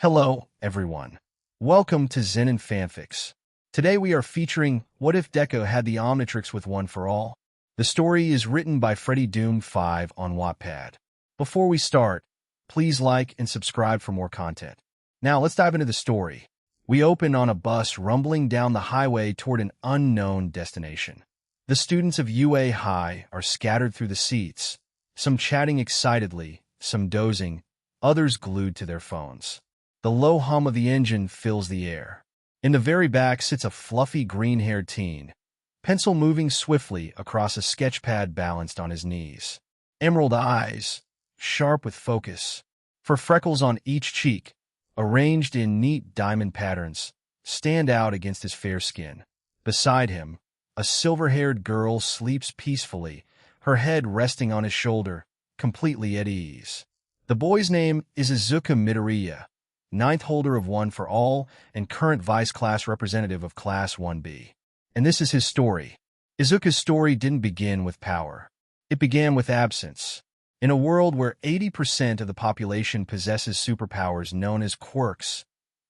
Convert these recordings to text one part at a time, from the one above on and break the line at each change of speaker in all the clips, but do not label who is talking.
Hello, everyone. Welcome to Zen and Fanfics. Today we are featuring What If Deku Had the Omnitrix with One for All? The story is written by Freddy Doom 5 on Wattpad. Before we start, please like and subscribe for more content. Now let's dive into the story. We open on a bus rumbling down the highway toward an unknown destination. The students of UA High are scattered through the seats, some chatting excitedly, some dozing, others glued to their phones. The low hum of the engine fills the air. In the very back sits a fluffy green-haired teen, pencil moving swiftly across a sketch pad balanced on his knees. Emerald eyes, sharp with focus, for freckles on each cheek, arranged in neat diamond patterns, stand out against his fair skin. Beside him, a silver-haired girl sleeps peacefully, her head resting on his shoulder, completely at ease. The boy's name is Izuku Midoriya, ninth holder of One for All and current vice class representative of Class 1B. And this is his story. Izuku's story didn't begin with power. It began with absence. In a world where 80% of the population possesses superpowers known as quirks,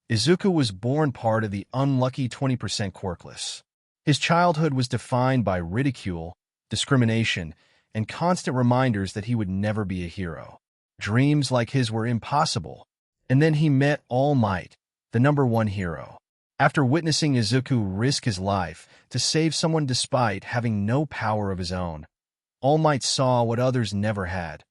Izuku was born part of the unlucky 20% quirkless. His childhood was defined by ridicule, discrimination, and constant reminders that he would never be a hero. Dreams like his were impossible. And then he met All Might, the #1 hero. After witnessing Izuku risk his life to save someone despite having no power of his own, All Might saw what others never had,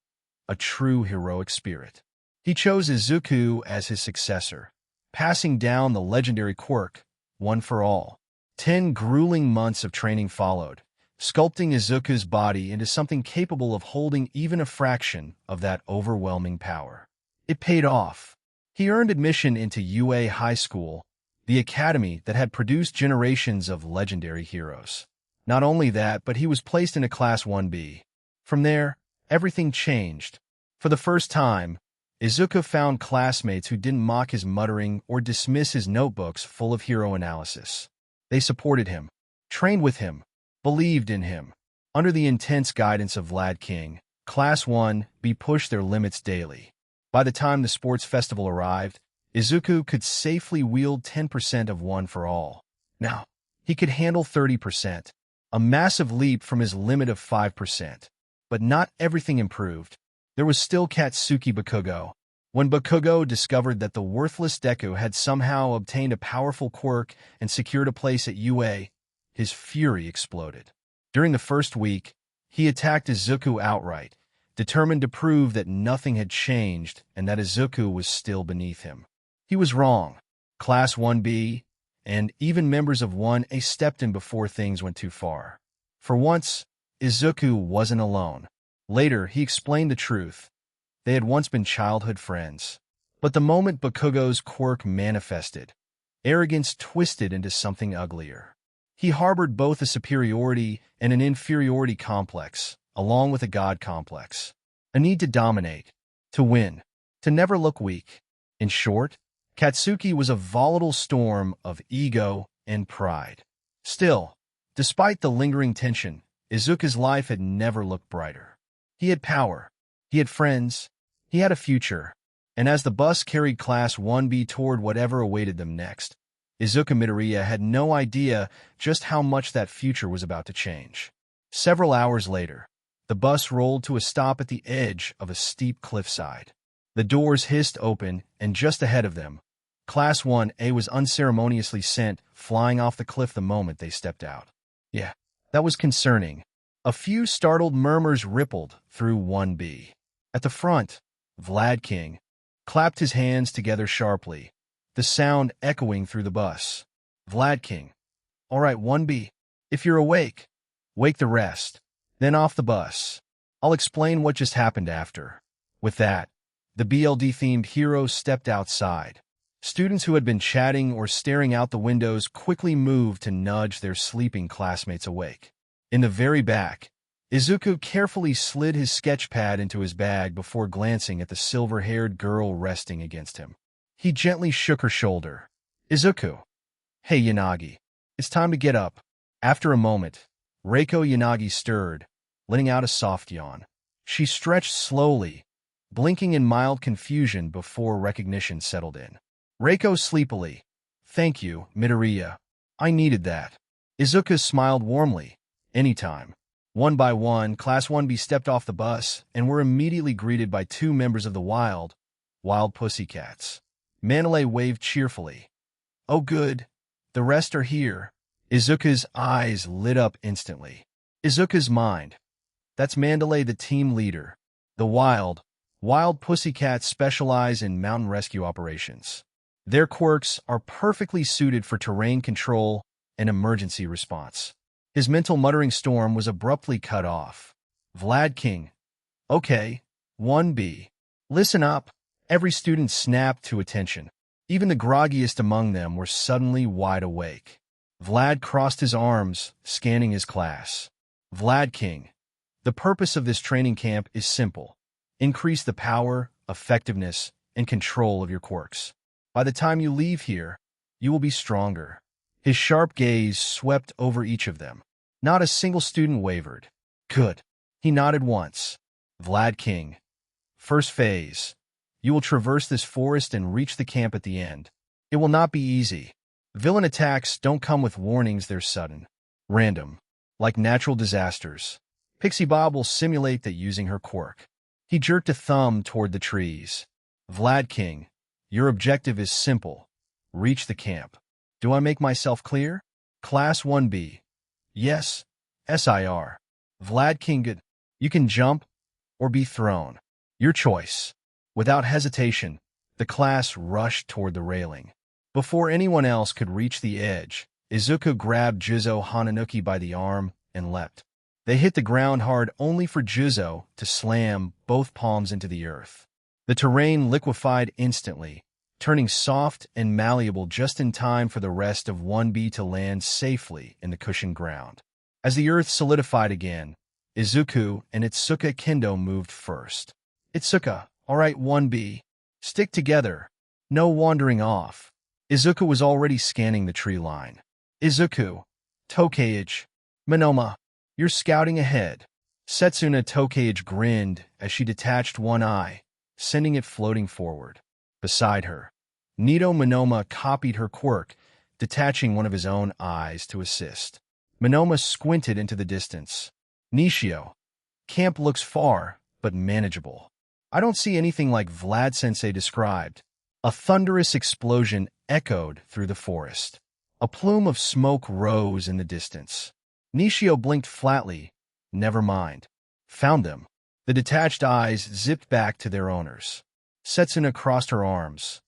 a true heroic spirit. He chose Izuku as his successor, passing down the legendary quirk, One for All. 10 grueling months of training followed, sculpting Izuku's body into something capable of holding even a fraction of that overwhelming power. It paid off. He earned admission into UA High School, the academy that had produced generations of legendary heroes. Not only that, but he was placed in a Class 1B. From there, everything changed. For the first time, Izuku found classmates who didn't mock his muttering or dismiss his notebooks full of hero analysis. They supported him, trained with him, believed in him. Under the intense guidance of Vlad King, Class 1B pushed their limits daily. By the time the sports festival arrived, Izuku could safely wield 10% of One for All. Now, he could handle 30%, a massive leap from his limit of 5%. But not everything improved. There was still Katsuki Bakugo. When Bakugo discovered that the worthless Deku had somehow obtained a powerful quirk and secured a place at UA, his fury exploded. During the first week, he attacked Izuku outright, determined to prove that nothing had changed and that Izuku was still beneath him. He was wrong. Class 1B, and even members of 1A stepped in before things went too far. For once, Izuku wasn't alone. Later, he explained the truth. They had once been childhood friends. But the moment Bakugo's quirk manifested, arrogance twisted into something uglier. He harbored both a superiority and an inferiority complex, along with a god complex. A need to dominate, to win, to never look weak. In short, Katsuki was a volatile storm of ego and pride. Still, despite the lingering tension, Izuku's life had never looked brighter. He had power, he had friends, he had a future, and as the bus carried Class 1B toward whatever awaited them next, Izuku Midoriya had no idea just how much that future was about to change. Several hours later, the bus rolled to a stop at the edge of a steep cliffside. The doors hissed open, and just ahead of them, Class 1A was unceremoniously sent flying off the cliff the moment they stepped out. Yeah, that was concerning. A few startled murmurs rippled through 1B. At the front, Vlad King clapped his hands together sharply, the sound echoing through the bus. Vlad King. All right, 1B. If you're awake, wake the rest. Then off the bus. I'll explain what just happened after. With that, the BLD-themed heroes stepped outside. Students who had been chatting or staring out the windows quickly moved to nudge their sleeping classmates awake. In the very back, Izuku carefully slid his sketch pad into his bag before glancing at the silver-haired girl resting against him. He gently shook her shoulder. Izuku. Hey, Yanagi. It's time to get up. After a moment, Reiko Yanagi stirred, letting out a soft yawn. She stretched slowly, blinking in mild confusion before recognition settled in. Reiko sleepily. Thank you, Midoriya. I needed that. Izuku smiled warmly. Anytime. One by one, Class 1B stepped off the bus and were immediately greeted by two members of the Wild Pussycats. Mandalay waved cheerfully. Oh good, the rest are here. Izuku's eyes lit up instantly. Izuku's mind. That's Mandalay, the team leader. The Wild Pussycats specialize in mountain rescue operations. Their quirks are perfectly suited for terrain control and emergency response. His mental muttering storm was abruptly cut off. Vlad King. Okay, 1B. Listen up. Every student snapped to attention. Even the groggiest among them were suddenly wide awake. Vlad crossed his arms, scanning his class. Vlad King. The purpose of this training camp is simple. Increase the power, effectiveness, and control of your quirks. By the time you leave here, you will be stronger. His sharp gaze swept over each of them. Not a single student wavered. Good. He nodded once. Vlad King. First phase. You will traverse this forest and reach the camp at the end. It will not be easy. Villain attacks don't come with warnings, they're sudden. Random. Like natural disasters. Pixie Bob will simulate that using her quirk. He jerked a thumb toward the trees. Vlad King. Your objective is simple. Reach the camp. Do I make myself clear? Class 1B. Yes. SIR. Vlad King. Good. You can jump or be thrown. Your choice. Without hesitation, the class rushed toward the railing. Before anyone else could reach the edge, Izuku grabbed Juzo Hananuki by the arm and leapt. They hit the ground hard only for Juzo to slam both palms into the earth. The terrain liquefied instantly, turning soft and malleable just in time for the rest of 1B to land safely in the cushioned ground. As the earth solidified again, Izuku and Itsuka Kendo moved first. Itsuka, all right 1B. Stick together. No wandering off. Izuku was already scanning the tree line. Izuku. Tokage. Monoma. You're scouting ahead. Setsuna Tokage grinned as she detached one eye, sending it floating forward. Beside her, Nito Monoma copied her quirk, detaching one of his own eyes to assist. Monoma squinted into the distance. Nishio. Camp looks far, but manageable. I don't see anything like Vlad-sensei described. A thunderous explosion echoed through the forest. A plume of smoke rose in the distance. Nishio blinked flatly. Never mind. Found them. The detached eyes zipped back to their owners. Setsuna crossed her arms.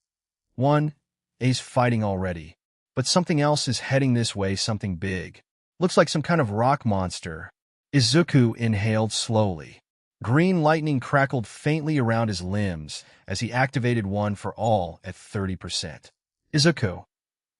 1A's fighting already. But something else is heading this way, something big. Looks like some kind of rock monster. Izuku inhaled slowly. Green lightning crackled faintly around his limbs as he activated one for all at 30%. Izuku.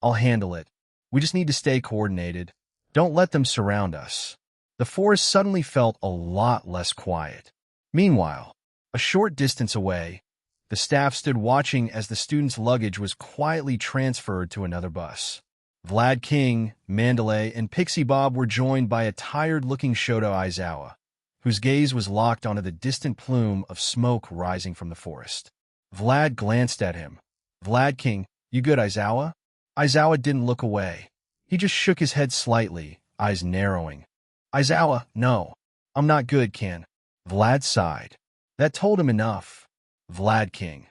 I'll handle it. We just need to stay coordinated. Don't let them surround us. The forest suddenly felt a lot less quiet. Meanwhile, a short distance away, the staff stood watching as the students' luggage was quietly transferred to another bus. Vlad King, Mandalay, and Pixie Bob were joined by a tired-looking Shoto Aizawa, whose gaze was locked onto the distant plume of smoke rising from the forest. Vlad glanced at him. Vlad King, you good, Aizawa? Aizawa didn't look away. He just shook his head slightly, eyes narrowing. Aizawa, no. I'm not good, Ken. Vlad sighed. That told him enough. Vlad King.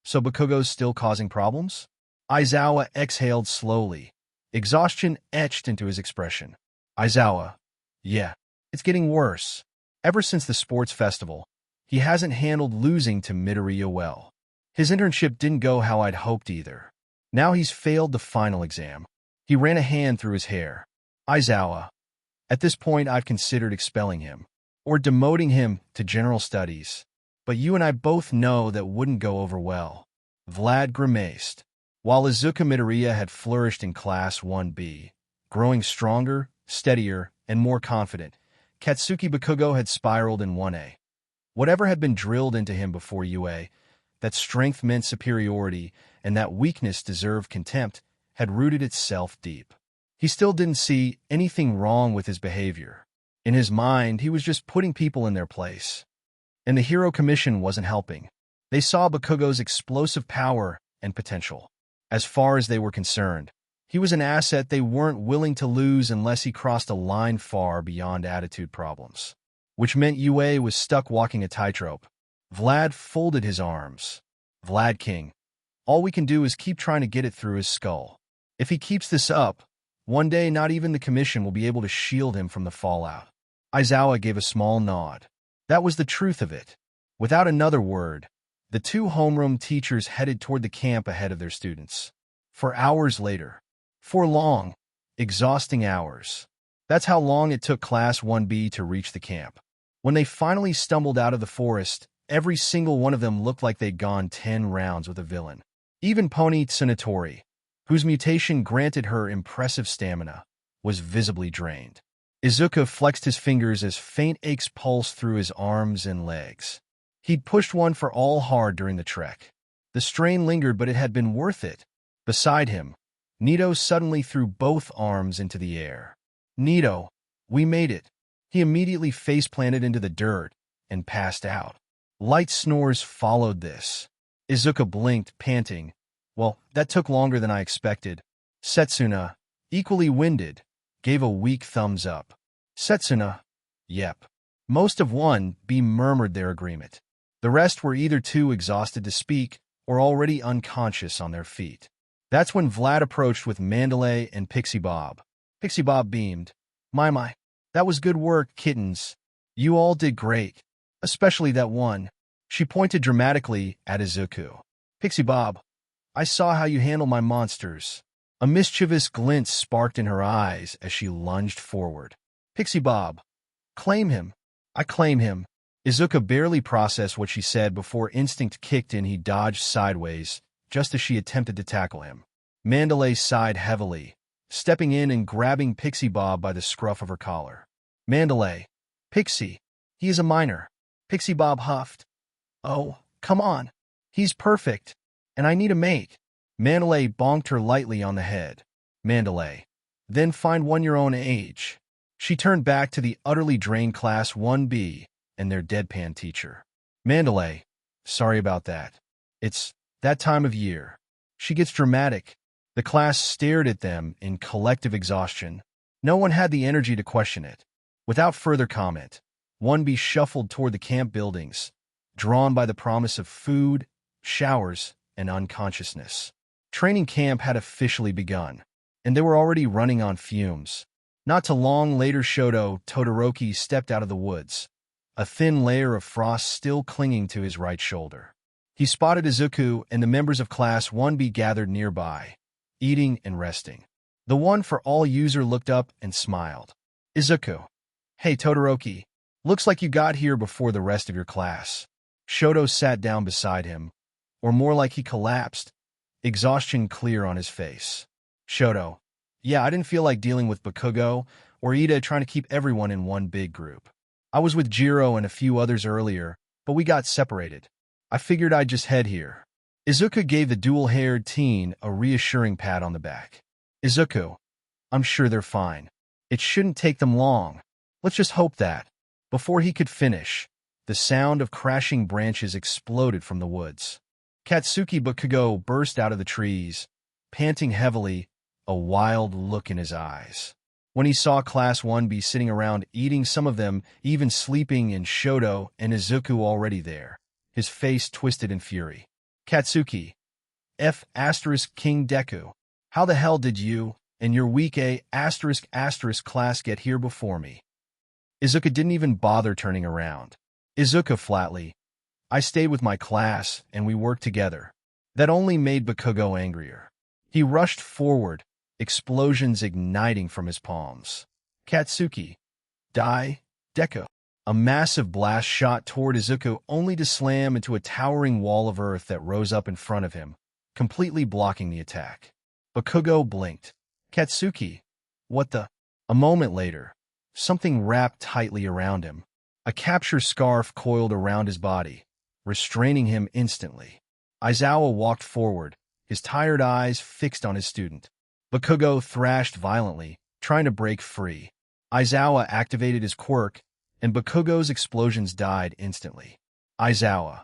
So Bakugo's still causing problems? Aizawa exhaled slowly. Exhaustion etched into his expression. Aizawa. Yeah, it's getting worse. Ever since the sports festival, he hasn't handled losing to Midoriya well. His internship didn't go how I'd hoped either. Now he's failed the final exam. He ran a hand through his hair. Aizawa. At this point, I've considered expelling him, or demoting him to general studies. But you and I both know that wouldn't go over well. Vlad grimaced. While Izuku Midoriya had flourished in Class 1B, growing stronger, steadier, and more confident, Katsuki Bakugo had spiraled in 1A. Whatever had been drilled into him before UA, that strength meant superiority and that weakness deserved contempt, had rooted itself deep. He still didn't see anything wrong with his behavior. In his mind, he was just putting people in their place. And the Hero Commission wasn't helping. They saw Bakugo's explosive power and potential. As far as they were concerned, he was an asset they weren't willing to lose unless he crossed a line far beyond attitude problems. Which meant Yue was stuck walking a tightrope. Vlad folded his arms. Vlad King, all we can do is keep trying to get it through his skull. If he keeps this up, one day not even the commission will be able to shield him from the fallout. Izawa gave a small nod. That was the truth of it. Without another word, the two homeroom teachers headed toward the camp ahead of their students. For hours later. For long, exhausting hours. That's how long it took Class 1B to reach the camp. When they finally stumbled out of the forest, every single one of them looked like they'd gone 10 rounds with a villain. Even Pony Tsunatori, whose mutation granted her impressive stamina, was visibly drained. Izuku flexed his fingers as faint aches pulsed through his arms and legs. He'd pushed one for all hard during the trek. The strain lingered, but it had been worth it. Beside him, Nito suddenly threw both arms into the air. Nito, we made it. He immediately face-planted into the dirt and passed out. Light snores followed this. Izuku blinked, panting. Well, that took longer than I expected. Setsuna, equally winded, gave a weak thumbs up. Setsuna, yep. Most of 1B murmured their agreement. The rest were either too exhausted to speak or already unconscious on their feet. That's when Vlad approached with Mandalay and Pixie Bob. Pixie Bob beamed. My, that was good work, kittens. You all did great. Especially that one. She pointed dramatically at Izuku. Pixie Bob, I saw how you handle my monsters. A mischievous glint sparked in her eyes as she lunged forward. Pixie Bob, claim him. I claim him. Izuku barely processed what she said before instinct kicked in. He dodged sideways, just as she attempted to tackle him. Mandalay sighed heavily, stepping in and grabbing Pixie Bob by the scruff of her collar. Mandalay, Pixie, he is a minor. Pixie Bob huffed. Oh, come on. He's perfect, and I need a mate. Mandalay bonked her lightly on the head. Mandalay, then find one your own age. She turned back to the utterly drained Class 1B and their deadpan teacher. Mandalay, sorry about that. It's that time of year. She gets dramatic. The class stared at them in collective exhaustion. No one had the energy to question it. Without further comment, 1B shuffled toward the camp buildings, drawn by the promise of food, showers, and unconsciousness. Training camp had officially begun, and they were already running on fumes. Not too long later, Shoto Todoroki stepped out of the woods, a thin layer of frost still clinging to his right shoulder. He spotted Izuku and the members of Class 1B gathered nearby, eating and resting. The one for all user looked up and smiled. Izuku. Hey Todoroki, looks like you got here before the rest of your class. Shoto sat down beside him, or more like he collapsed, exhaustion clear on his face. Shoto. Yeah, I didn't feel like dealing with Bakugo or Ida trying to keep everyone in one big group. I was with Jiro and a few others earlier, but we got separated. I figured I'd just head here. Izuku gave the dual-haired teen a reassuring pat on the back. Izuku, I'm sure they're fine. It shouldn't take them long. Let's just hope that. Before he could finish, the sound of crashing branches exploded from the woods. Katsuki Bakugo burst out of the trees, panting heavily, a wild look in his eyes. When he saw Class 1B sitting around eating, some of them even sleeping, and Shoto and Izuku already there, his face twisted in fury. Katsuki, King Deku, how the hell did you and your weak class get here before me? Izuku didn't even bother turning around. Izuku flatly, I stayed with my class and we worked together. That only made Bakugo angrier. He rushed forward, explosions igniting from his palms. Katsuki, Deku. A massive blast shot toward Izuku only to slam into a towering wall of earth that rose up in front of him, completely blocking the attack. Bakugo blinked. Katsuki, what the? A moment later, something wrapped tightly around him. A capture scarf coiled around his body, restraining him instantly. Izawa walked forward, his tired eyes fixed on his student. Bakugo thrashed violently, trying to break free. Izawa activated his quirk, and Bakugo's explosions died instantly. Izawa.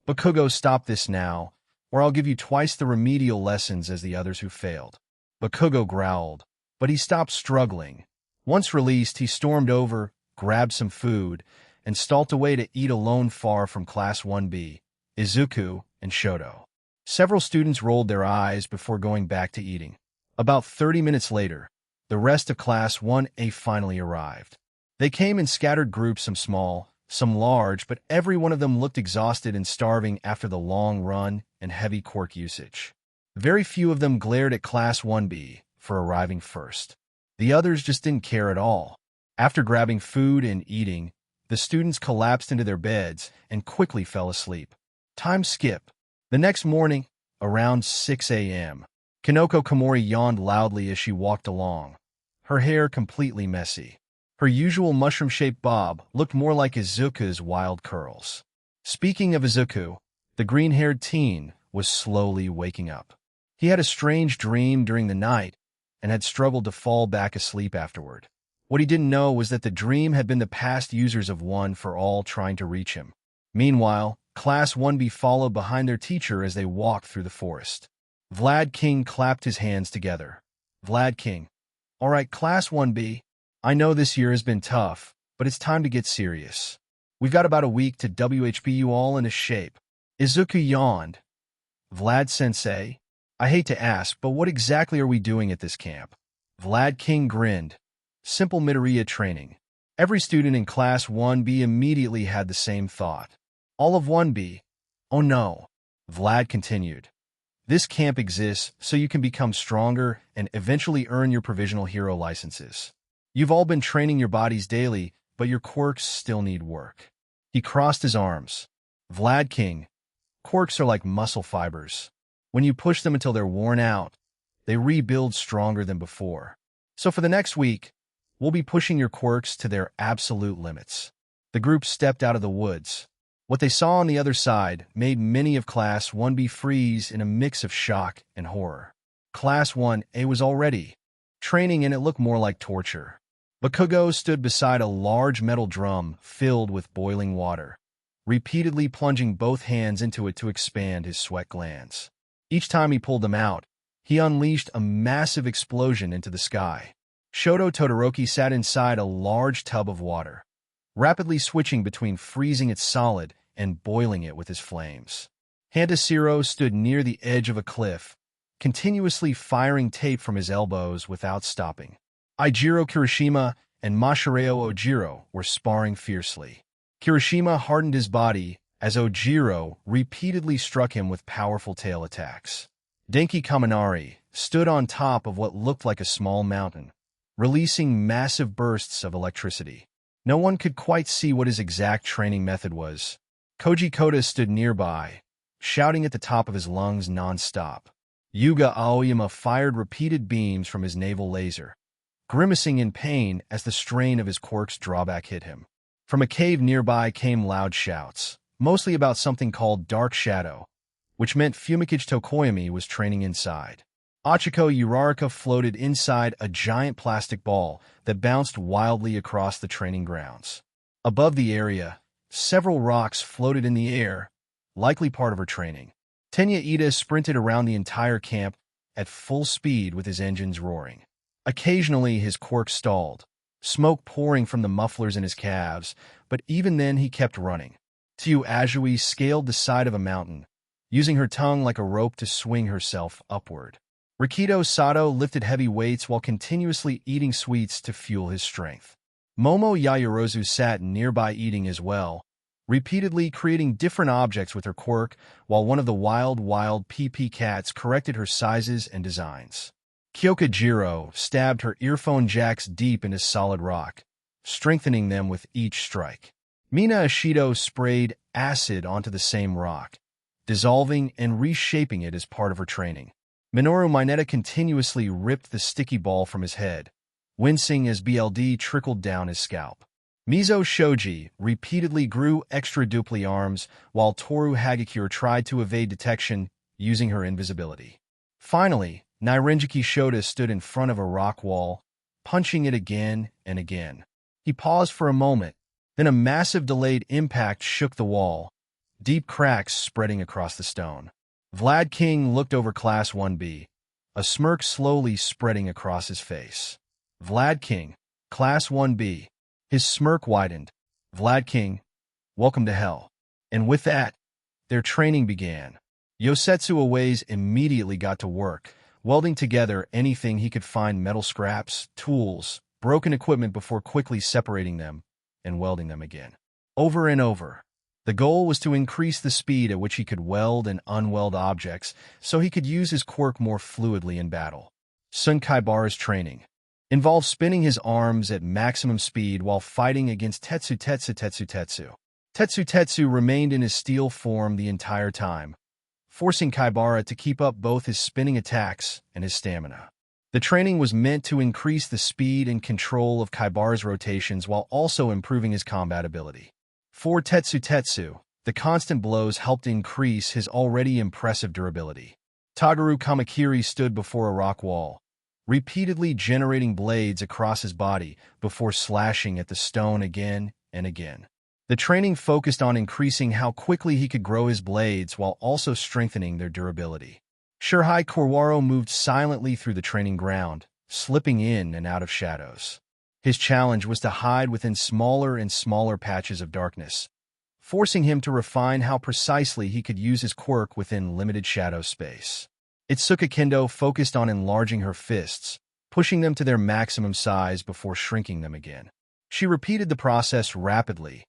Bakugo, stop this now, or I'll give you twice the remedial lessons as the others who failed. Bakugo growled, but he stopped struggling. Once released, he stormed over, grabbed some food, and stalked away to eat alone far from Class 1B, Izuku, and Shoto. Several students rolled their eyes before going back to eating. About 30 minutes later, the rest of Class 1A finally arrived. They came in scattered groups, some small, some large, but every one of them looked exhausted and starving after the long run and heavy quirk usage. Very few of them glared at Class 1B for arriving first. The others just didn't care at all. After grabbing food and eating, the students collapsed into their beds and quickly fell asleep. Time skip. The next morning, around 6 a.m., Kanoko Komori yawned loudly as she walked along, her hair completely messy. Her usual mushroom-shaped bob looked more like Izuku's wild curls. Speaking of Izuku, the green-haired teen was slowly waking up. He had a strange dream during the night and had struggled to fall back asleep afterward. What he didn't know was that the dream had been the past users of One for All trying to reach him. Meanwhile, Class 1B followed behind their teacher as they walked through the forest. Vlad King clapped his hands together. Vlad King. All right, Class 1B. I know this year has been tough, but it's time to get serious. We've got about a week to WHP you all into shape. Izuku yawned. Vlad-sensei, I hate to ask, but what exactly are we doing at this camp? Vlad King grinned. Simple Midoriya training. Every student in Class 1B immediately had the same thought. All of 1B. Oh no. Vlad continued. This camp exists so you can become stronger and eventually earn your provisional hero licenses. You've all been training your bodies daily, but your quirks still need work. He crossed his arms. Vlad King. Quirks are like muscle fibers. When you push them until they're worn out, they rebuild stronger than before. So for the next week, we'll be pushing your quirks to their absolute limits. The group stepped out of the woods. What they saw on the other side made many of Class 1B freeze in a mix of shock and horror. Class 1A was already training and it looked more like torture. Bakugo stood beside a large metal drum filled with boiling water, repeatedly plunging both hands into it to expand his sweat glands. Each time he pulled them out, he unleashed a massive explosion into the sky. Shoto Todoroki sat inside a large tub of water, rapidly switching between freezing it solid and boiling it with his flames. Hantashiro stood near the edge of a cliff, continuously firing tape from his elbows without stopping. Eijiro Kirishima and Masahiro Ojiro were sparring fiercely. Kirishima hardened his body as Ojiro repeatedly struck him with powerful tail attacks. Denki Kaminari stood on top of what looked like a small mountain, releasing massive bursts of electricity. No one could quite see what his exact training method was. Koji Kota stood nearby, shouting at the top of his lungs non-stop. Yuga Aoyama fired repeated beams from his naval laser, grimacing in pain as the strain of his quirk's drawback hit him. From a cave nearby came loud shouts, mostly about something called Dark Shadow, which meant Fumikage Tokoyami was training inside. Achiko Uraraka floated inside a giant plastic ball that bounced wildly across the training grounds. Above the area, several rocks floated in the air, likely part of her training. Tenya Ida sprinted around the entire camp at full speed with his engines roaring. Occasionally his quirk stalled, smoke pouring from the mufflers in his calves, but even then he kept running. Tsu Azui scaled the side of a mountain, using her tongue like a rope to swing herself upward. Rikido Sato lifted heavy weights while continuously eating sweets to fuel his strength. Momo Yaoyorozu sat nearby eating as well, repeatedly creating different objects with her quirk while one of the wild PP cats corrected her sizes and designs. Kyoka Jiro stabbed her earphone jacks deep into solid rock, strengthening them with each strike. Mina Ashido sprayed acid onto the same rock, dissolving and reshaping it as part of her training. Minoru Mineta continuously ripped the sticky ball from his head, wincing as BLD trickled down his scalp. Mizo Shoji repeatedly grew extra dupli arms while Toru Hagakure tried to evade detection using her invisibility. Finally, Nairenjiki Shota stood in front of a rock wall, punching it again and again. He paused for a moment, then a massive delayed impact shook the wall, deep cracks spreading across the stone. Vlad King looked over Class 1B, a smirk slowly spreading across his face. Vlad King, Class 1B. His smirk widened. Vlad King, welcome to hell. And with that, their training began. Yosetsu Aways immediately got to work, welding together anything he could find: metal scraps, tools, broken equipment, before quickly separating them and welding them again. Over and over. The goal was to increase the speed at which he could weld and unweld objects so he could use his quirk more fluidly in battle. Sun Kaibara's training involved spinning his arms at maximum speed while fighting against Tetsu Tetsu Tetsu Tetsu. Tetsu Tetsu remained in his steel form the entire time, forcing Kaibara to keep up both his spinning attacks and his stamina. The training was meant to increase the speed and control of Kaibara's rotations while also improving his combat ability. For Tetsu Tetsu, the constant blows helped increase his already impressive durability. Tagaru Kamakiri stood before a rock wall, repeatedly generating blades across his body before slashing at the stone again and again. The training focused on increasing how quickly he could grow his blades while also strengthening their durability. Shirhai Korwaro moved silently through the training ground, slipping in and out of shadows. His challenge was to hide within smaller and smaller patches of darkness, forcing him to refine how precisely he could use his quirk within limited shadow space. Itsuka Kendo focused on enlarging her fists, pushing them to their maximum size before shrinking them again. She repeated the process rapidly,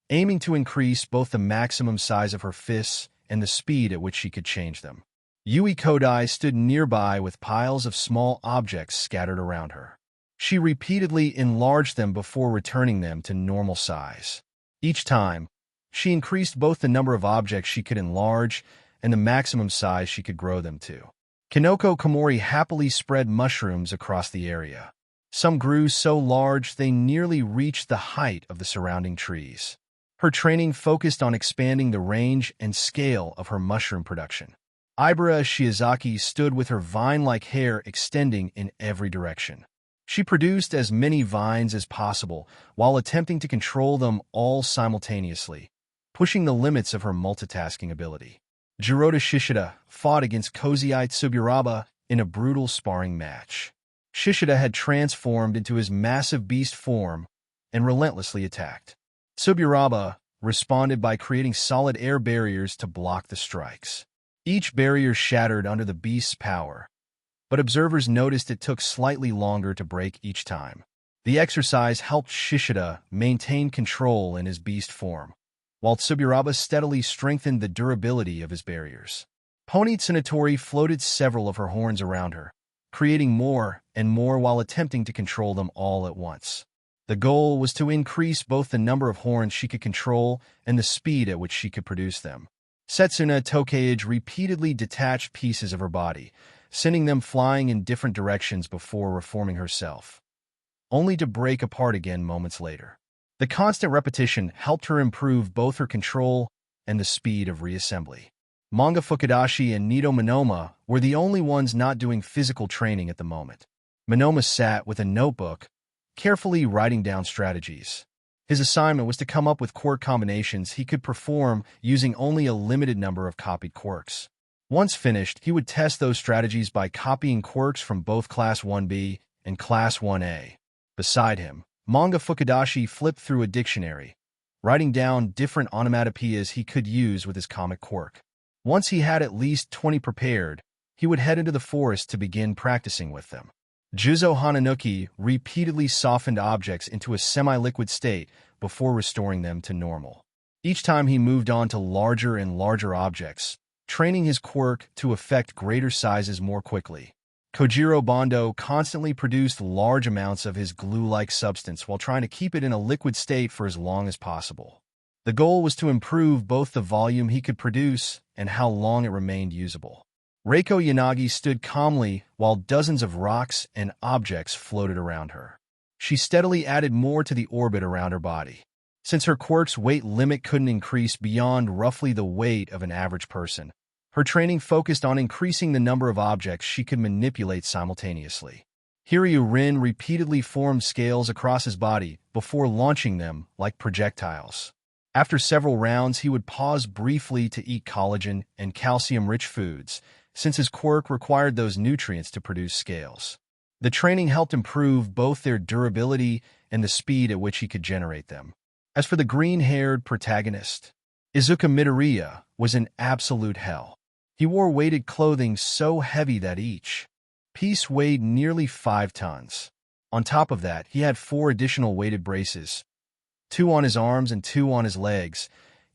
aiming to increase both the maximum size of her fists and the speed at which she could change them. Yui Kodai stood nearby with piles of small objects scattered around her. She repeatedly enlarged them before returning them to normal size. Each time, she increased both the number of objects she could enlarge and the maximum size she could grow them to. Kinoko Komori happily spread mushrooms across the area. Some grew so large they nearly reached the height of the surrounding trees. Her training focused on expanding the range and scale of her mushroom production. Ibara Shiozaki stood with her vine-like hair extending in every direction. She produced as many vines as possible while attempting to control them all simultaneously, pushing the limits of her multitasking ability. Jiroda Shishida fought against Kozai Tsuburaba in a brutal sparring match. Shishida had transformed into his massive beast form and relentlessly attacked. Tsuburaba responded by creating solid air barriers to block the strikes. Each barrier shattered under the beast's power, but observers noticed it took slightly longer to break each time. The exercise helped Shishida maintain control in his beast form, while Tsuburaba steadily strengthened the durability of his barriers. Pony Tsunatori floated several of her horns around her, creating more and more while attempting to control them all at once. The goal was to increase both the number of horns she could control and the speed at which she could produce them. Setsuna Tokeage repeatedly detached pieces of her body, sending them flying in different directions before reforming herself, only to break apart again moments later. The constant repetition helped her improve both her control and the speed of reassembly. Manga Fukudashi and Nito Monoma were the only ones not doing physical training at the moment. Monoma sat with a notebook, carefully writing down strategies. His assignment was to come up with quirk combinations he could perform using only a limited number of copied quirks. Once finished, he would test those strategies by copying quirks from both Class 1B and Class 1A. Beside him, Manga Fukudashi flipped through a dictionary, writing down different onomatopoeias he could use with his comic quirk. Once he had at least 20 prepared, he would head into the forest to begin practicing with them. Juzo Hananuki repeatedly softened objects into a semi-liquid state before restoring them to normal. Each time he moved on to larger and larger objects, training his quirk to affect greater sizes more quickly. Kojiro Bondo constantly produced large amounts of his glue-like substance while trying to keep it in a liquid state for as long as possible. The goal was to improve both the volume he could produce and how long it remained usable. Reiko Yanagi stood calmly while dozens of rocks and objects floated around her. She steadily added more to the orbit around her body. Since her quirk's weight limit couldn't increase beyond roughly the weight of an average person, her training focused on increasing the number of objects she could manipulate simultaneously. Hiryu Rin repeatedly formed scales across his body before launching them like projectiles. After several rounds, he would pause briefly to eat collagen and calcium-rich foods, since his quirk required those nutrients to produce scales. The training helped improve both their durability and the speed at which he could generate them. As for the green-haired protagonist, Izuku Midoriya was in absolute hell. He wore weighted clothing so heavy that each piece weighed nearly 5 tons. On top of that, he had 4 additional weighted braces, 2 on his arms and 2 on his legs,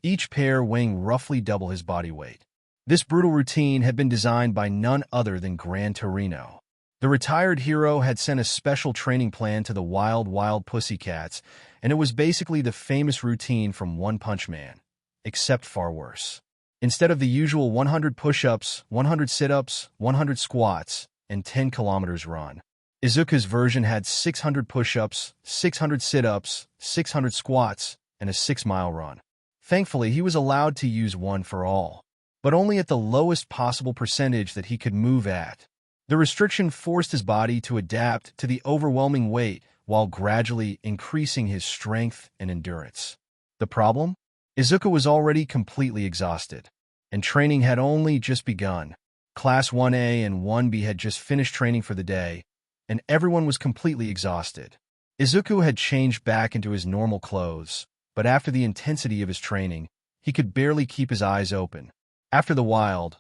each pair weighing roughly double his body weight. This brutal routine had been designed by none other than Gran Torino. The retired hero had sent a special training plan to the Wild Pussycats, and it was basically the famous routine from One Punch Man, except far worse. Instead of the usual 100 push-ups, 100 sit-ups, 100 squats, and 10 kilometers run, Izuku's version had 600 push-ups, 600 sit-ups, 600 squats, and a 6-mile run. Thankfully, he was allowed to use One for All, but only at the lowest possible percentage that he could move at. The restriction forced his body to adapt to the overwhelming weight while gradually increasing his strength and endurance. The problem? Izuku was already completely exhausted, and training had only just begun. Class 1A and 1B had just finished training for the day, and everyone was completely exhausted. Izuku had changed back into his normal clothes, but after the intensity of his training, he could barely keep his eyes open. After the wild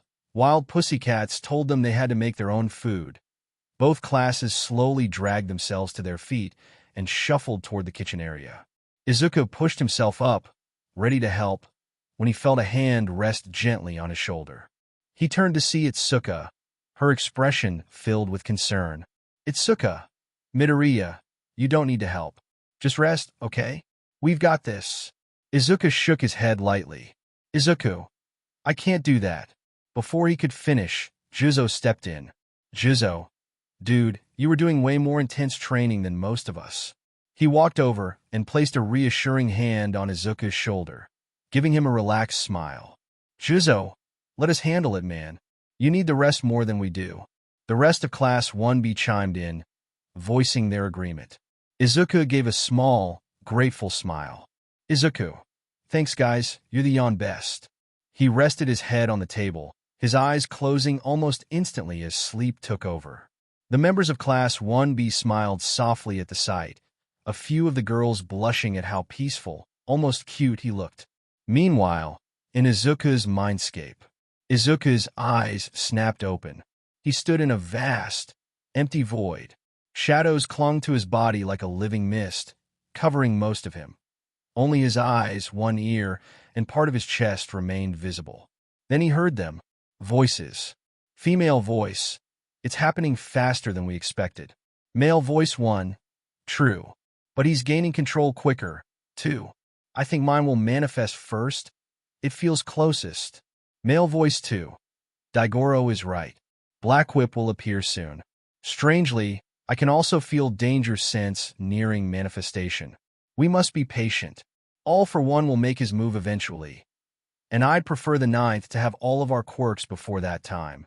pussycats told them they had to make their own food, both classes slowly dragged themselves to their feet and shuffled toward the kitchen area. Izuku pushed himself up, ready to help, when he felt a hand rest gently on his shoulder. He turned to see Itsuka, her expression filled with concern. "Itsuka, Midoriya, you don't need to help. Just rest, okay? We've got this." Izuku shook his head lightly. "Izuku, I can't do that." Before he could finish, Juzo stepped in. "Juzo, dude, you were doing way more intense training than most of us." He walked over and placed a reassuring hand on Izuku's shoulder, giving him a relaxed smile. "Juzo, let us handle it, man. You need the rest more than we do." The rest of Class 1B chimed in, voicing their agreement. Izuku gave a small, grateful smile. "Izuku, thanks guys, you're the yon best." He rested his head on the table, his eyes closing almost instantly as sleep took over. The members of Class 1B smiled softly at the sight, a few of the girls blushing at how peaceful, almost cute he looked. Meanwhile, in Izuku's mindscape, Izuku's eyes snapped open. He stood in a vast, empty void. Shadows clung to his body like a living mist, covering most of him. Only his eyes, one ear, and part of his chest remained visible. Then he heard them. Voices. Female voice. "It's happening faster than we expected." Male voice 1. "True. But he's gaining control quicker, too. I think mine will manifest first. It feels closest." Male voice 2. "Daigoro is right. Black Whip will appear soon. Strangely, I can also feel danger sense nearing manifestation. We must be patient. All for One will make his move eventually. And I'd prefer the 9th to have all of our quirks before that time,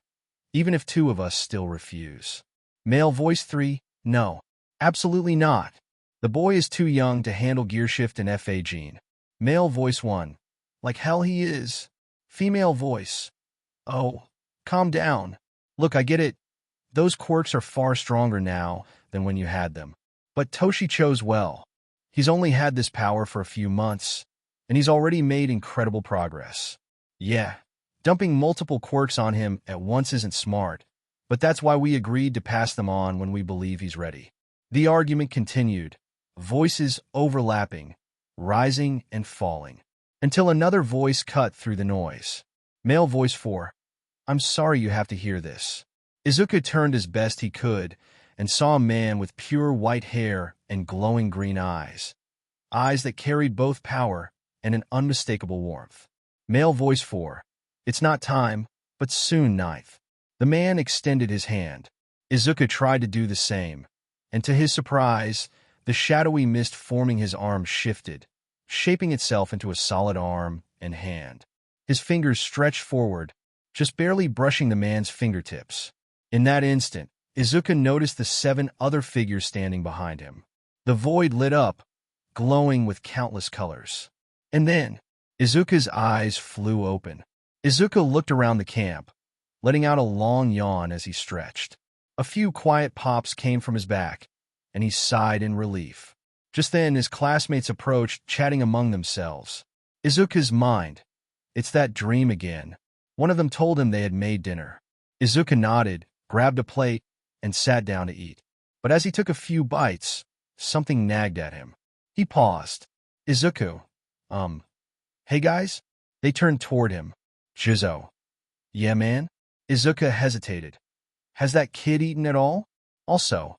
even if 2 of us still refuse." Male voice 3. "No. Absolutely not. The boy is too young to handle Gearshift and FA Gene." Male voice 1. "Like hell he is." Female voice. "Oh, calm down. Look, I get it. Those quirks are far stronger now than when you had them. But Toshi chose well. He's only had this power for a few months, and he's already made incredible progress. Yeah, dumping multiple quirks on him at once isn't smart, but that's why we agreed to pass them on when we believe he's ready." The argument continued, voices overlapping, rising and falling, until another voice cut through the noise. Male voice 4. "I'm sorry you have to hear this." Izuku turned as best he could and saw a man with pure white hair and glowing green eyes that carried both power and an unmistakable warmth. Male voice 4. "It's not time, but soon, 9th." The man extended his hand. Izuku tried to do the same, and to his surprise, the shadowy mist forming his arm shifted, shaping itself into a solid arm and hand. His fingers stretched forward, just barely brushing the man's fingertips. In that instant, Izuku noticed the 7 other figures standing behind him. The void lit up, glowing with countless colors. And then, Izuku's eyes flew open. Izuku looked around the camp, letting out a long yawn as he stretched. A few quiet pops came from his back, and he sighed in relief. Just then, his classmates approached, chatting among themselves. Izuku's mind. It's that dream again. One of them told him they had made dinner. Izuku nodded, grabbed a plate, and sat down to eat. But as he took a few bites, something nagged at him. He paused. Izuku, hey guys? They turned toward him. Jizo. Yeah, man? Izuku hesitated. Has that kid eaten at all? Also,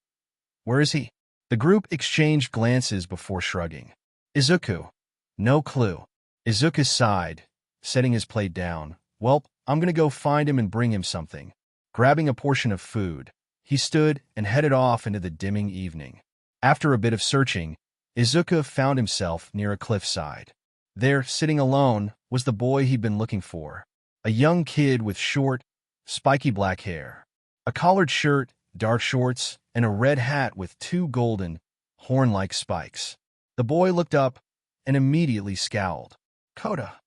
where is he? The group exchanged glances before shrugging. Izuku. No clue. Izuku sighed, setting his plate down. Well, I'm gonna go find him and bring him something. Grabbing a portion of food, he stood and headed off into the dimming evening. After a bit of searching, Izuku found himself near a cliffside. There, sitting alone, was the boy he'd been looking for. A young kid with short, spiky black hair. A collared shirt, dark shorts, and a red hat with two golden, horn-like spikes. The boy looked up and immediately scowled. Kota,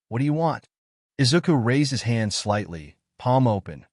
what do you want? Izuku raised his hand slightly, palm open.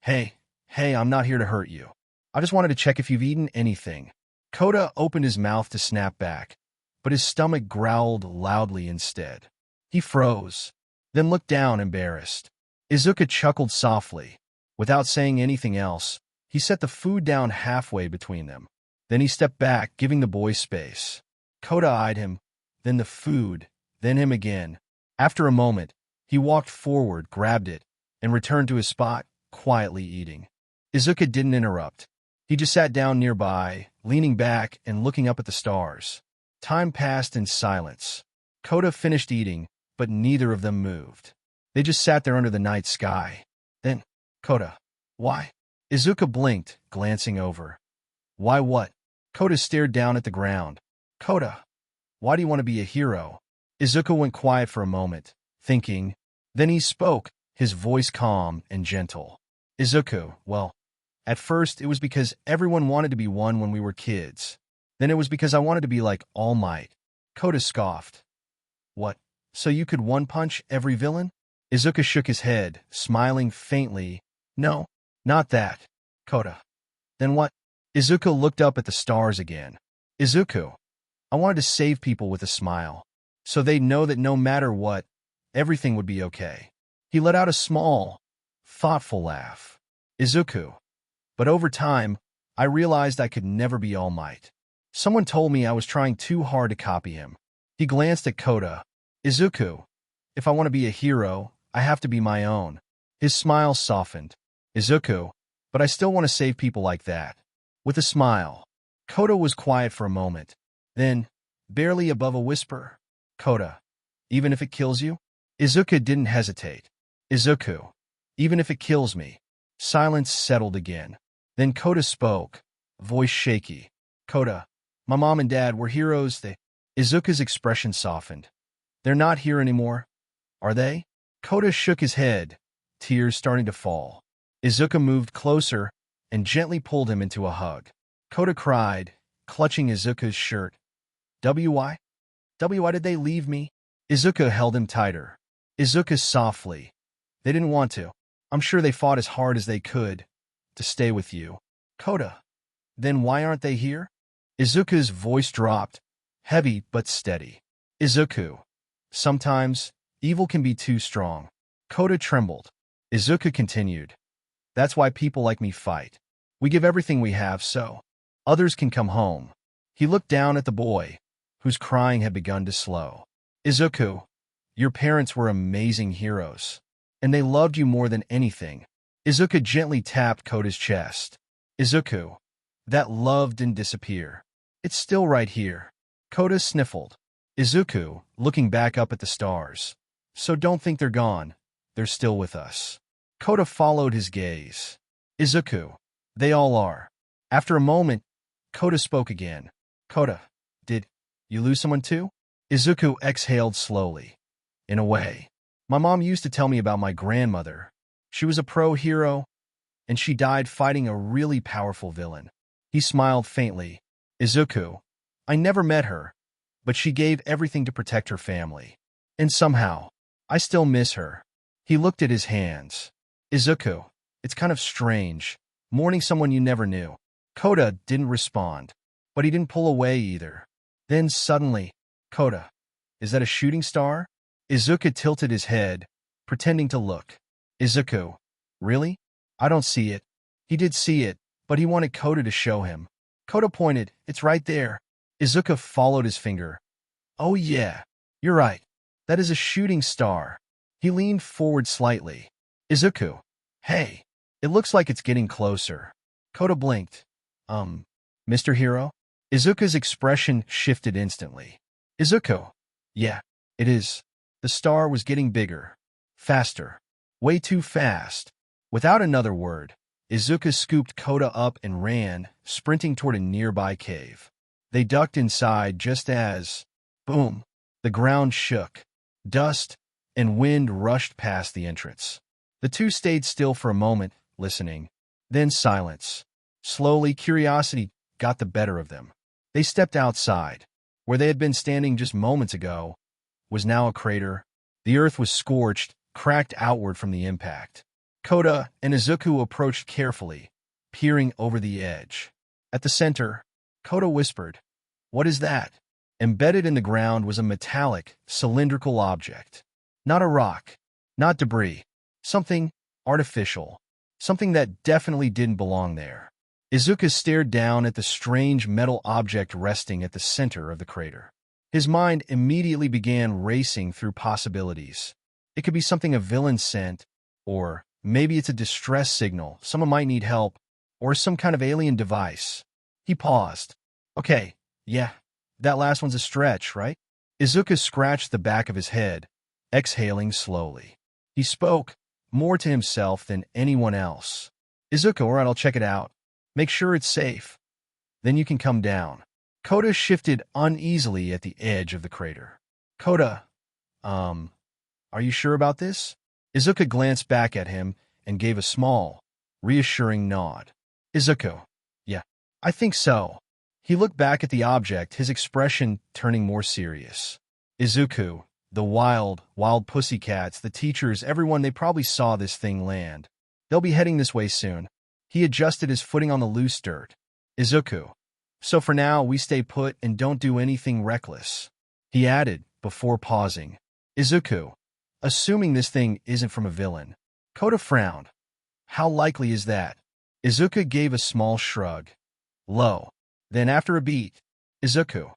Hey, I'm not here to hurt you. I just wanted to check if you've eaten anything. Kota opened his mouth to snap back, but his stomach growled loudly instead. He froze, then looked down embarrassed. Izuku chuckled softly. Without saying anything else, he set the food down halfway between them. Then he stepped back, giving the boy space. Kota eyed him, then the food, then him again. After a moment, he walked forward, grabbed it, and returned to his spot, quietly eating. Izuku didn't interrupt. He just sat down nearby, leaning back and looking up at the stars. Time passed in silence. Kota finished eating, but neither of them moved. They just sat there under the night sky. Then, Kota, why? Izuku blinked, glancing over. Why what? Kota stared down at the ground. Kota, why do you want to be a hero? Izuku went quiet for a moment, thinking. Then he spoke, his voice calm and gentle. Izuku, well, at first it was because everyone wanted to be one when we were kids. Then it was because I wanted to be like All Might. Kota scoffed. What, so you could one-punch every villain? Izuku shook his head, smiling faintly. No, not that. Kota. Then what? Izuku looked up at the stars again. Izuku, I wanted to save people with a smile, so they'd know that no matter what, everything would be okay. He let out a small, thoughtful laugh. Izuku. But over time, I realized I could never be All Might. Someone told me I was trying too hard to copy him. He glanced at Kota. Izuku, if I want to be a hero, I have to be my own. His smile softened. Izuku, but I still want to save people like that. With a smile. Kota was quiet for a moment. Then, barely above a whisper, Kota, even if it kills you? Izuku didn't hesitate. Izuku, even if it kills me. Silence settled again. Then Kota spoke, voice shaky. Kota, my mom and dad were heroes. Izuku's expression softened. They're not here anymore, are they? Kota shook his head, tears starting to fall. Izuku moved closer and gently pulled him into a hug. Kota cried, clutching Izuku's shirt. Why did they leave me? Izuku held him tighter. Izuku softly. They didn't want to. I'm sure they fought as hard as they could to stay with you. Kota, then why aren't they here? Izuku's voice dropped, heavy but steady. Izuku, sometimes evil can be too strong. Kota trembled. Izuku continued. That's why people like me fight. We give everything we have so others can come home. He looked down at the boy, whose crying had begun to slow. Izuku, your parents were amazing heroes, and they loved you more than anything. Izuku gently tapped Kota's chest. Izuku, that love didn't disappear. It's still right here. Kota sniffled. Izuku, looking back up at the stars. So don't think they're gone. They're still with us. Kota followed his gaze. Izuku, they all are. After a moment, Kota spoke again. Kota, did you lose someone too? Izuku exhaled slowly. In a way. My mom used to tell me about my grandmother. She was a pro hero, and she died fighting a really powerful villain. He smiled faintly. Izuku, I never met her, but she gave everything to protect her family. And somehow, I still miss her. He looked at his hands. Izuku, it's kind of strange, mourning someone you never knew. Kota didn't respond, but he didn't pull away either. Then suddenly, Kota, is that a shooting star? Izuku tilted his head, pretending to look. Izuku, really? I don't see it. He did see it, but he wanted Kota to show him. Kota pointed, it's right there. Izuku followed his finger. Oh yeah, you're right. That is a shooting star. He leaned forward slightly. Izuku, hey, it looks like it's getting closer. Kota blinked. Mr. Hero? Izuku's expression shifted instantly. Izuku, yeah, it is. The star was getting bigger. Faster. Way too fast. Without another word, Izuku scooped Kota up and ran, sprinting toward a nearby cave. They ducked inside just as, boom, the ground shook. Dust and wind rushed past the entrance. The two stayed still for a moment, listening. Then silence. Slowly, curiosity got the better of them. They stepped outside. Where they had been standing just moments ago was now a crater. The earth was scorched, cracked outward from the impact. Kota and Izuku approached carefully, peering over the edge. At the center, Kota whispered, "What is that?" Embedded in the ground was a metallic, cylindrical object. Not a rock, not debris. Something artificial. Something that definitely didn't belong there. Izuku stared down at the strange metal object resting at the center of the crater. His mind immediately began racing through possibilities. It could be something a villain sent, or maybe it's a distress signal, someone might need help, or some kind of alien device. He paused. Okay, yeah, that last one's a stretch, right? Izuku scratched the back of his head, exhaling slowly. He spoke, more to himself than anyone else. Izuku, alright, I'll check it out. Make sure it's safe. Then you can come down. Kota shifted uneasily at the edge of the crater. Kota, are you sure about this? Izuku glanced back at him and gave a small, reassuring nod. Izuku, yeah, I think so. He looked back at the object, his expression turning more serious. Izuku, the wild pussycats, the teachers, everyone, they probably saw this thing land. They'll be heading this way soon. He adjusted his footing on the loose dirt. Izuku, so for now, we stay put and don't do anything reckless. He added, before pausing. Izuku, assuming this thing isn't from a villain. Kota frowned. How likely is that? Izuku gave a small shrug. Low. Then after a beat, Izuku,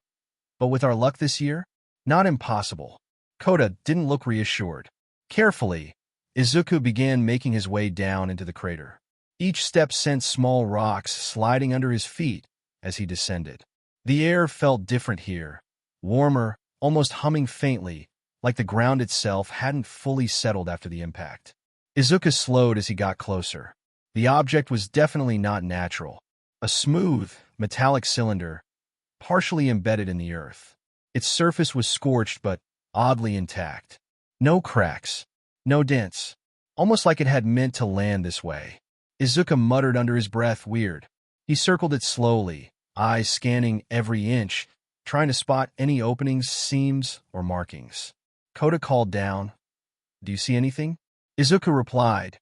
but with our luck this year? Not impossible. Kota didn't look reassured. Carefully, Izuku began making his way down into the crater. Each step sent small rocks sliding under his feet as he descended. The air felt different here, warmer, almost humming faintly, like the ground itself hadn't fully settled after the impact. Izuku slowed as he got closer. The object was definitely not natural. A smooth, metallic cylinder, partially embedded in the earth. Its surface was scorched but oddly intact. No cracks, no dents, almost like it had meant to land this way. Izuku muttered under his breath, weird. He circled it slowly, eyes scanning every inch, trying to spot any openings, seams, or markings. Kota called down, "Do you see anything?" Izuku replied,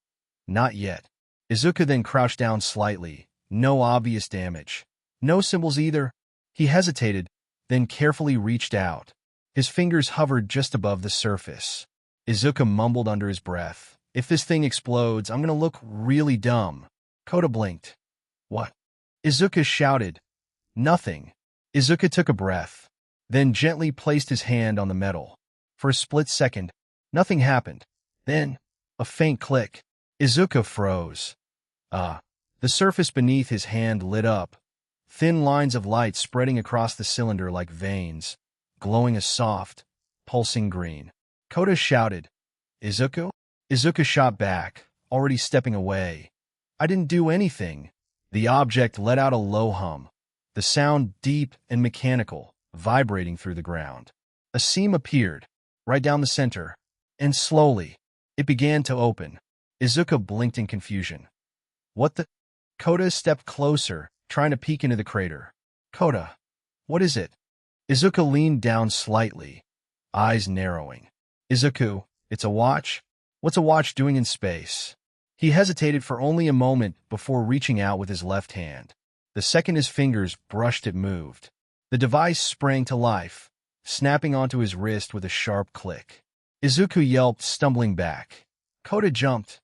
"Not yet." Izuku then crouched down slightly. No obvious damage. No symbols either. He hesitated, then carefully reached out. His fingers hovered just above the surface. Izuku mumbled under his breath, "If this thing explodes, I'm gonna look really dumb." Kota blinked. "What?" Izuku shouted. "Nothing." Izuku took a breath, then gently placed his hand on the metal. For a split second, nothing happened. Then, a faint click. Izuku froze. The surface beneath his hand lit up, thin lines of light spreading across the cylinder like veins, glowing a soft, pulsing green. Kota shouted, "Izuku?" Izuku shot back, already stepping away. "I didn't do anything." The object let out a low hum, the sound deep and mechanical, vibrating through the ground. A seam appeared, right down the center, and slowly, it began to open. Izuku blinked in confusion. "What the?" Kota stepped closer, trying to peek into the crater. "Kota, what is it?" Izuku leaned down slightly, eyes narrowing. Izuku, it's a watch? What's a watch doing in space? He hesitated for only a moment before reaching out with his left hand. The second his fingers brushed it moved. The device sprang to life, snapping onto his wrist with a sharp click. Izuku yelped, stumbling back. Kota jumped.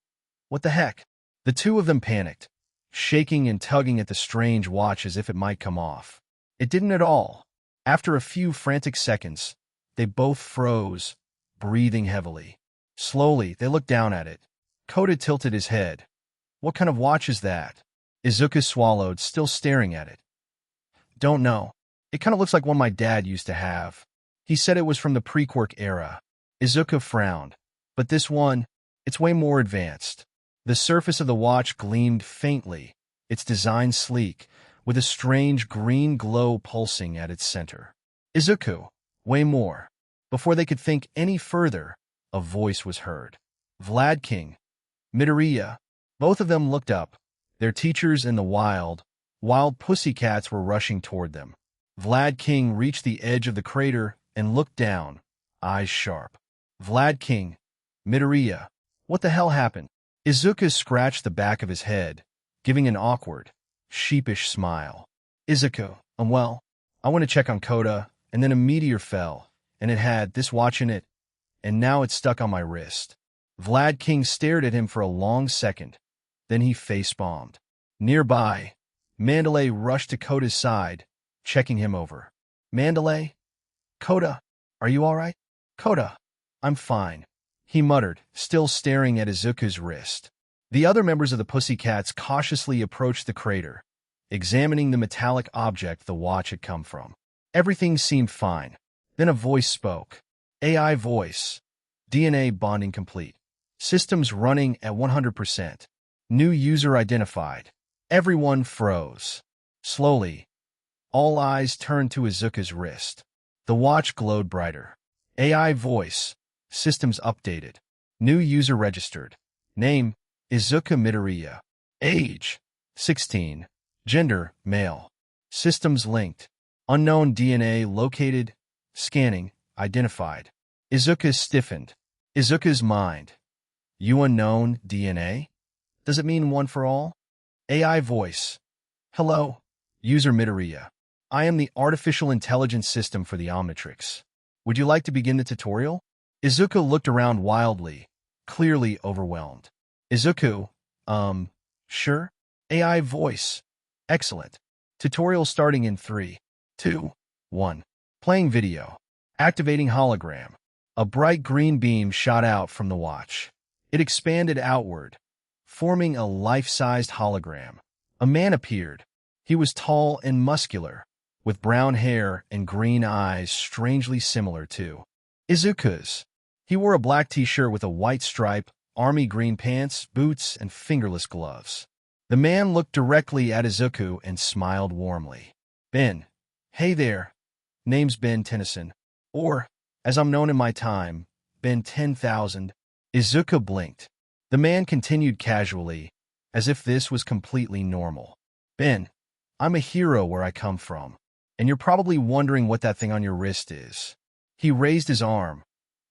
What the heck? The two of them panicked, shaking and tugging at the strange watch as if it might come off. It didn't at all. After a few frantic seconds, they both froze, breathing heavily. Slowly, they looked down at it. Kota tilted his head. What kind of watch is that? Izuku swallowed, still staring at it. Don't know. It kind of looks like one my dad used to have. He said it was from the pre-quirk era. Izuku frowned. But this one, it's way more advanced. The surface of the watch gleamed faintly, its design sleek, with a strange green glow pulsing at its center. Izuku, way more. Before they could think any further, a voice was heard. Vlad King, Midoriya. Both of them looked up. Their teachers in the wild pussycats were rushing toward them. Vlad King reached the edge of the crater and looked down, eyes sharp. Vlad King, Midoriya, what the hell happened? Izuku scratched the back of his head, giving an awkward, sheepish smile. Izuku, well, I went to check on Kota, and then a meteor fell, and it had this watch in it, and now it's stuck on my wrist. Vlad King stared at him for a long second. Then he face-bombed. Nearby, Mandalay rushed to Kota's side, checking him over. Mandalay? Kota, are you all right? Kota, I'm fine, he muttered, still staring at Izuku's wrist. The other members of the Pussycats cautiously approached the crater, examining the metallic object the watch had come from. Everything seemed fine. Then a voice spoke. AI voice. DNA bonding complete. Systems running at 100%. New user identified. Everyone froze. Slowly, all eyes turned to Izuku's wrist. The watch glowed brighter. AI voice. Systems updated. New user registered. Name, Izuku Midoriya. Age, 16. Gender, male. Systems linked. Unknown DNA located. Scanning, identified. Izuku stiffened. Izuku's mind. You unknown DNA? Does it mean one for all? AI voice. Hello, user Midoriya. I am the artificial intelligence system for the Omnitrix. Would you like to begin the tutorial? Izuku looked around wildly, clearly overwhelmed. Izuku, sure? AI voice. Excellent. Tutorial starting in 3, 2, 1. Playing video. Activating hologram. A bright green beam shot out from the watch. It expanded outward, forming a life-sized hologram. A man appeared. He was tall and muscular, with brown hair and green eyes strangely similar to Izuku's. He wore a black t-shirt with a white stripe, army green pants, boots, and fingerless gloves. The man looked directly at Izuku and smiled warmly. Ben. Hey there. Name's Ben Tennyson. Or, as I'm known in my time, Ben 10,000. Izuku blinked. The man continued casually, as if this was completely normal. Ben, I'm a hero where I come from, and you're probably wondering what that thing on your wrist is. He raised his arm,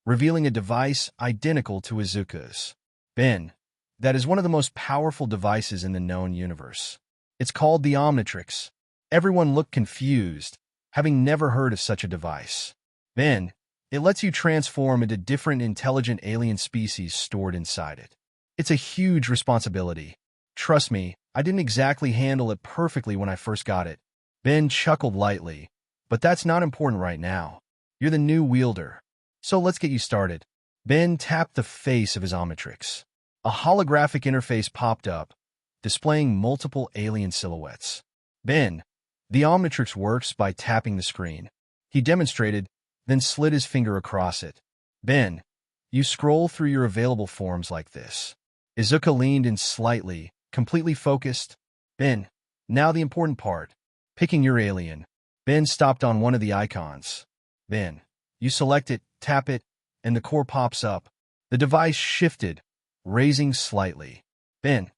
revealing a device identical to Izuku's. Ben, that is one of the most powerful devices in the known universe. It's called the Omnitrix. Everyone looked confused, having never heard of such a device. Ben, it lets you transform into different intelligent alien species stored inside it. It's a huge responsibility. Trust me, I didn't exactly handle it perfectly when I first got it. Ben chuckled lightly, but that's not important right now. You're the new wielder. So let's get you started. Ben tapped the face of his Omnitrix. A holographic interface popped up, displaying multiple alien silhouettes. Ben, the Omnitrix works by tapping the screen. He demonstrated, then slid his finger across it. Ben, you scroll through your available forms like this. Izuku leaned in slightly, completely focused. Ben, now the important part. Picking your alien. Ben stopped on one of the icons. Ben, you select it, tap it, and the core pops up. The device shifted, raising slightly. Ben,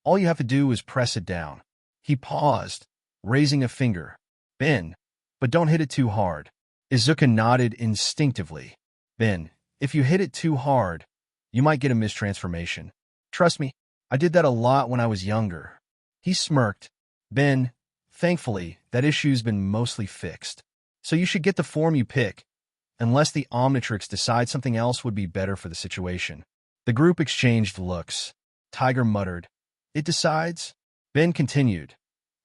all you have to do is press it down. He paused, raising a finger. Ben, but don't hit it too hard. Izuku nodded instinctively. Ben, if you hit it too hard, you might get a mistransformation. Trust me, I did that a lot when I was younger. He smirked. Ben, thankfully, that issue's been mostly fixed. So you should get the form you pick, unless the Omnitrix decides something else would be better for the situation. The group exchanged looks. Tiger muttered, "It decides?" Ben continued,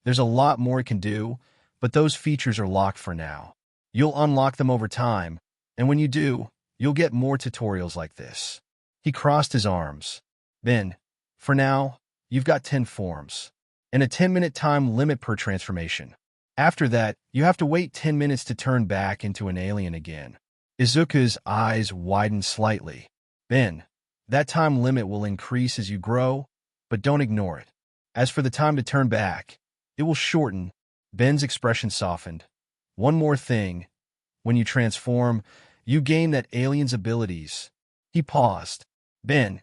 "There's a lot more it can do, but those features are locked for now. You'll unlock them over time, and when you do, you'll get more tutorials like this." He crossed his arms. "Ben, for now, you've got 10 forms, and a 10-minute time limit per transformation. After that, you have to wait 10 minutes to turn back into an alien again." Izuku's eyes widened slightly. "Ben, that time limit will increase as you grow, but don't ignore it. As for the time to turn back, it will shorten." Ben's expression softened. "One more thing. When you transform, you gain that alien's abilities." He paused. "Ben,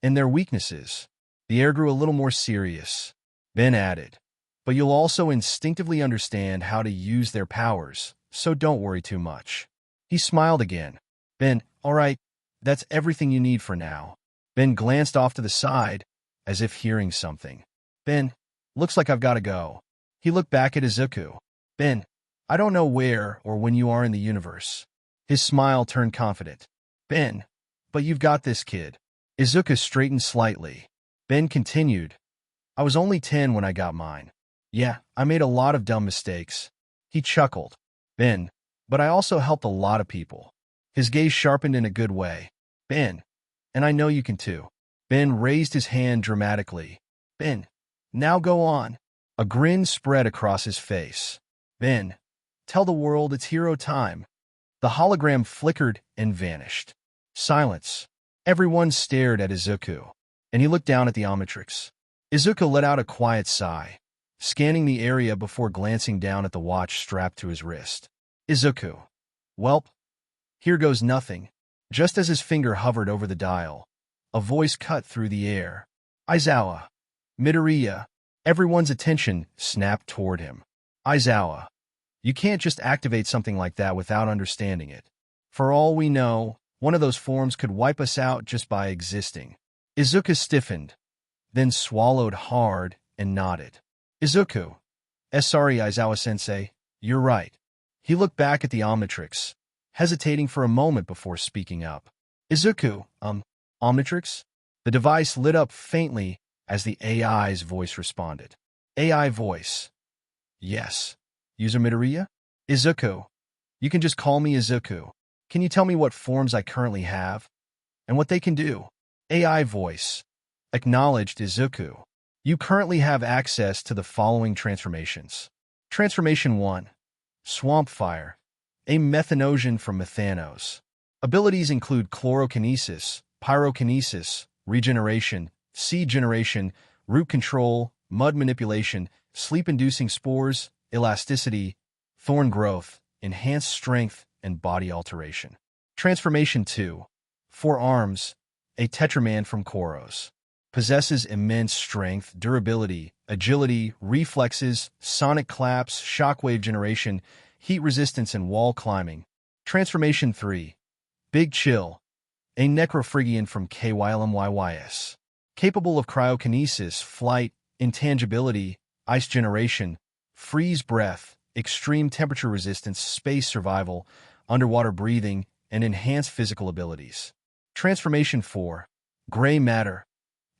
and their weaknesses." The air grew a little more serious. Ben added, "But you'll also instinctively understand how to use their powers, so don't worry too much." He smiled again. "Ben, all right, that's everything you need for now." Ben glanced off to the side, as if hearing something. "Ben, looks like I've got to go." He looked back at Izuku. "Ben, I don't know where or when you are in the universe." His smile turned confident. "Ben, but you've got this, kid." Izuku straightened slightly. Ben continued, "I was only 10 when I got mine. Yeah, I made a lot of dumb mistakes." He chuckled. "Ben, but I also helped a lot of people." His gaze sharpened in a good way. "Ben, and I know you can too." Ben raised his hand dramatically. "Ben, now go on." A grin spread across his face. "Ben, tell the world it's hero time." The hologram flickered and vanished. Silence. Everyone stared at Izuku, and he looked down at the Omnitrix. Izuku let out a quiet sigh, scanning the area before glancing down at the watch strapped to his wrist. "Izuku. Welp, here goes nothing." Just as his finger hovered over the dial, a voice cut through the air. "Aizawa. Midoriya." Everyone's attention snapped toward him. "Aizawa, you can't just activate something like that without understanding it. For all we know, one of those forms could wipe us out just by existing." Izuku stiffened, then swallowed hard and nodded. "Izuku. Sorry, Aizawa-sensei, you're right." He looked back at the Omnitrix, hesitating for a moment before speaking up. "Izuku, Omnitrix?" The device lit up faintly as the AI's voice responded. AI voice. "Yes. User Midoriya?" "Izuku. You can just call me Izuku. Can you tell me what forms I currently have, and what they can do?" AI voice. Acknowledged Izuku. "You currently have access to the following transformations. Transformation 1. Swamp Fire. A Methanosion from Methanos. Abilities include chlorokinesis, pyrokinesis, regeneration, seed generation, root control, mud manipulation, sleep-inducing spores, elasticity, thorn growth, enhanced strength, and body alteration. Transformation 2. 4 Arms. A Tetraman from Koros. Possesses immense strength, durability, agility, reflexes, sonic claps, shockwave generation, heat resistance, and wall climbing. Transformation 3. Big Chill. A Necrophrygian from KYLMYYS. Capable of cryokinesis, flight, intangibility, ice generation, freeze breath, extreme temperature resistance, space survival, underwater breathing, and enhanced physical abilities. Transformation 4. Gray Matter.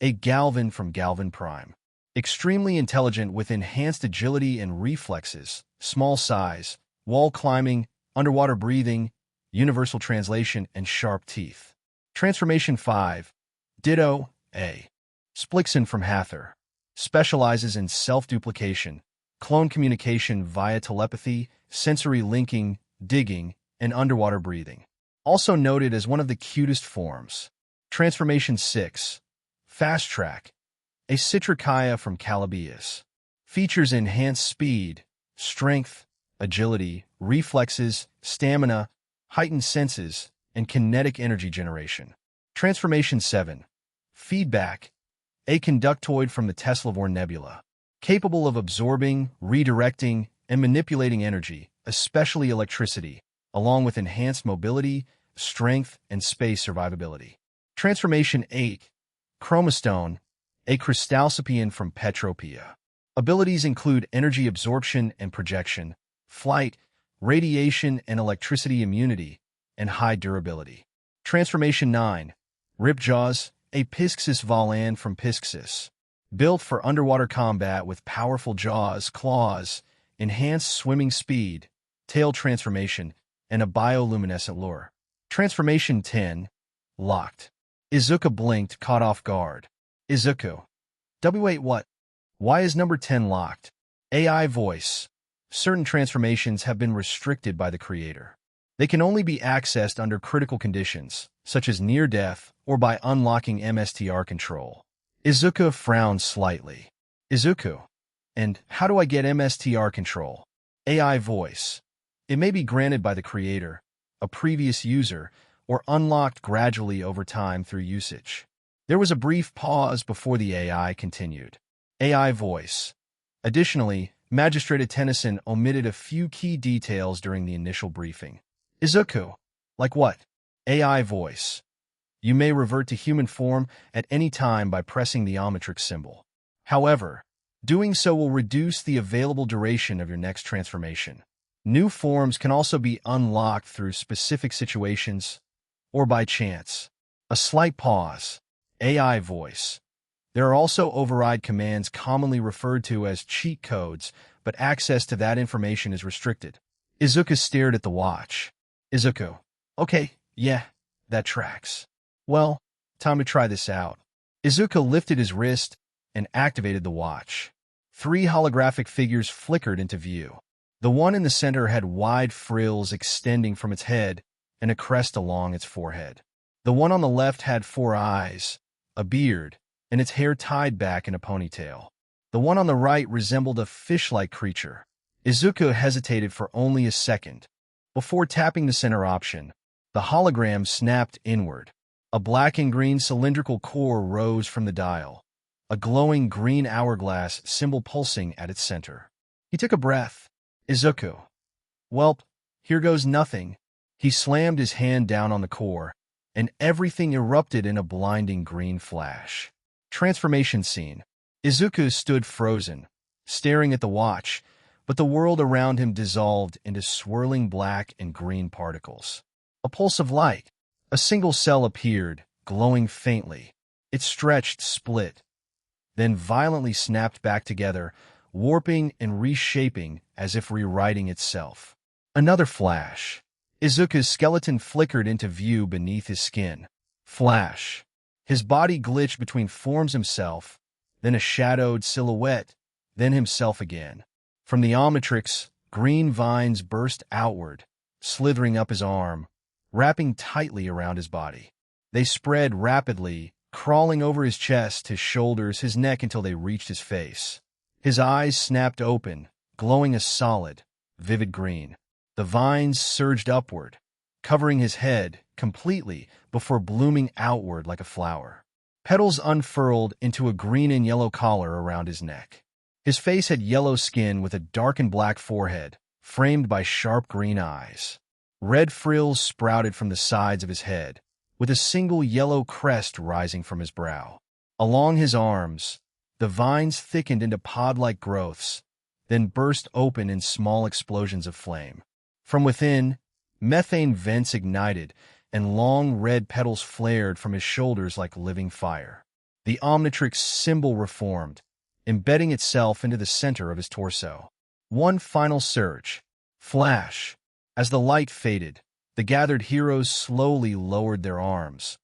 A Galvan from Galvan Prime. Extremely intelligent with enhanced agility and reflexes, small size, wall climbing, underwater breathing, universal translation, and sharp teeth. Transformation 5. Ditto. A. Splixen from Hathor. Specializes in self-duplication, clone communication via telepathy, sensory linking, digging, and underwater breathing. Also noted as one of the cutest forms. Transformation 6. Fast Track. A Citricaya from Calabias. Features enhanced speed, strength, agility, reflexes, stamina, heightened senses, and kinetic energy generation. Transformation 7. Feedback. A Conductoid from the Teslavore Nebula. Capable of absorbing, redirecting, and manipulating energy, especially electricity, along with enhanced mobility, strength, and space survivability. Transformation 8. Chromastone, a crystallopian from Petropia. Abilities include energy absorption and projection, flight, radiation and electricity immunity, and high durability. Transformation 9. Ripjaws, a Pisxis Valan from Pisxis. Built for underwater combat with powerful jaws, claws, enhanced swimming speed, tail transformation, and a bioluminescent lure. Transformation 10. Locked. Izuku blinked, caught off guard. Izuku. Wait, what? Why is number 10 locked? AI voice. Certain transformations have been restricted by the creator. They can only be accessed under critical conditions, such as near death or by unlocking MSTR control. Izuku frowned slightly. Izuku. And how do I get MSTR control? AI voice. It may be granted by the creator, a previous user, or unlocked gradually over time through usage. There was a brief pause before the AI continued. AI voice. Additionally, Magistrate Tennyson omitted a few key details during the initial briefing. Izuku. Like what? AI voice. You may revert to human form at any time by pressing the Omnitrix symbol. However, doing so will reduce the available duration of your next transformation. New forms can also be unlocked through specific situations or by chance. A slight pause. AI voice. There are also override commands commonly referred to as cheat codes, but access to that information is restricted. Izuku stared at the watch. Izuku. Okay, yeah, that tracks. Well, time to try this out. Izuku lifted his wrist and activated the watch. 3 holographic figures flickered into view. The one in the center had wide frills extending from its head and a crest along its forehead. The one on the left had 4 eyes, a beard, and its hair tied back in a ponytail. The one on the right resembled a fish-like creature. Izuku hesitated for only a second. Before tapping the center option, the hologram snapped inward. A black and green cylindrical core rose from the dial, a glowing green hourglass symbol pulsing at its center. He took a breath. Izuku. Welp, here goes nothing. He slammed his hand down on the core, and everything erupted in a blinding green flash. Transformation scene. Izuku stood frozen, staring at the watch, but the world around him dissolved into swirling black and green particles. A pulse of light. A single cell appeared, glowing faintly. It stretched, split, then violently snapped back together, warping and reshaping as if rewriting itself. Another flash. Izuku's skeleton flickered into view beneath his skin. Flash. His body glitched between forms, himself, then a shadowed silhouette, then himself again. From the Omnitrix, green vines burst outward, slithering up his arm, wrapping tightly around his body. They spread rapidly, crawling over his chest, his shoulders, his neck until they reached his face. His eyes snapped open, glowing a solid, vivid green. The vines surged upward, covering his head completely before blooming outward like a flower. Petals unfurled into a green and yellow collar around his neck. His face had yellow skin with a darkened black forehead, framed by sharp green eyes. Red frills sprouted from the sides of his head, with a single yellow crest rising from his brow. Along his arms, the vines thickened into pod-like growths, then burst open in small explosions of flame. From within, methane vents ignited, and long red petals flared from his shoulders like living fire. The Omnitrix symbol reformed, embedding itself into the center of his torso. One final surge. Flash. As the light faded, the gathered heroes slowly lowered their arms,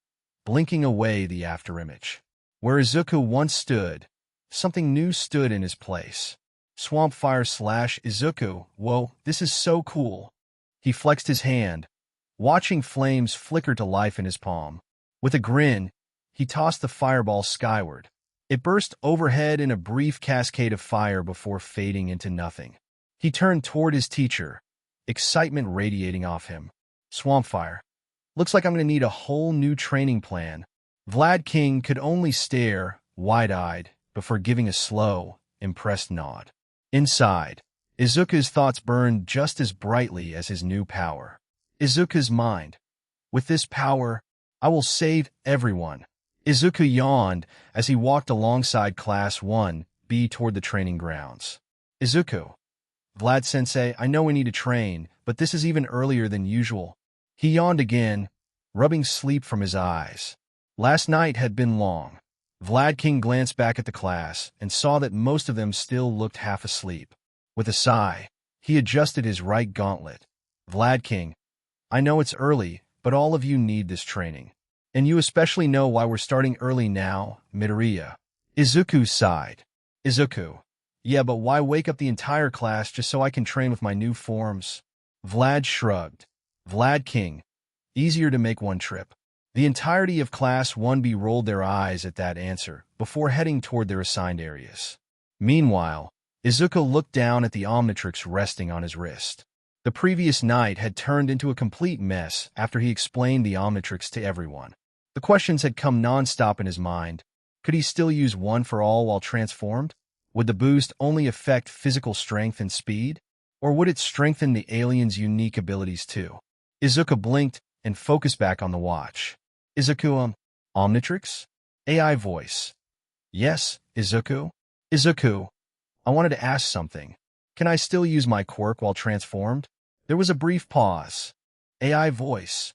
blinking away the afterimage. Where Izuku once stood, something new stood in his place. Swampfire / Izuku. Whoa, this is so cool. He flexed his hand, watching flames flicker to life in his palm. With a grin, he tossed the fireball skyward. It burst overhead in a brief cascade of fire before fading into nothing. He turned toward his teacher, excitement radiating off him. Swampfire. Looks like I'm going to need a whole new training plan. Vlad King could only stare, wide-eyed, before giving a slow, impressed nod. Inside, Izuku's thoughts burned just as brightly as his new power. Izuku's mind. With this power, I will save everyone. Izuku yawned as he walked alongside Class 1B toward the training grounds. Izuku. Vlad-sensei, I know we need to train, but this is even earlier than usual. He yawned again, rubbing sleep from his eyes. Last night had been long. Vlad King glanced back at the class and saw that most of them still looked half asleep. With a sigh, he adjusted his right gauntlet. Vlad King, I know it's early, but all of you need this training. And you especially know why we're starting early now, Midoriya. Izuku sighed. Izuku. Yeah, but why wake up the entire class just so I can train with my new forms? Vlad shrugged. Vlad King. Easier to make one trip. The entirety of Class 1B rolled their eyes at that answer before heading toward their assigned areas. Meanwhile, Izuku looked down at the Omnitrix resting on his wrist. The previous night had turned into a complete mess after he explained the Omnitrix to everyone. The questions had come non-stop in his mind. Could he still use one for all while transformed? Would the boost only affect physical strength and speed? Or would it strengthen the alien's unique abilities too? Izuku blinked and focused back on the watch. Izuku, Omnitrix? AI voice. Yes, Izuku? Izuku, I wanted to ask something. Can I still use my quirk while transformed? There was a brief pause. AI voice.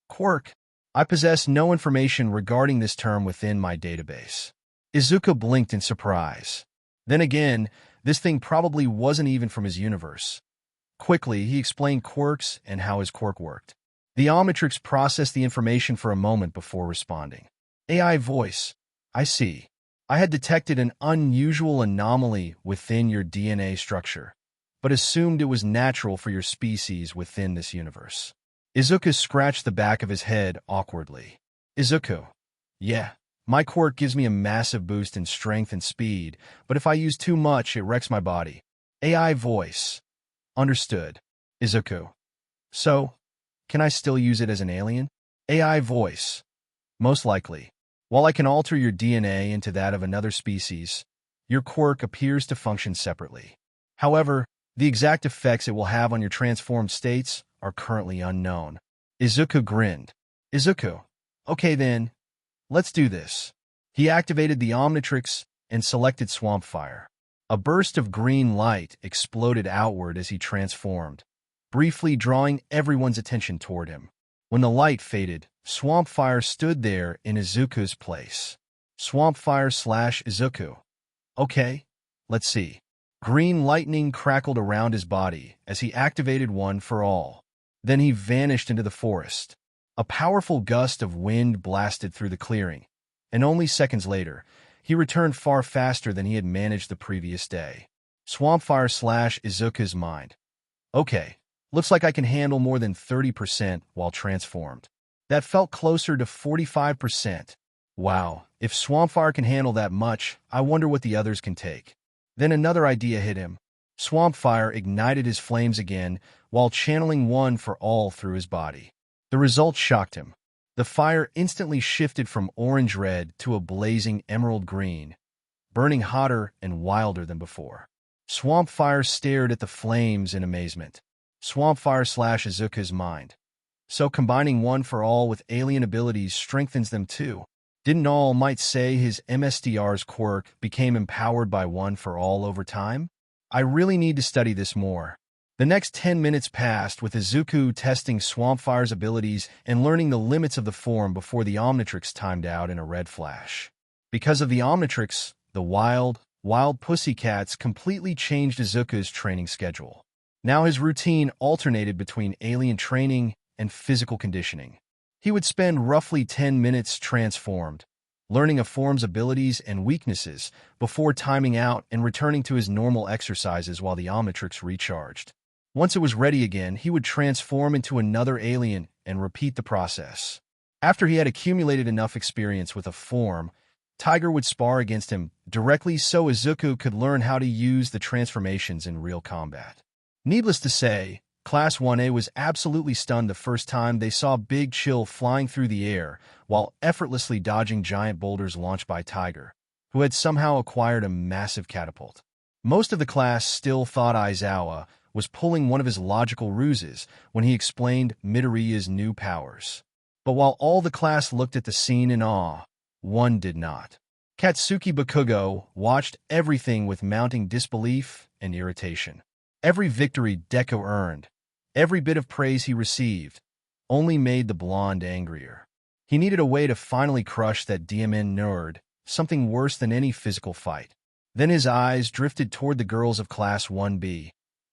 Quirk. I possess no information regarding this term within my database. Izuku blinked in surprise. Then again, this thing probably wasn't even from his universe. Quickly, he explained quirks and how his quirk worked. The Omnitrix processed the information for a moment before responding. AI voice. I see. I had detected an unusual anomaly within your DNA structure, but assumed it was natural for your species within this universe. Izuku scratched the back of his head awkwardly. Izuku. Yeah. My quirk gives me a massive boost in strength and speed, but if I use too much, it wrecks my body. AI voice. Understood. Izuku. So, can I still use it as an alien? AI voice. Most likely. While I can alter your DNA into that of another species, your quirk appears to function separately. However, the exact effects it will have on your transformed states are currently unknown. Izuku grinned. Izuku. Okay then. Let's do this. He activated the Omnitrix and selected Swamp Fire. A burst of green light exploded outward as he transformed, briefly drawing everyone's attention toward him. When the light faded, Swamp Fire stood there in Izuku's place. Swamp Fire / Izuku. Okay, let's see. Green lightning crackled around his body as he activated One for All. Then he vanished into the forest. A powerful gust of wind blasted through the clearing, and only seconds later, he returned far faster than he had managed the previous day. Swampfire / Izuku's mind. Okay, looks like I can handle more than 30% while transformed. That felt closer to 45%. Wow, if Swampfire can handle that much, I wonder what the others can take. Then another idea hit him. Swampfire ignited his flames again while channeling One for All through his body. The result shocked him. The fire instantly shifted from orange-red to a blazing emerald green, burning hotter and wilder than before. Swampfire stared at the flames in amazement. Swampfire / Izuku's mind. So combining One for All with alien abilities strengthens them too. Didn't All Might say his MSDR's quirk became empowered by One for All over time? I really need to study this more. The next 10 minutes passed with Izuku testing Swampfire's abilities and learning the limits of the form before the Omnitrix timed out in a red flash. Because of the Omnitrix, the wild pussycats completely changed Izuku's training schedule. Now his routine alternated between alien training and physical conditioning. He would spend roughly 10 minutes transformed, learning a form's abilities and weaknesses before timing out and returning to his normal exercises while the Omnitrix recharged. Once it was ready again, he would transform into another alien and repeat the process. After he had accumulated enough experience with a form, Tiger would spar against him directly so Izuku could learn how to use the transformations in real combat. Needless to say, Class 1A was absolutely stunned the first time they saw Big Chill flying through the air while effortlessly dodging giant boulders launched by Tiger, who had somehow acquired a massive catapult. Most of the class still thought Aizawa was pulling one of his logical ruses when he explained Midoriya's new powers. But while all the class looked at the scene in awe, one did not. Katsuki Bakugo watched everything with mounting disbelief and irritation. Every victory Deku earned, every bit of praise he received, only made the blonde angrier. He needed a way to finally crush that DMN nerd, something worse than any physical fight. Then his eyes drifted toward the girls of Class 1B,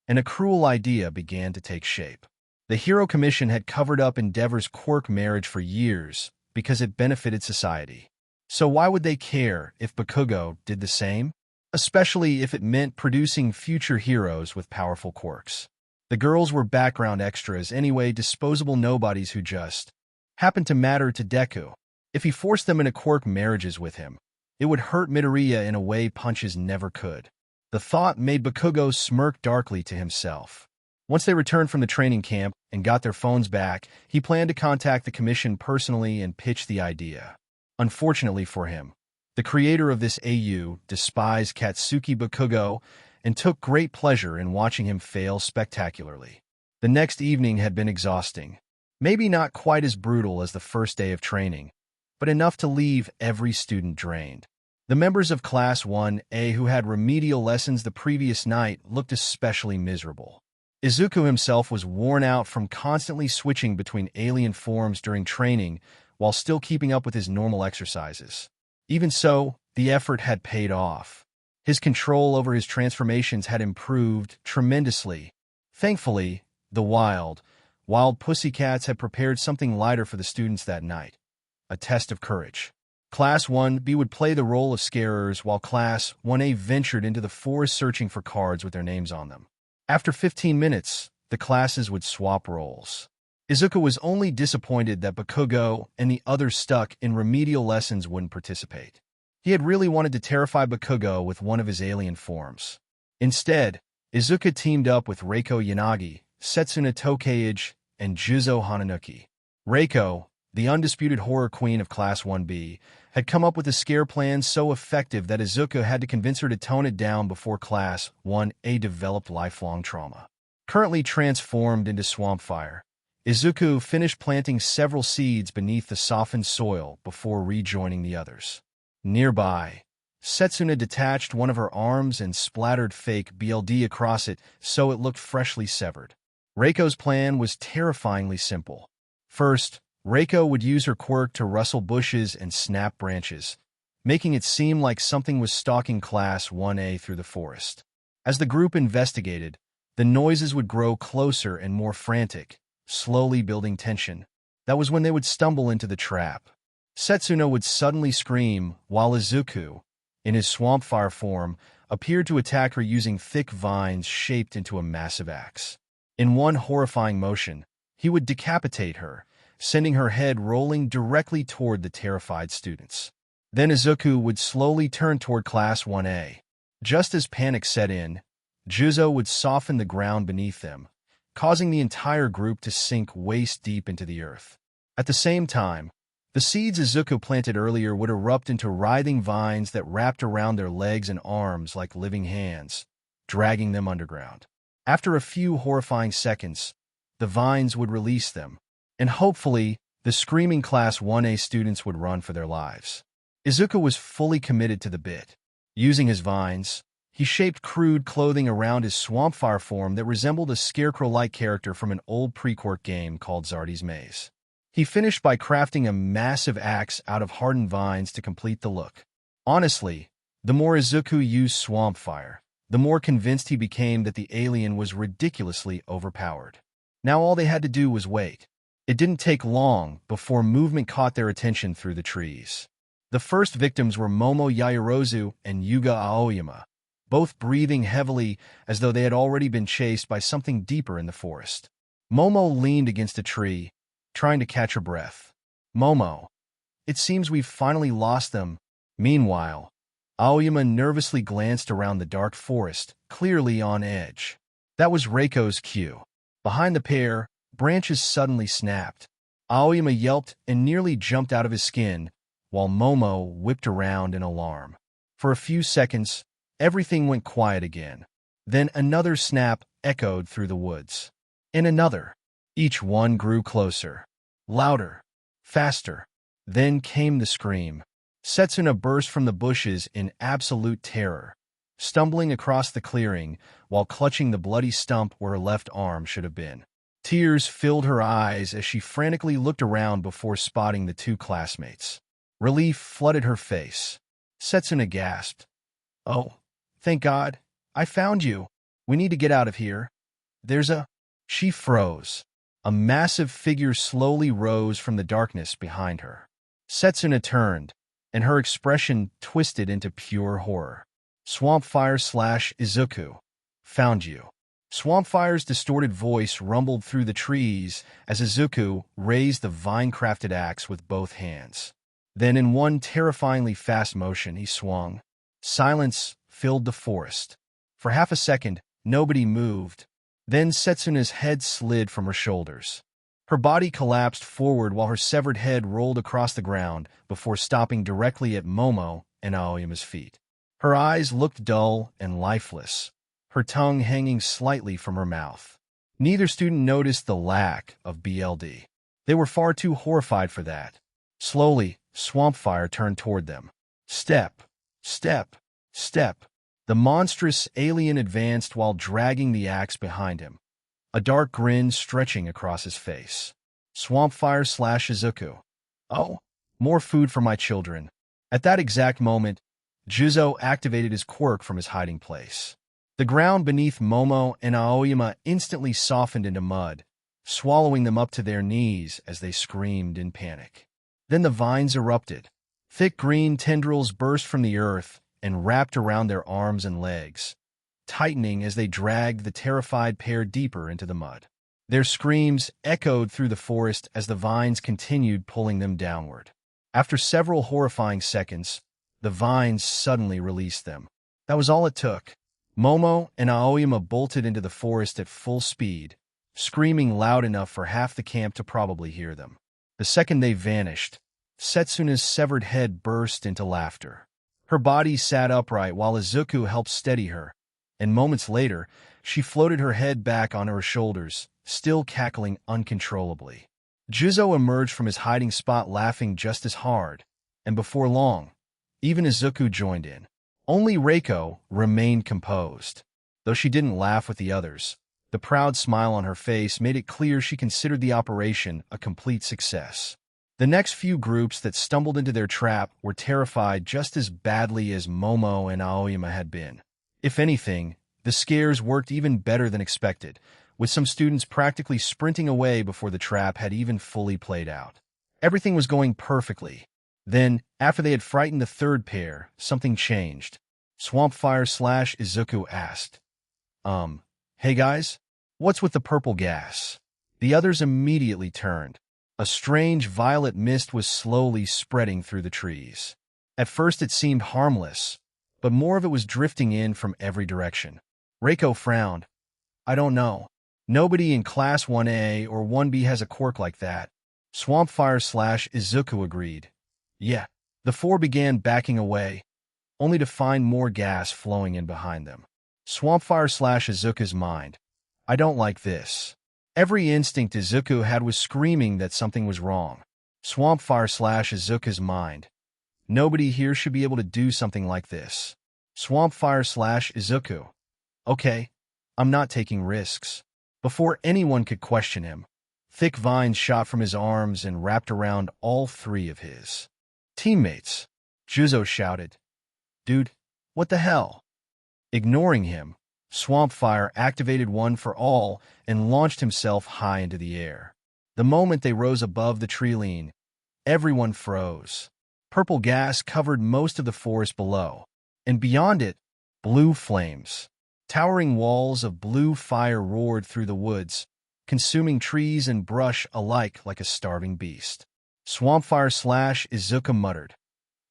and a cruel idea began to take shape. The Hero Commission had covered up Endeavor's quirk marriage for years because it benefited society. So why would they care if Bakugo did the same? Especially if it meant producing future heroes with powerful quirks. The girls were background extras anyway, disposable nobodies who just happened to matter to Deku. If he forced them into quirk marriages with him, it would hurt Midoriya in a way punches never could. The thought made Bakugo smirk darkly to himself. Once they returned from the training camp and got their phones back, he planned to contact the commission personally and pitch the idea. Unfortunately for him, the creator of this AU despised Katsuki Bakugo and took great pleasure in watching him fail spectacularly. The next evening had been exhausting. Maybe not quite as brutal as the first day of training, but enough to leave every student drained. The members of Class 1A who had remedial lessons the previous night looked especially miserable. Izuku himself was worn out from constantly switching between alien forms during training while still keeping up with his normal exercises. Even so, the effort had paid off. His control over his transformations had improved tremendously. Thankfully, the wild pussycats had prepared something lighter for the students that night. A test of courage. Class 1B would play the role of scarers while Class 1A ventured into the forest searching for cards with their names on them. After 15 minutes, the classes would swap roles. Izuku was only disappointed that Bakugo and the others stuck in remedial lessons wouldn't participate. He had really wanted to terrify Bakugo with one of his alien forms. Instead, Izuku teamed up with Reiko Yanagi, Setsuna Tokage, and Juzo Hananuki. Reiko, the undisputed horror queen of Class 1B, had come up with a scare plan so effective that Izuku had to convince her to tone it down before Class 1A developed lifelong trauma. Currently transformed into Swampfire, Izuku finished planting several seeds beneath the softened soil before rejoining the others. Nearby, Setsuna detached one of her arms and splattered fake BLD across it so it looked freshly severed. Reiko's plan was terrifyingly simple. First, Reiko would use her quirk to rustle bushes and snap branches, making it seem like something was stalking Class 1A through the forest. As the group investigated, the noises would grow closer and more frantic, slowly building tension. That was when they would stumble into the trap. Setsuna would suddenly scream, while Izuku, in his Swampfire form, appeared to attack her using thick vines shaped into a massive axe. In one horrifying motion, he would decapitate her, sending her head rolling directly toward the terrified students. Then Izuku would slowly turn toward Class 1A. Just as panic set in, Juzo would soften the ground beneath them, causing the entire group to sink waist-deep into the earth. At the same time, the seeds Izuku planted earlier would erupt into writhing vines that wrapped around their legs and arms like living hands, dragging them underground. After a few horrifying seconds, the vines would release them, and hopefully, the screaming Class 1A students would run for their lives. Izuku was fully committed to the bit. Using his vines, he shaped crude clothing around his Swampfire form that resembled a scarecrow-like character from an old pre-quirk game called Zardy's Maze. He finished by crafting a massive axe out of hardened vines to complete the look. Honestly, the more Izuku used Swampfire, the more convinced he became that the alien was ridiculously overpowered. Now all they had to do was wait. It didn't take long before movement caught their attention through the trees. The first victims were Momo Yaoyorozu and Yuga Aoyama, both breathing heavily as though they had already been chased by something deeper in the forest. Momo leaned against a tree, trying to catch her breath. Momo, it seems we've finally lost them. Meanwhile, Aoyama nervously glanced around the dark forest, clearly on edge. That was Reiko's cue. Behind the pair, branches suddenly snapped. Aoyama yelped and nearly jumped out of his skin, while Momo whipped around in alarm. For a few seconds, everything went quiet again. Then another snap echoed through the woods. And another. Each one grew closer. Louder. Faster. Then came the scream. Setsuna burst from the bushes in absolute terror, stumbling across the clearing while clutching the bloody stump where her left arm should have been. Tears filled her eyes as she frantically looked around before spotting the two classmates. Relief flooded her face. Setsuna gasped. "Oh, thank God. I found you. We need to get out of here. There's a—" She froze. A massive figure slowly rose from the darkness behind her. Setsuna turned, and her expression twisted into pure horror. Swampfire/Izuku. Found you. Swampfire's distorted voice rumbled through the trees as Izuku raised the vine-crafted axe with both hands. Then in one terrifyingly fast motion he swung. Silence filled the forest. For half a second, nobody moved. Then Setsuna's head slid from her shoulders. Her body collapsed forward while her severed head rolled across the ground before stopping directly at Momo and Aoyama's feet. Her eyes looked dull and lifeless, her tongue hanging slightly from her mouth. Neither student noticed the lack of BLD. They were far too horrified for that. Slowly, Swampfire turned toward them. Step, step, step. The monstrous alien advanced while dragging the axe behind him, a dark grin stretching across his face. Swampfire/Izuku. Oh, more food for my children. At that exact moment, Juzo activated his quirk from his hiding place. The ground beneath Momo and Aoyama instantly softened into mud, swallowing them up to their knees as they screamed in panic. Then the vines erupted. Thick green tendrils burst from the earth and wrapped around their arms and legs, tightening as they dragged the terrified pair deeper into the mud. Their screams echoed through the forest as the vines continued pulling them downward. After several horrifying seconds, the vines suddenly released them. That was all it took. Momo and Aoyama bolted into the forest at full speed, screaming loud enough for half the camp to probably hear them. The second they vanished, Setsuna's severed head burst into laughter. Her body sat upright while Izuku helped steady her, and moments later, she floated her head back onto her shoulders, still cackling uncontrollably. Juzo emerged from his hiding spot laughing just as hard, and before long, even Izuku joined in. Only Reiko remained composed. Though she didn't laugh with the others, the proud smile on her face made it clear she considered the operation a complete success. The next few groups that stumbled into their trap were terrified just as badly as Momo and Aoyama had been. If anything, the scares worked even better than expected, with some students practically sprinting away before the trap had even fully played out. Everything was going perfectly. Then, after they had frightened the third pair, something changed. Swampfire/Izuku asked, Hey guys, what's with the purple gas?" The others immediately turned. A strange violet mist was slowly spreading through the trees. At first it seemed harmless, but more of it was drifting in from every direction. Reiko frowned. "I don't know. Nobody in Class 1A or 1B has a quirk like that." Swampfire/Izuku agreed. Yeah. The four began backing away, only to find more gas flowing in behind them. Swampfire/Izuku's mind. "I don't like this." Every instinct Izuku had was screaming that something was wrong. Swampfire/Izuku's mind. "Nobody here should be able to do something like this." Swampfire/Izuku. "Okay, I'm not taking risks." Before anyone could question him, thick vines shot from his arms and wrapped around all three of his teammates. Juzo shouted, "Dude, what the hell?" Ignoring him, Swampfire activated One for All and launched himself high into the air. The moment they rose above the tree line, everyone froze. Purple gas covered most of the forest below, and beyond it, blue flames. Towering walls of blue fire roared through the woods, consuming trees and brush alike like a starving beast. Swampfire/Izuku muttered,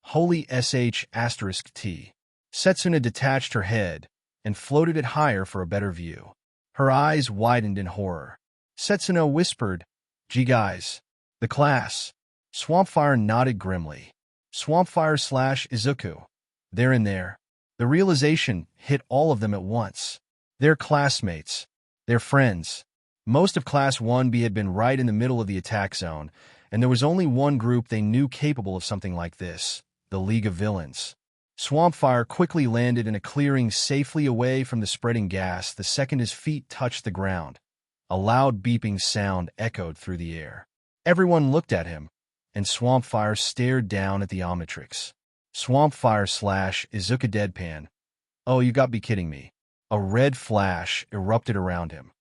"Holy sh**t." Setsuna detached her head and floated it higher for a better view. Her eyes widened in horror. Setsuna whispered, "Gee guys, the class." Swampfire nodded grimly. Swampfire/Izuku. "They're in there." The realization hit all of them at once. They're classmates. They're friends. Most of Class 1B had been right in the middle of the attack zone, and there was only one group they knew capable of something like this: the League of Villains. Swampfire quickly landed in a clearing safely away from the spreading gas the second his feet touched the ground. A loud beeping sound echoed through the air. Everyone looked at him, and Swampfire stared down at the Omnitrix. Swampfire / Izuku deadpan. "Oh, you got to be kidding me." A red flash erupted around him,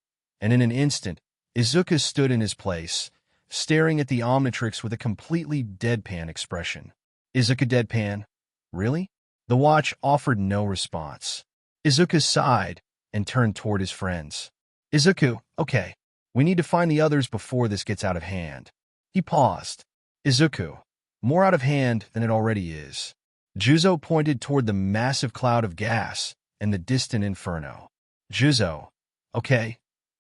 and in an instant, Izuku stood in his place, staring at the Omnitrix with a completely deadpan expression. Izuku deadpan? Really? The watch offered no response. Izuku sighed and turned toward his friends. "Izuku, okay. We need to find the others before this gets out of hand." He paused. "Izuku, more out of hand than it already is." Juzo pointed toward the massive cloud of gas and the distant inferno. "Juzo, okay.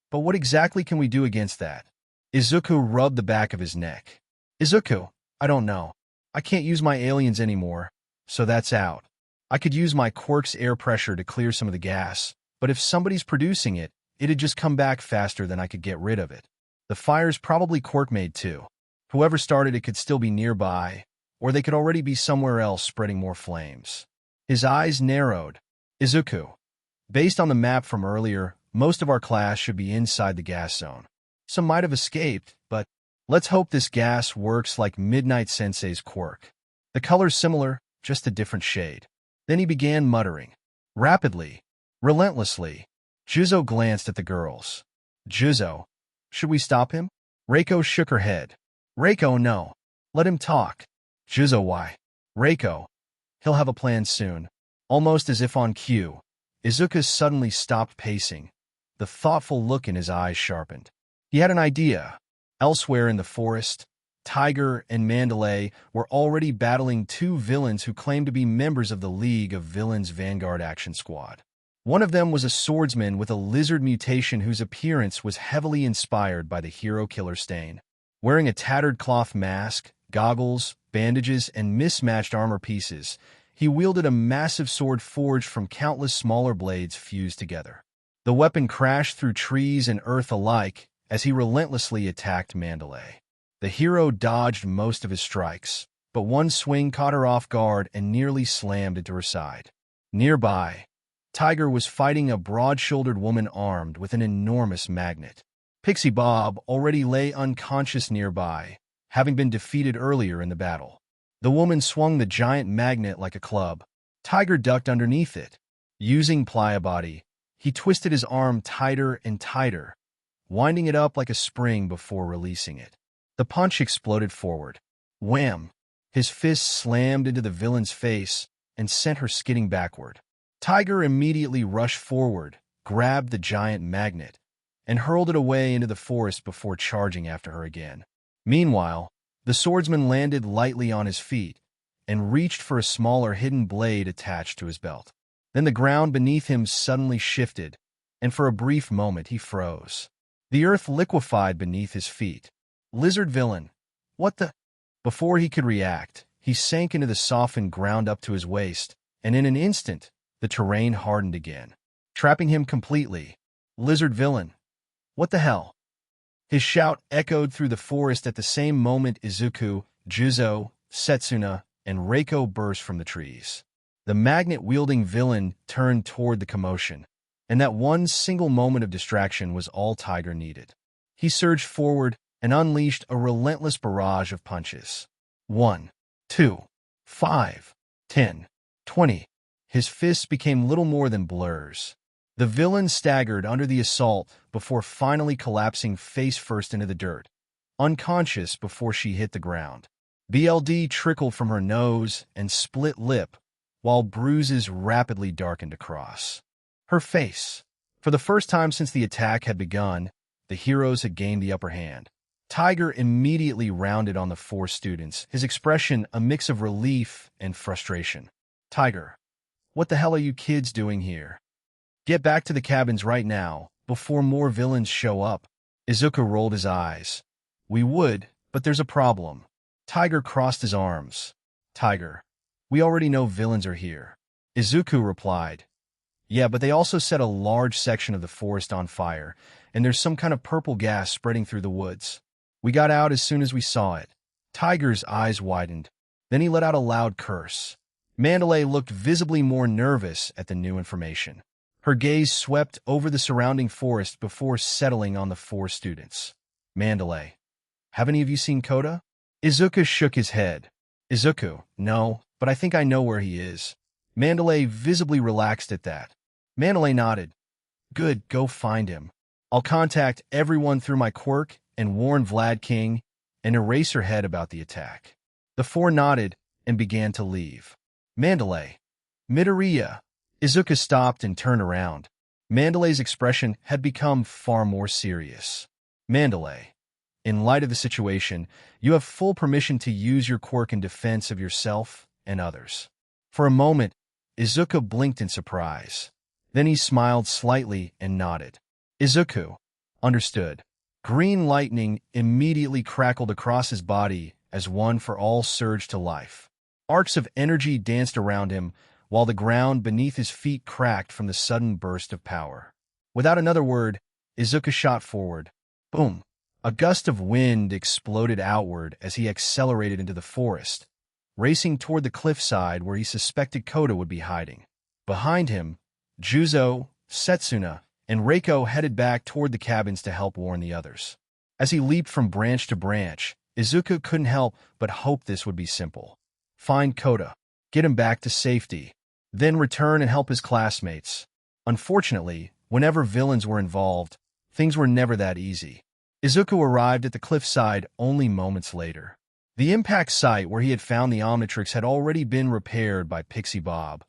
But what exactly can we do against that?" Izuku rubbed the back of his neck. "Izuku, I don't know. I can't use my aliens anymore, so that's out. I could use my quirk's air pressure to clear some of the gas, but if somebody's producing it, it'd just come back faster than I could get rid of it. The fire's probably quirk-made too. Whoever started it could still be nearby, or they could already be somewhere else spreading more flames." His eyes narrowed. "Izuku, based on the map from earlier, most of our class should be inside the gas zone. Some might have escaped, but let's hope this gas works like Midnight Sensei's quirk. The color's similar, just a different shade." Then he began muttering. Rapidly, relentlessly, Juzo glanced at the girls. "Juzo, should we stop him?" Reiko shook her head. "Reiko, no. Let him talk." "Juzo, why?" "Reiko, he'll have a plan soon." Almost as if on cue, Izuku suddenly stopped pacing. The thoughtful look in his eyes sharpened. He had an idea. Elsewhere in the forest, Tiger and Mandalay were already battling two villains who claimed to be members of the League of Villains Vanguard Action Squad. One of them was a swordsman with a lizard mutation whose appearance was heavily inspired by the hero killer stain. Wearing a tattered cloth mask, goggles, bandages, and mismatched armor pieces, he wielded a massive sword forged from countless smaller blades fused together. The weapon crashed through trees and earth alike as he relentlessly attacked Mandalay. The hero dodged most of his strikes, but one swing caught her off guard and nearly slammed into her side. Nearby, Tiger was fighting a broad-shouldered woman armed with an enormous magnet. Pixie Bob already lay unconscious nearby, having been defeated earlier in the battle. The woman swung the giant magnet like a club. Tiger ducked underneath it. Using Pliabody, he twisted his arm tighter and tighter, winding it up like a spring before releasing it. The punch exploded forward. Wham! His fist slammed into the villain's face and sent her skidding backward. Tiger immediately rushed forward, grabbed the giant magnet, and hurled it away into the forest before charging after her again. Meanwhile, the swordsman landed lightly on his feet and reached for a smaller hidden blade attached to his belt. Then the ground beneath him suddenly shifted, and for a brief moment he froze. The earth liquefied beneath his feet. "Lizard villain, what the—" Before he could react, he sank into the softened ground up to his waist, and in an instant, the terrain hardened again, trapping him completely. "Lizard villain, what the hell?" His shout echoed through the forest at the same moment Izuku, Juzo, Setsuna, and Reiko burst from the trees. The magnet-wielding villain turned toward the commotion, and that one single moment of distraction was all Tiger needed. He surged forward and unleashed a relentless barrage of punches. 1, 2, 5, 10, 20. His fists became little more than blurs. The villain staggered under the assault before finally collapsing face-first into the dirt, unconscious before she hit the ground. BLD trickled from her nose and split lip, while bruises rapidly darkened across her face. For the first time since the attack had begun, the heroes had gained the upper hand. Tiger immediately rounded on the four students, his expression a mix of relief and frustration. "Tiger, what the hell are you kids doing here? Get back to the cabins right now, before more villains show up." Izuku rolled his eyes. "We would, but there's a problem." Tiger crossed his arms. "Tiger, we already know villains are here." Izuku replied. Yeah, but they also set a large section of the forest on fire, and there's some kind of purple gas spreading through the woods. We got out as soon as we saw it. Tiger's eyes widened. Then he let out a loud curse. Mandalay looked visibly more nervous at the new information. Her gaze swept over the surrounding forest before settling on the four students. Mandalay, have any of you seen Koda? Izuku shook his head. Izuku, no, but I think I know where he is. Mandalay visibly relaxed at that. Mandalay nodded. Good, go find him. I'll contact everyone through my quirk and warn Vlad King and erase her head about the attack. The four nodded and began to leave. Mandalay. Midoriya. Izuku stopped and turned around. Mandalay's expression had become far more serious. Mandalay. In light of the situation, you have full permission to use your quirk in defense of yourself and others. For a moment, Izuku blinked in surprise. Then he smiled slightly and nodded. Izuku. Understood. Green lightning immediately crackled across his body as One for All surged to life. Arcs of energy danced around him, while the ground beneath his feet cracked from the sudden burst of power. Without another word, Izuku shot forward. Boom! A gust of wind exploded outward as he accelerated into the forest, racing toward the cliffside where he suspected Koda would be hiding. Behind him, Juzo, Setsuna, and Reiko headed back toward the cabins to help warn the others. As he leaped from branch to branch, Izuku couldn't help but hope this would be simple. Find Koda, get him back to safety, then return and help his classmates. Unfortunately, whenever villains were involved, things were never that easy. Izuku arrived at the cliffside only moments later. The impact site where he had found the Omnitrix had already been repaired by Pixie Bob,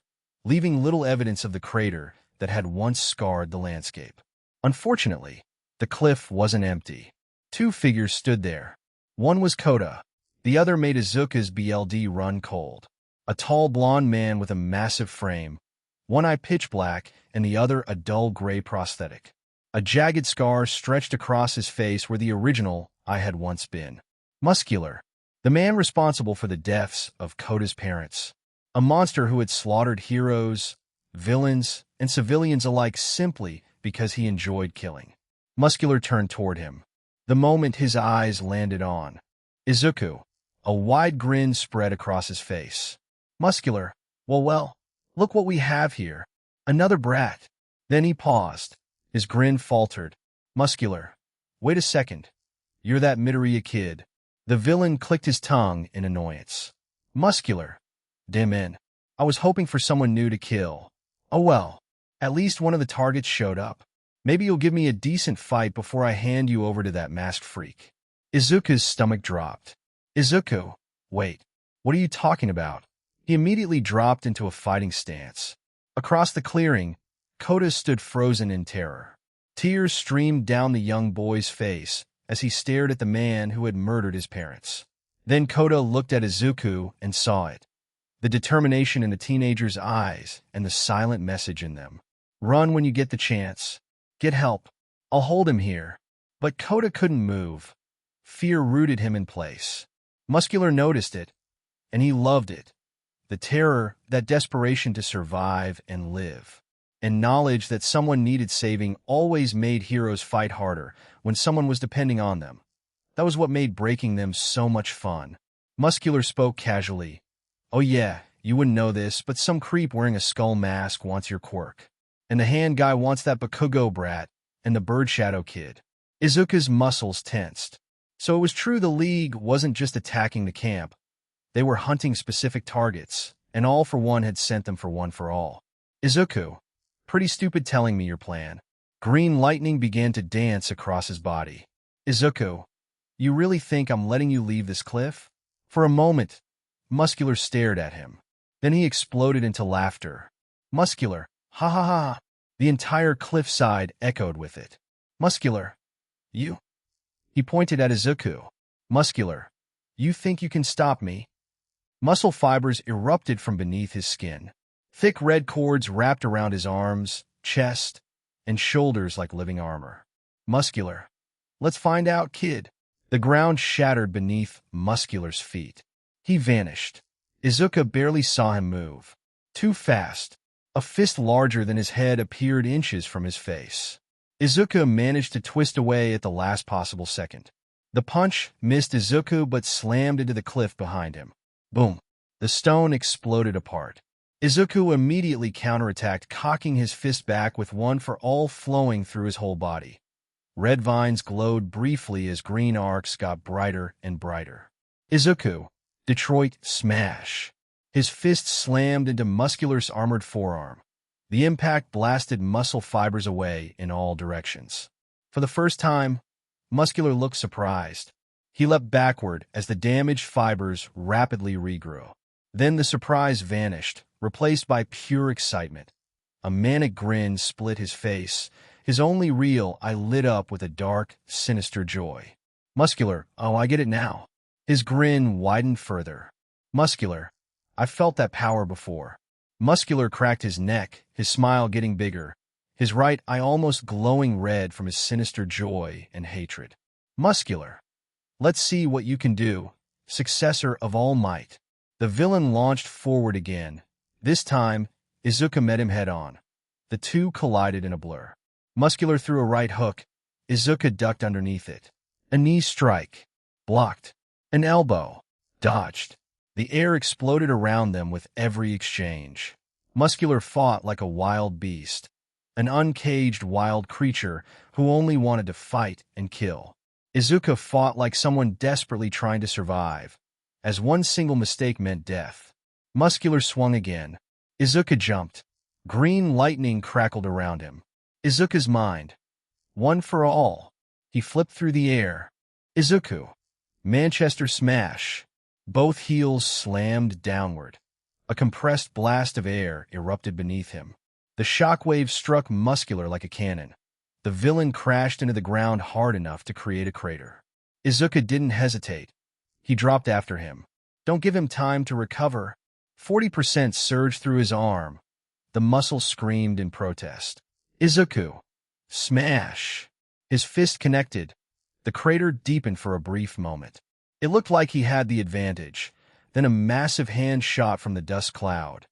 leaving little evidence of the crater that had once scarred the landscape. Unfortunately, the cliff wasn't empty. Two figures stood there. One was Koda. The other made Izuku's BLD run cold. A tall blonde man with a massive frame, one eye pitch black and the other a dull gray prosthetic. A jagged scar stretched across his face where the original eye had once been. Muscular, the man responsible for the deaths of Koda's parents. A monster who had slaughtered heroes, villains, and civilians alike simply because he enjoyed killing. Muscular turned toward him. The moment his eyes landed on Izuku, a wide grin spread across his face. Muscular, well, look what we have here. Another brat. Then he paused. His grin faltered. Muscular, wait a second. You're that Midoriya kid. The villain clicked his tongue in annoyance. Muscular. Dim in. I was hoping for someone new to kill. Oh well, at least one of the targets showed up. Maybe you'll give me a decent fight before I hand you over to that masked freak. Izuku's stomach dropped. Izuku, wait, what are you talking about? He immediately dropped into a fighting stance. Across the clearing, Koda stood frozen in terror. Tears streamed down the young boy's face as he stared at the man who had murdered his parents. Then Koda looked at Izuku and saw it. The determination in the teenager's eyes and the silent message in them. Run when you get the chance. Get help. I'll hold him here. But Koda couldn't move. Fear rooted him in place. Muscular noticed it, and he loved it. The terror, that desperation to survive and live. And knowledge that someone needed saving always made heroes fight harder when someone was depending on them. That was what made breaking them so much fun. Muscular spoke casually. Oh yeah, you wouldn't know this, but some creep wearing a skull mask wants your quirk. And the hand guy wants that Bakugo brat, and the bird shadow kid. Izuku's muscles tensed. So it was true the League wasn't just attacking the camp. They were hunting specific targets, and All for One had sent them for One for All. Izuku, pretty stupid telling me your plan. Green lightning began to dance across his body. Izuku, you really think I'm letting you leave this cliff? For a moment, Muscular stared at him. Then he exploded into laughter. Muscular, ha ha ha. The entire cliffside echoed with it. Muscular, you? He pointed at Izuku. Muscular, you think you can stop me? Muscle fibers erupted from beneath his skin. Thick red cords wrapped around his arms, chest, and shoulders like living armor. Muscular, let's find out, kid. The ground shattered beneath Muscular's feet. He vanished. Izuku barely saw him move. Too fast. A fist larger than his head appeared inches from his face. Izuku managed to twist away at the last possible second. The punch missed Izuku but slammed into the cliff behind him. Boom! The stone exploded apart. Izuku immediately counterattacked, cocking his fist back with one for all flowing through his whole body. Red vines glowed briefly as green arcs got brighter and brighter. Izuku, Detroit Smash. His fist slammed into Muscular's armored forearm. The impact blasted muscle fibers away in all directions. For the first time, Muscular looked surprised. He leapt backward as the damaged fibers rapidly regrew. Then the surprise vanished, replaced by pure excitement. A manic grin split his face. His only real eye lit up with a dark, sinister joy. Muscular, oh, I get it now. His grin widened further. Muscular, I've felt that power before. Muscular cracked his neck, his smile getting bigger, his right eye almost glowing red from his sinister joy and hatred. Muscular, let's see what you can do, successor of All Might. The villain launched forward again. This time, Izuku met him head-on. The two collided in a blur. Muscular threw a right hook. Izuku ducked underneath it. A knee strike. Blocked. An elbow. Dodged. The air exploded around them with every exchange. Muscular fought like a wild beast, an uncaged wild creature who only wanted to fight and kill. Izuku fought like someone desperately trying to survive, as one single mistake meant death. Muscular swung again. Izuku jumped. Green lightning crackled around him. Izuku's mind. One for all. He flipped through the air. Izuku. Manchester Smash. Both heels slammed downward. A compressed blast of air erupted beneath him. The shockwave struck Muscular like a cannon. The villain crashed into the ground hard enough to create a crater. Izuku didn't hesitate. He dropped after him. Don't give him time to recover. 40% surged through his arm. The muscle screamed in protest. Izuku. Smash. His fist connected. The crater deepened for a brief moment. It looked like he had the advantage. Then a massive hand shot from the dust cloud.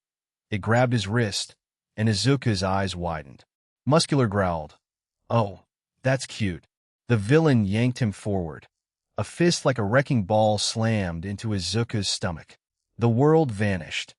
It grabbed his wrist, and Izuku's eyes widened. Muscular growled. Oh, that's cute. The villain yanked him forward. A fist like a wrecking ball slammed into Izuku's stomach. The world vanished.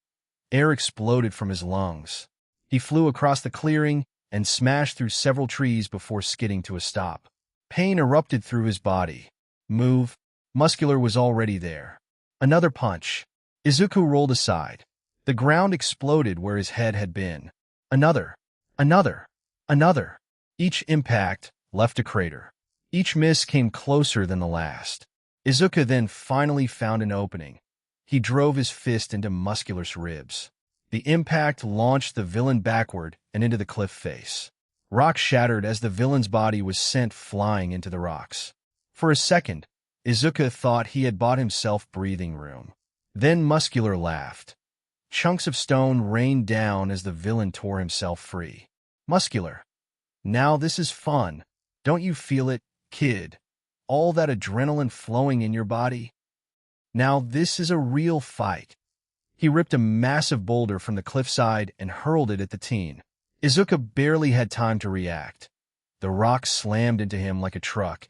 Air exploded from his lungs. He flew across the clearing and smashed through several trees before skidding to a stop. Pain erupted through his body. Move. Muscular was already there. Another punch. Izuku rolled aside. The ground exploded where his head had been. Another. Another. Another. Each impact left a crater. Each miss came closer than the last. Izuku then finally found an opening. He drove his fist into Muscular's ribs. The impact launched the villain backward and into the cliff face. Rock shattered as the villain's body was sent flying into the rocks. For a second, Izuku thought he had bought himself breathing room. Then Muscular laughed. Chunks of stone rained down as the villain tore himself free. Muscular. Now this is fun. Don't you feel it, kid? All that adrenaline flowing in your body? Now this is a real fight. He ripped a massive boulder from the cliffside and hurled it at the teen. Izuku barely had time to react. The rock slammed into him like a truck,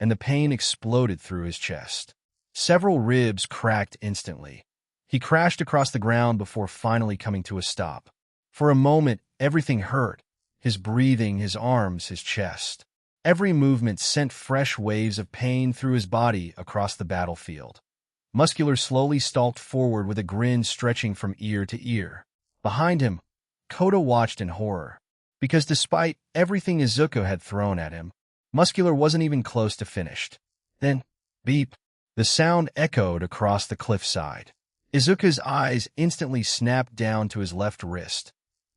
and the pain exploded through his chest. Several ribs cracked instantly. He crashed across the ground before finally coming to a stop. For a moment, everything hurt. His breathing, his arms, his chest. Every movement sent fresh waves of pain through his body across the battlefield. Muscular slowly stalked forward with a grin stretching from ear to ear. Behind him, Koda watched in horror. Because despite everything Izuku had thrown at him, Muscular wasn't even close to finished. Then, beep, the sound echoed across the cliffside. Izuku's eyes instantly snapped down to his left wrist.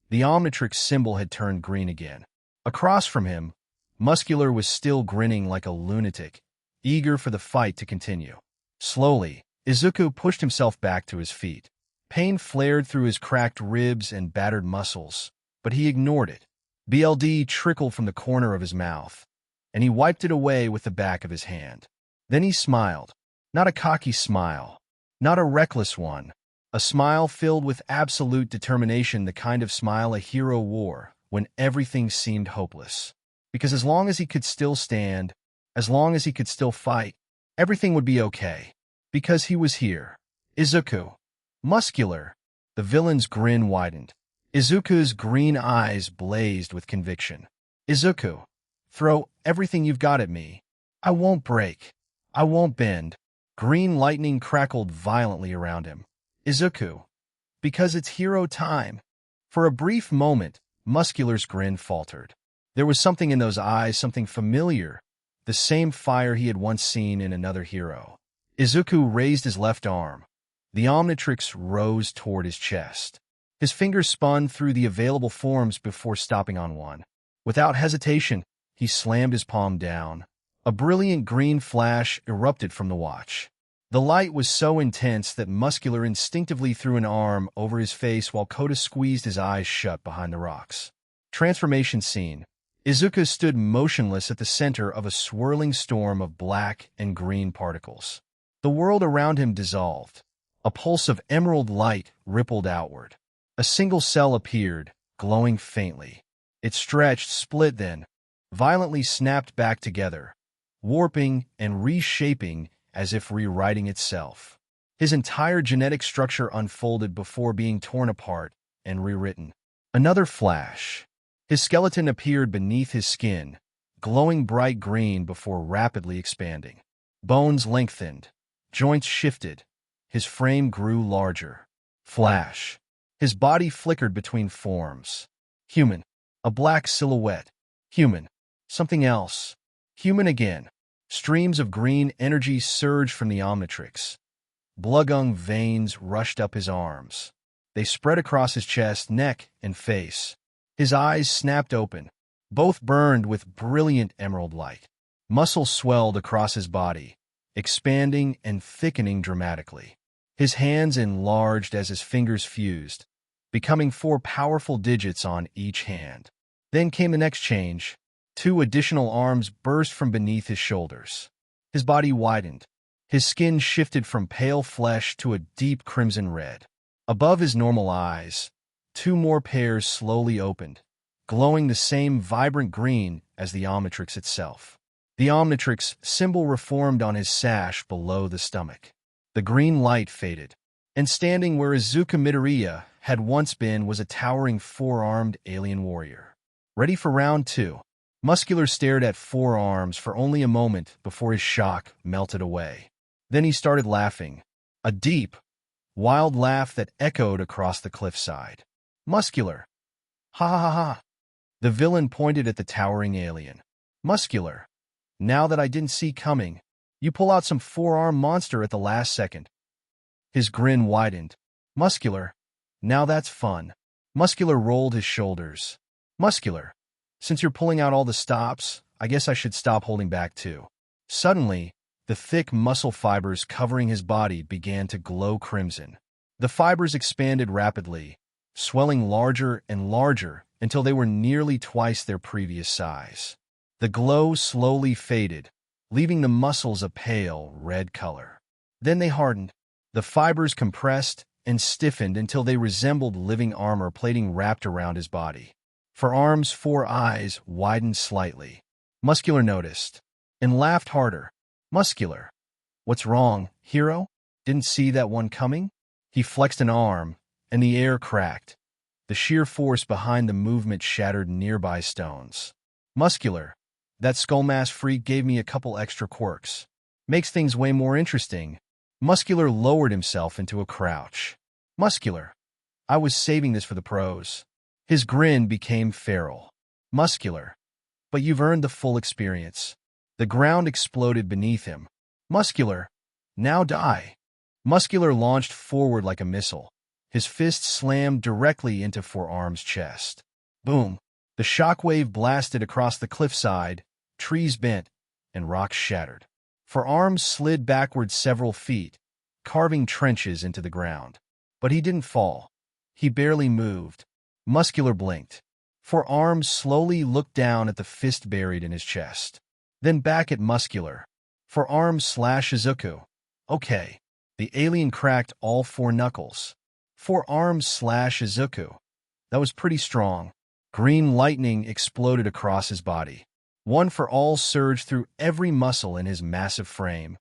The Omnitrix symbol had turned green again. Across from him, Muscular was still grinning like a lunatic, eager for the fight to continue. Slowly, Izuku pushed himself back to his feet. Pain flared through his cracked ribs and battered muscles, but he ignored it. BLD trickled from the corner of his mouth, and he wiped it away with the back of his hand. Then he smiled. Not a cocky smile. Not a reckless one. A smile filled with absolute determination, the kind of smile a hero wore when everything seemed hopeless. Because as long as he could still stand, as long as he could still fight, everything would be okay. Because he was here. Izuku. Muscular. The villain's grin widened. Izuku's green eyes blazed with conviction. Izuku. Throw everything you've got at me. I won't break. I won't bend. Green lightning crackled violently around him. Izuku. Because it's hero time. For a brief moment, Muscular's grin faltered. There was something in those eyes, something familiar, the same fire he had once seen in another hero. Izuku raised his left arm. The Omnitrix rose toward his chest. His fingers spun through the available forms before stopping on one. Without hesitation, he slammed his palm down. A brilliant green flash erupted from the watch. The light was so intense that Muscular instinctively threw an arm over his face while Kota squeezed his eyes shut behind the rocks. Transformation scene. Izuku stood motionless at the center of a swirling storm of black and green particles. The world around him dissolved. A pulse of emerald light rippled outward. A single cell appeared, glowing faintly. It stretched, split then, violently snapped back together, warping and reshaping as if rewriting itself. His entire genetic structure unfolded before being torn apart and rewritten. Another flash. His skeleton appeared beneath his skin, glowing bright green before rapidly expanding. Bones lengthened. Joints shifted. His frame grew larger. Flash. His body flickered between forms. Human. A black silhouette. Human. Something else. Human again. Streams of green energy surged from the Omnitrix. Bloodgung veins rushed up his arms. They spread across his chest, neck, and face. His eyes snapped open. Both burned with brilliant emerald light. Muscles swelled across his body, expanding and thickening dramatically. His hands enlarged as his fingers fused, becoming 4 powerful digits on each hand. Then came the next change. 2 additional arms burst from beneath his shoulders. His body widened. His skin shifted from pale flesh to a deep crimson red. Above his normal eyes, 2 more pairs slowly opened, glowing the same vibrant green as the Omnitrix itself. The Omnitrix symbol reformed on his sash below the stomach. The green light faded, and standing where Izuku Midoriya had once been was a towering 4-armed alien warrior. Ready for round 2. Muscular stared at 4 arms for only a moment before his shock melted away. Then he started laughing, a deep, wild laugh that echoed across the cliffside. Muscular. Ha ha ha ha. The villain pointed at the towering alien. Muscular. Now that I didn't see coming, you pull out some 4-arm monster at the last second. His grin widened. Muscular. Now that's fun. Muscular rolled his shoulders. Muscular. Since you're pulling out all the stops, I guess I should stop holding back too. Suddenly, the thick muscle fibers covering his body began to glow crimson. The fibers expanded rapidly, swelling larger and larger until they were nearly twice their previous size. The glow slowly faded, leaving the muscles a pale red color. Then they hardened. The fibers compressed and stiffened until they resembled living armor plating wrapped around his body. For arms, 4 eyes widened slightly. Muscular noticed, and laughed harder. Muscular. What's wrong, hero? Didn't see that one coming? He flexed an arm, and the air cracked. The sheer force behind the movement shattered nearby stones. Muscular. That skullmask freak gave me a couple extra quirks. Makes things way more interesting. Muscular lowered himself into a crouch. Muscular. I was saving this for the pros. His grin became feral. Muscular. But you've earned the full experience. The ground exploded beneath him. Muscular. Now die. Muscular launched forward like a missile. His fist slammed directly into 4-arm's chest. Boom. The shockwave blasted across the cliffside, trees bent, and rocks shattered. 4-arms slid backward several feet, carving trenches into the ground. But he didn't fall. He barely moved. Muscular blinked. 4-arms slowly looked down at the fist buried in his chest. Then back at Muscular. 4-arms / Izuku. Okay. The alien cracked all 4 knuckles. For arms slash Izuku. That was pretty strong. Green lightning exploded across his body. One for all surged through every muscle in his massive frame.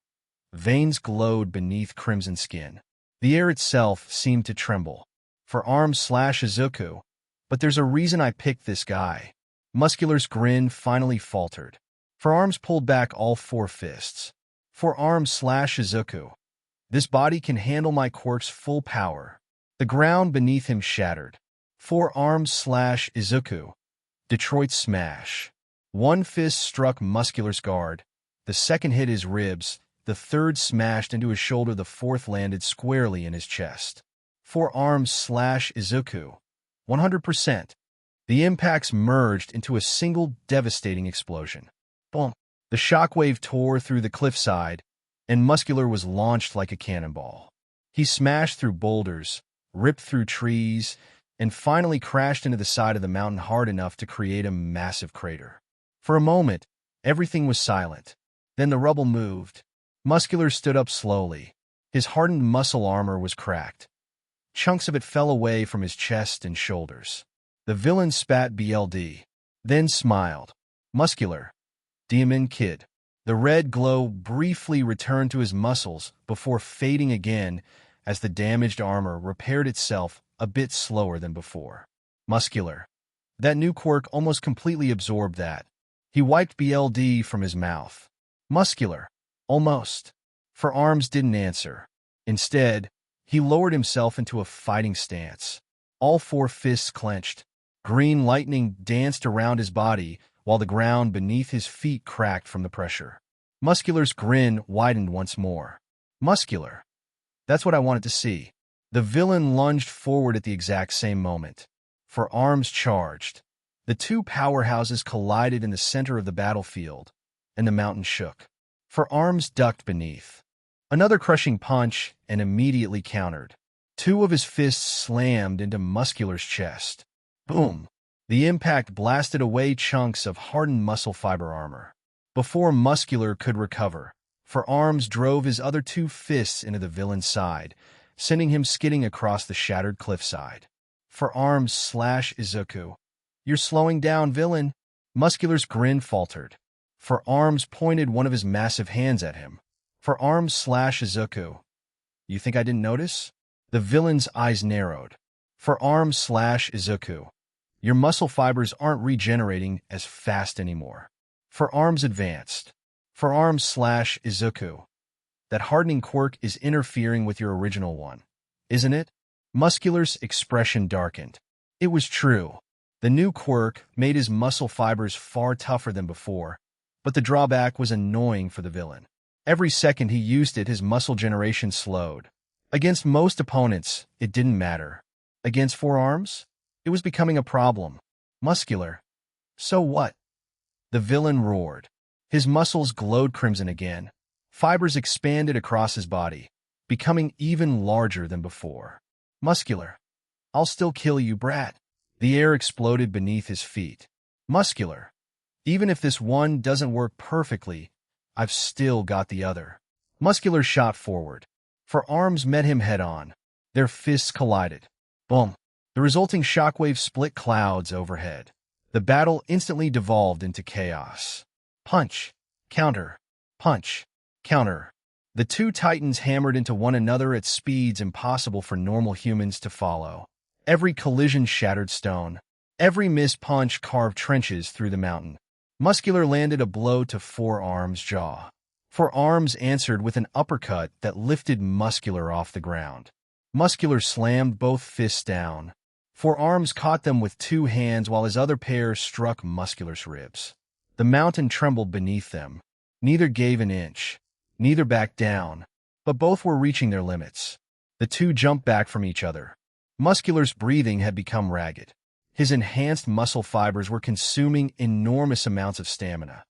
Veins glowed beneath crimson skin. The air itself seemed to tremble. For arms slash Izuku. But there's a reason I picked this guy. Muscular's grin finally faltered. For arms pulled back all four fists. For arms slash Izuku. This body can handle my quirk's full power. The ground beneath him shattered. For arms slash Izuku. Detroit smash. One fist struck Muscular's guard. The second hit his ribs. The third smashed into his shoulder. The fourth landed squarely in his chest. For arms slash Izuku. 100%. The impacts merged into a single devastating explosion. Boom. The shockwave tore through the cliffside, and Muscular was launched like a cannonball. He smashed through boulders, ripped through trees, and finally crashed into the side of the mountain hard enough to create a massive crater. For a moment, everything was silent. Then the rubble moved. Muscular stood up slowly. His hardened muscle armor was cracked. Chunks of it fell away from his chest and shoulders. The villain spat BLD, then smiled. Muscular. Demon Kid. The red glow briefly returned to his muscles before fading again as the damaged armor repaired itself a bit slower than before. Muscular. That new quirk almost completely absorbed that. He wiped BLD from his mouth. Muscular. Almost. For arms didn't answer. Instead, he lowered himself into a fighting stance. All four fists clenched. Green lightning danced around his body while the ground beneath his feet cracked from the pressure. Muscular's grin widened once more. Muscular. That's what I wanted to see. The villain lunged forward at the exact same moment. For arms charged. The two powerhouses collided in the center of the battlefield, and the mountain shook. For arms ducked beneath. Another crushing punch and immediately countered. Two of his fists slammed into Muscular's chest. Boom! The impact blasted away chunks of hardened muscle fiber armor. Before Muscular could recover, For arms drove his other two fists into the villain's side, sending him skidding across the shattered cliffside. For arms slash Izuku. You're slowing down, villain. Muscular's grin faltered. For arms pointed one of his massive hands at him. For arms slash Izuku. You think I didn't notice? The villain's eyes narrowed. For arms slash Izuku. Your muscle fibers aren't regenerating as fast anymore. For arms advanced. For arms slash Izuku. That hardening quirk is interfering with your original one, isn't it? Muscular's expression darkened. It was true. The new quirk made his muscle fibers far tougher than before, but the drawback was annoying for the villain. Every second he used it, his muscle generation slowed. Against most opponents, it didn't matter. Against forearms, it was becoming a problem. Muscular. So what? The villain roared. His muscles glowed crimson again. Fibers expanded across his body, becoming even larger than before. Muscular. I'll still kill you, brat. The air exploded beneath his feet. Muscular. Even if this one doesn't work perfectly, I've still got the other. Muscular shot forward. For arms met him head-on. Their fists collided. Boom. The resulting shockwave split clouds overhead. The battle instantly devolved into chaos. Punch. Counter. Punch. Counter. The two titans hammered into one another at speeds impossible for normal humans to follow. Every collision shattered stone. Every missed punch carved trenches through the mountain. Muscular landed a blow to Forearm's jaw. Forearms answered with an uppercut that lifted Muscular off the ground. Muscular slammed both fists down. Forearms caught them with two hands while his other pair struck Muscular's ribs. The mountain trembled beneath them. Neither gave an inch. Neither backed down. But both were reaching their limits. The two jumped back from each other. Muscular's breathing had become ragged. His enhanced muscle fibers were consuming enormous amounts of stamina.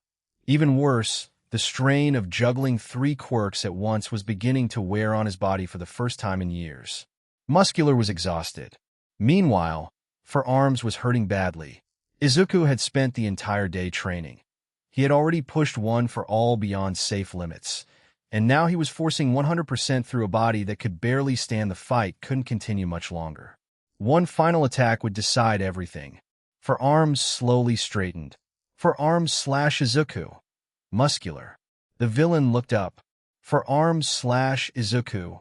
Even worse, the strain of juggling three quirks at once was beginning to wear on his body for the first time in years. Muscular was exhausted. Meanwhile, Forearms was hurting badly. Izuku had spent the entire day training. He had already pushed one for all beyond safe limits, And now he was forcing 100% through a body that could barely stand the fight, couldn't continue much longer. One final attack would decide everything. For arms slowly straightened. For arms slash Izuku. Muscular. The villain looked up. For arms slash Izuku.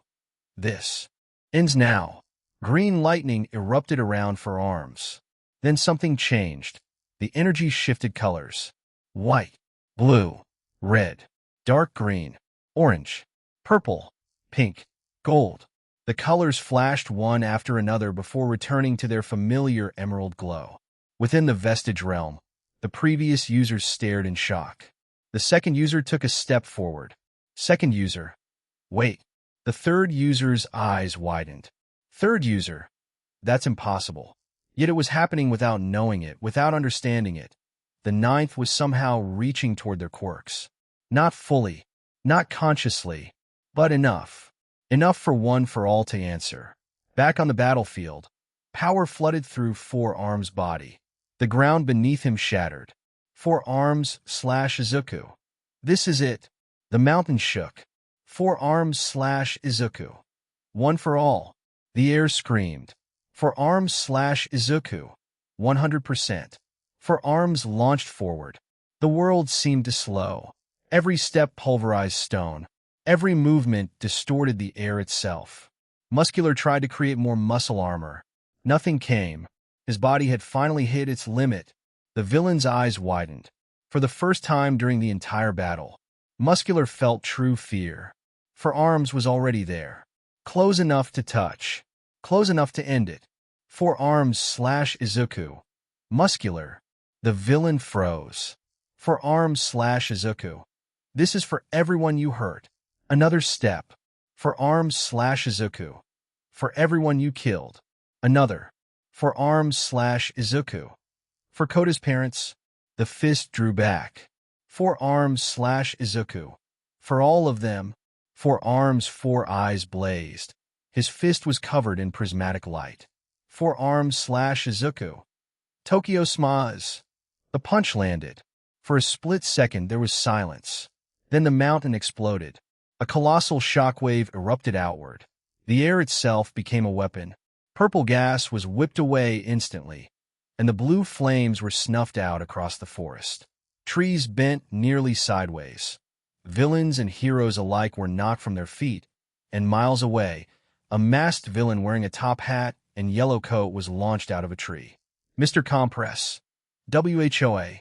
This ends now. Green lightning erupted around for arms. Then something changed. The energy shifted colors. White, blue, red, dark green, orange, purple, pink, gold. The colors flashed one after another before returning to their familiar emerald glow. Within the vestige realm, the previous users stared in shock. The second user took a step forward. Second user. Wait. The third user's eyes widened. Third user. That's impossible. Yet it was happening without knowing it, without understanding it. The ninth was somehow reaching toward their quirks. Not fully, not consciously, but enough. Enough for one for all to answer. Back on the battlefield, power flooded through Four Arms' body. The ground beneath him shattered. Four Arms slash Izuku. This is it. The mountain shook. Four Arms slash Izuku. One for all. The air screamed. For arms slash Izuku. 100%. For arms launched forward. The world seemed to slow. Every step pulverized stone. Every movement distorted the air itself. Muscular tried to create more muscle armor. Nothing came. His body had finally hit its limit. The villain's eyes widened. For the first time during the entire battle, Muscular felt true fear. For arms was already there. Close enough to touch. Close enough to end it. For arms slash Izuku. Muscular. The villain froze. For arms slash Izuku. This is for everyone you hurt. Another step. For arms slash Izuku. For everyone you killed. Another. For arms slash Izuku. For Koda's parents. The fist drew back. For arms slash Izuku. For all of them. For arms, four eyes blazed. His fist was covered in prismatic light. For arms slash Izuku. Tokyo Smaz. The punch landed. For a split second there was silence. Then the mountain exploded. A colossal shockwave erupted outward. The air itself became a weapon. Purple gas was whipped away instantly, and the blue flames were snuffed out across the forest. Trees bent nearly sideways. Villains and heroes alike were knocked from their feet, and miles away, a masked villain wearing a top hat and yellow coat was launched out of a tree. Mr. Compress. WHOA.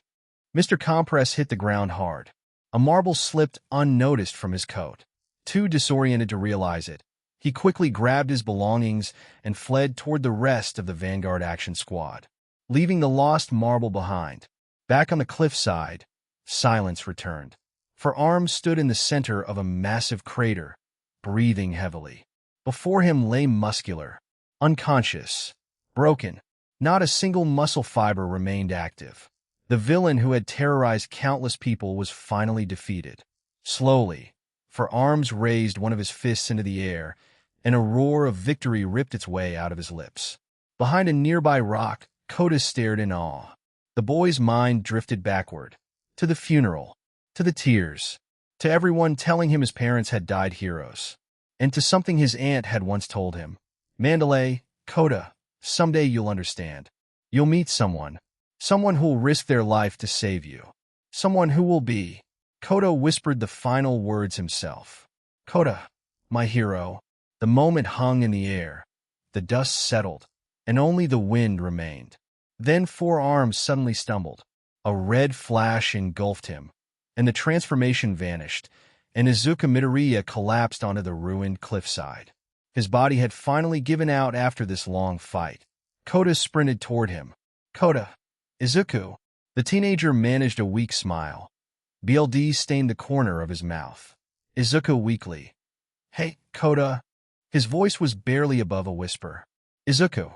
Mr. Compress hit the ground hard. A marble slipped unnoticed from his coat. Too disoriented to realize it, he quickly grabbed his belongings and fled toward the rest of the Vanguard Action Squad, leaving the lost marble behind. Back on the cliffside, silence returned. For arms stood in the center of a massive crater, breathing heavily. Before him lay Muscular, unconscious, broken. Not a single muscle fiber remained active. The villain who had terrorized countless people was finally defeated. Slowly, For arms raised one of his fists into the air, and a roar of victory ripped its way out of his lips. Behind a nearby rock, Koda stared in awe. The boy's mind drifted backward, to the funeral, to the tears, to everyone telling him his parents had died heroes, and to something his aunt had once told him. Mandalay, Koda, someday you'll understand. You'll meet someone who'll risk their life to save you. Someone who will be. Koda whispered the final words himself. Koda, my hero. The moment hung in the air. The dust settled, and only the wind remained. Then 4 arms suddenly stumbled. A red flash engulfed him, and the transformation vanished, and Izuku Midoriya collapsed onto the ruined cliffside. His body had finally given out after this long fight. Koda sprinted toward him. Koda, Izuku. The teenager managed a weak smile. BLD stained the corner of his mouth. Izuku weakly. Hey, Koda. His voice was barely above a whisper. Izuku.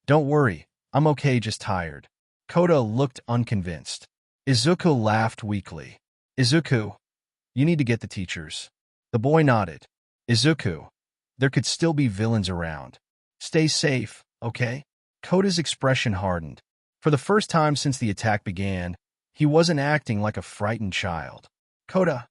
Don't worry, I'm okay, just tired. Koda looked unconvinced. Izuku laughed weakly. Izuku, you need to get the teachers. The boy nodded. Izuku, there could still be villains around. Stay safe, okay? Koda's expression hardened. For the first time since the attack began, he wasn't acting like a frightened child. Koda,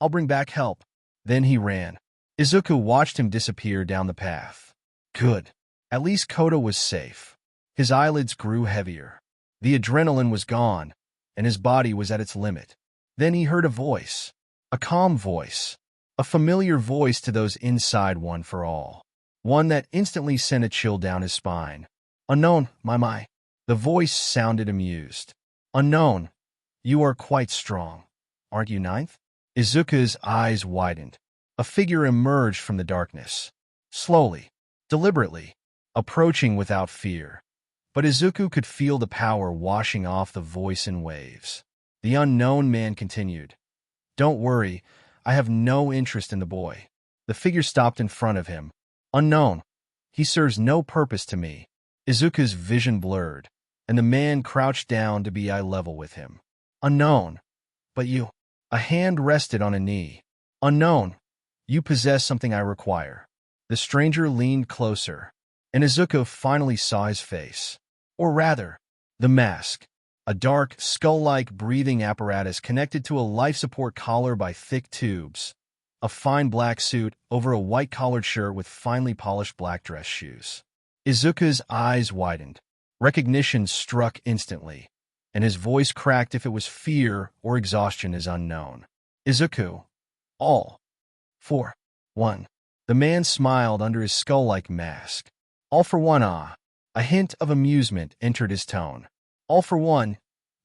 I'll bring back help. Then he ran. Izuku watched him disappear down the path. Good. At least Koda was safe. His eyelids grew heavier. The adrenaline was gone, and his body was at its limit. Then he heard a voice. A calm voice. A familiar voice to those inside One for All. One that instantly sent a chill down his spine. Unknown, my. The voice sounded amused. Unknown, you are quite strong. Aren't you ninth? Izuku's eyes widened. A figure emerged from the darkness. Slowly, deliberately, approaching without fear. But Izuku could feel the power washing off the voice in waves. The unknown man continued. Don't worry, I have no interest in the boy. The figure stopped in front of him. Unknown. He serves no purpose to me. Izuku's vision blurred, and the man crouched down to be eye level with him. Unknown. But you. A hand rested on a knee. Unknown. You possess something I require. The stranger leaned closer, and Izuku finally saw his face. Or rather, the mask. A dark, skull-like breathing apparatus connected to a life support collar by thick tubes. A fine black suit over a white-collared shirt with finely polished black dress shoes. Izuku's eyes widened. Recognition struck instantly, and his voice cracked. If it was fear or exhaustion is unknown. Izuku. All. For. One. The man smiled under his skull-like mask. All for one, ah. A hint of amusement entered his tone. All for one.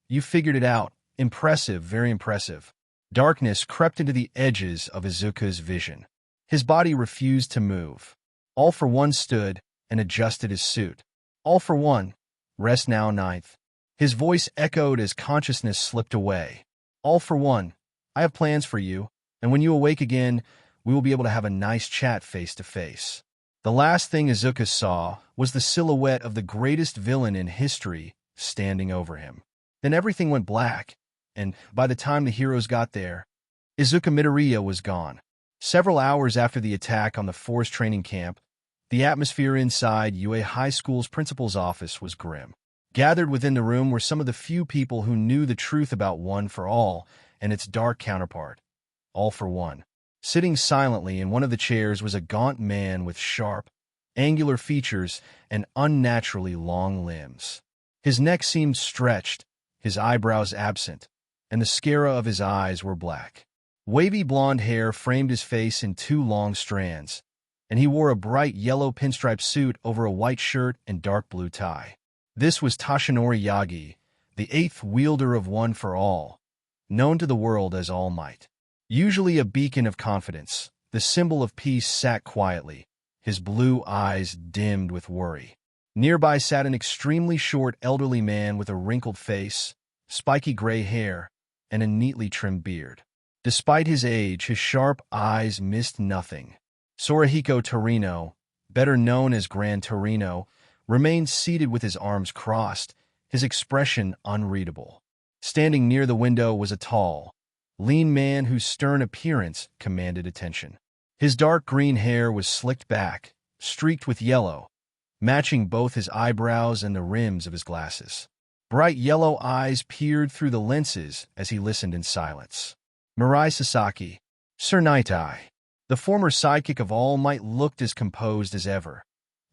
You figured it out. Impressive, very impressive. Darkness crept into the edges of Izuku's vision. His body refused to move. All for one stood and adjusted his suit. All for one. Rest now, ninth. His voice echoed as consciousness slipped away. All for one. I have plans for you, and when you awake again, we will be able to have a nice chat face to face. The last thing Izuku saw was the silhouette of the greatest villain in history standing over him. Then everything went black, and by the time the heroes got there, Izuku Midoriya was gone. Several hours after the attack on the force training camp, the atmosphere inside UA High School's principal's office was grim. Gathered within the room were some of the few people who knew the truth about One for All and its dark counterpart, All for One. Sitting silently in one of the chairs was a gaunt man with sharp, angular features and unnaturally long limbs. His neck seemed stretched, his eyebrows absent, and the sclera of his eyes were black. Wavy blonde hair framed his face in two long strands, and he wore a bright yellow pinstripe suit over a white shirt and dark blue tie. This was Toshinori Yagi, the eighth wielder of One for All, known to the world as All Might. Usually a beacon of confidence, the symbol of peace sat quietly, his blue eyes dimmed with worry. Nearby sat an extremely short elderly man with a wrinkled face, spiky gray hair, and a neatly trimmed beard. Despite his age, his sharp eyes missed nothing. Sorahiko Torino, better known as Gran Torino, remained seated with his arms crossed, his expression unreadable. Standing near the window was a tall, lean man whose stern appearance commanded attention. His dark green hair was slicked back, streaked with yellow, matching both his eyebrows and the rims of his glasses. Bright yellow eyes peered through the lenses as he listened in silence. Mirai Sasaki, Sir Night-Eye. The former sidekick of All Might looked as composed as ever,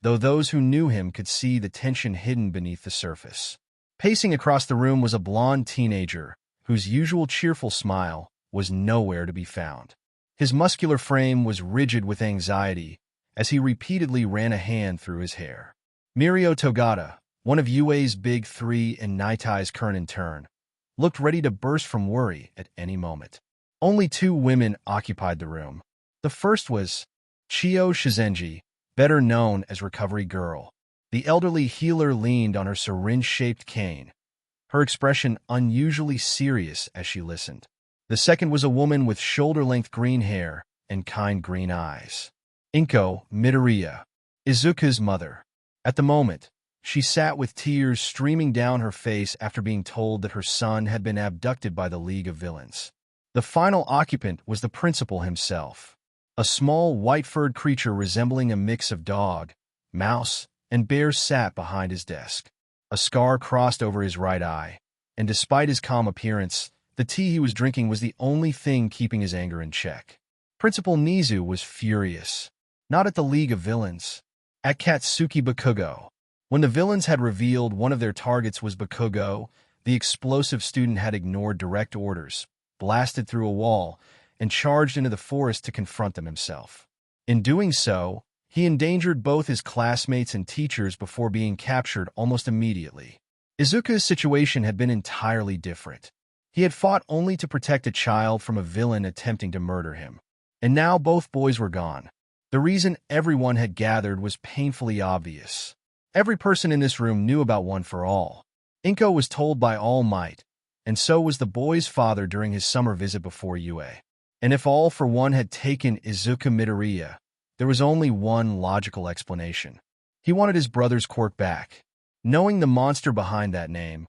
though those who knew him could see the tension hidden beneath the surface. Pacing across the room was a blonde teenager, whose usual cheerful smile was nowhere to be found. His muscular frame was rigid with anxiety as he repeatedly ran a hand through his hair. Mirio Togata, one of UA's big three and Night-Eye's current intern, looked ready to burst from worry at any moment. Only two women occupied the room. The first was Chio Shizenji, better known as Recovery Girl. The elderly healer leaned on her syringe-shaped cane, her expression unusually serious as she listened. The second was a woman with shoulder-length green hair and kind green eyes. Inko Midoriya, Izuku's mother. At the moment, she sat with tears streaming down her face after being told that her son had been abducted by the League of Villains. The final occupant was the principal himself, a small white-furred creature resembling a mix of dog, mouse, and bear sat behind his desk. A scar crossed over his right eye, and despite his calm appearance, the tea he was drinking was the only thing keeping his anger in check. Principal Nizu was furious. Not at the League of Villains. At Katsuki Bakugo. When the villains had revealed one of their targets was Bakugo, the explosive student had ignored direct orders, blasted through a wall, and charged into the forest to confront them himself. In doing so, he endangered both his classmates and teachers before being captured almost immediately. Izuku's situation had been entirely different. He had fought only to protect a child from a villain attempting to murder him. And now both boys were gone. The reason everyone had gathered was painfully obvious. Every person in this room knew about One for All. Inko was told by All Might, and so was the boy's father during his summer visit before UA. And if All for One had taken Izuku Midoriya, there was only one logical explanation. He wanted his brother's quirk back. Knowing the monster behind that name,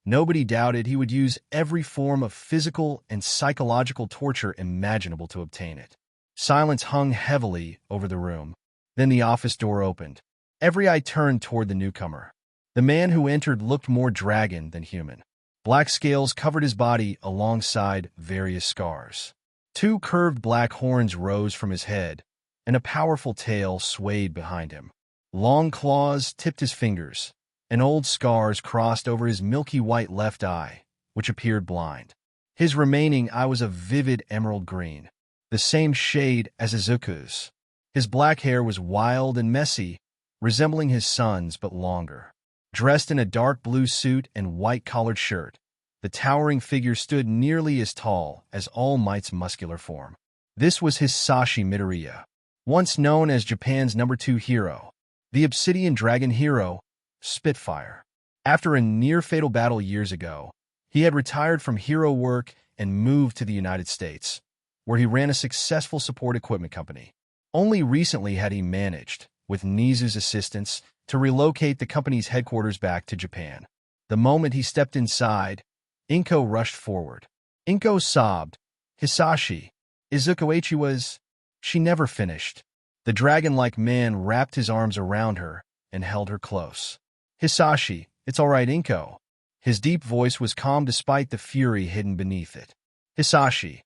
nobody doubted he would use every form of physical and psychological torture imaginable to obtain it. Silence hung heavily over the room. Then the office door opened. Every eye turned toward the newcomer. The man who entered looked more dragon than human. Black scales covered his body alongside various scars. 2 curved black horns rose from his head, and a powerful tail swayed behind him. Long claws tipped his fingers, and old scars crossed over his milky white left eye, which appeared blind. His remaining eye was a vivid emerald green, the same shade as Izuku's. His black hair was wild and messy, resembling his son's but longer. Dressed in a dark blue suit and white-collared shirt, the towering figure stood nearly as tall as All Might's muscular form. This was Hisashi Midoriya, once known as Japan's #2 hero, the Obsidian Dragon hero, Spitfire. After a near-fatal battle years ago, he had retired from hero work and moved to the United States, where he ran a successful support equipment company. Only recently had he managed, with Nizu's assistance, to relocate the company's headquarters back to Japan. The moment he stepped inside, Inko rushed forward. Inko sobbed. Hisashi. Izuku was... She never finished. The dragon-like man wrapped his arms around her and held her close. Hisashi, it's all right, Inko. His deep voice was calm despite the fury hidden beneath it. Hisashi.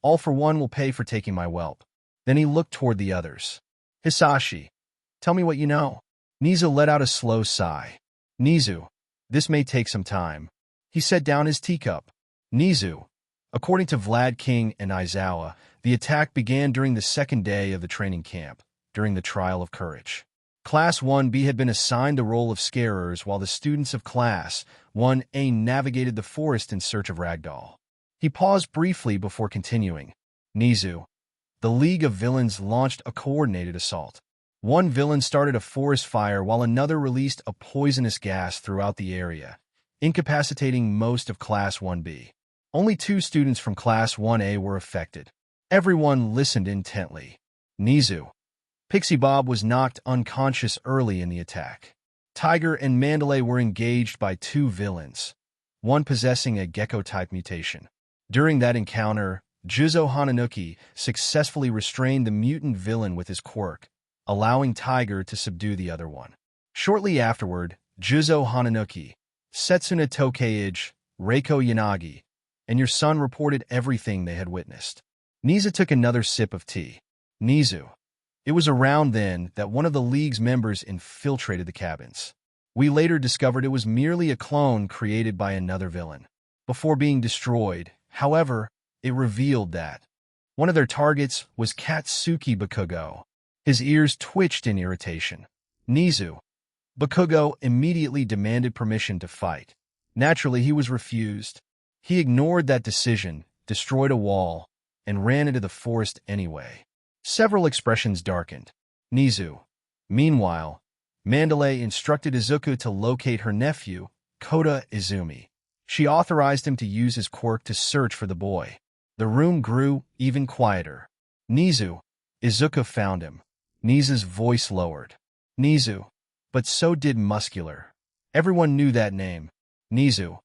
All for One will pay for taking my whelp. Then he looked toward the others. Hisashi. Tell me what you know. Nizu let out a slow sigh. Nizu, this may take some time. He set down his teacup. Nizu. According to Vlad King and Aizawa, the attack began during the second day of the training camp, during the Trial of Courage. Class 1B had been assigned the role of scarers while the students of Class 1A navigated the forest in search of Ragdoll. He paused briefly before continuing. Nizu. The League of Villains launched a coordinated assault. One villain started a forest fire while another released a poisonous gas throughout the area, incapacitating most of Class 1B. Only 2 students from Class 1A were affected. Everyone listened intently. Nizu. Pixie Bob was knocked unconscious early in the attack. Tiger and Mandalay were engaged by 2 villains, one possessing a gecko-type mutation. During that encounter, Juzo Hananuki successfully restrained the mutant villain with his quirk, allowing Tiger to subdue the other one. Shortly afterward, Juzo Hananuki, Setsuna Tokeij, Reiko Yanagi, and your son reported everything they had witnessed. Nizu took another sip of tea. Nizu. It was around then that one of the League's members infiltrated the cabins. We later discovered it was merely a clone created by another villain. Before being destroyed, however, it revealed that one of their targets was Katsuki Bakugo. His ears twitched in irritation. Nizu. Bakugo immediately demanded permission to fight. Naturally, he was refused. He ignored that decision, destroyed a wall, and ran into the forest anyway. Several expressions darkened. Nizu. Meanwhile, Mandalay instructed Izuku to locate her nephew, Kota Izumi. She authorized him to use his quirk to search for the boy. The room grew even quieter. Nizu. Izuku found him. Nizu's voice lowered. Nizu. But so did Muscular. Everyone knew that name. Nizu.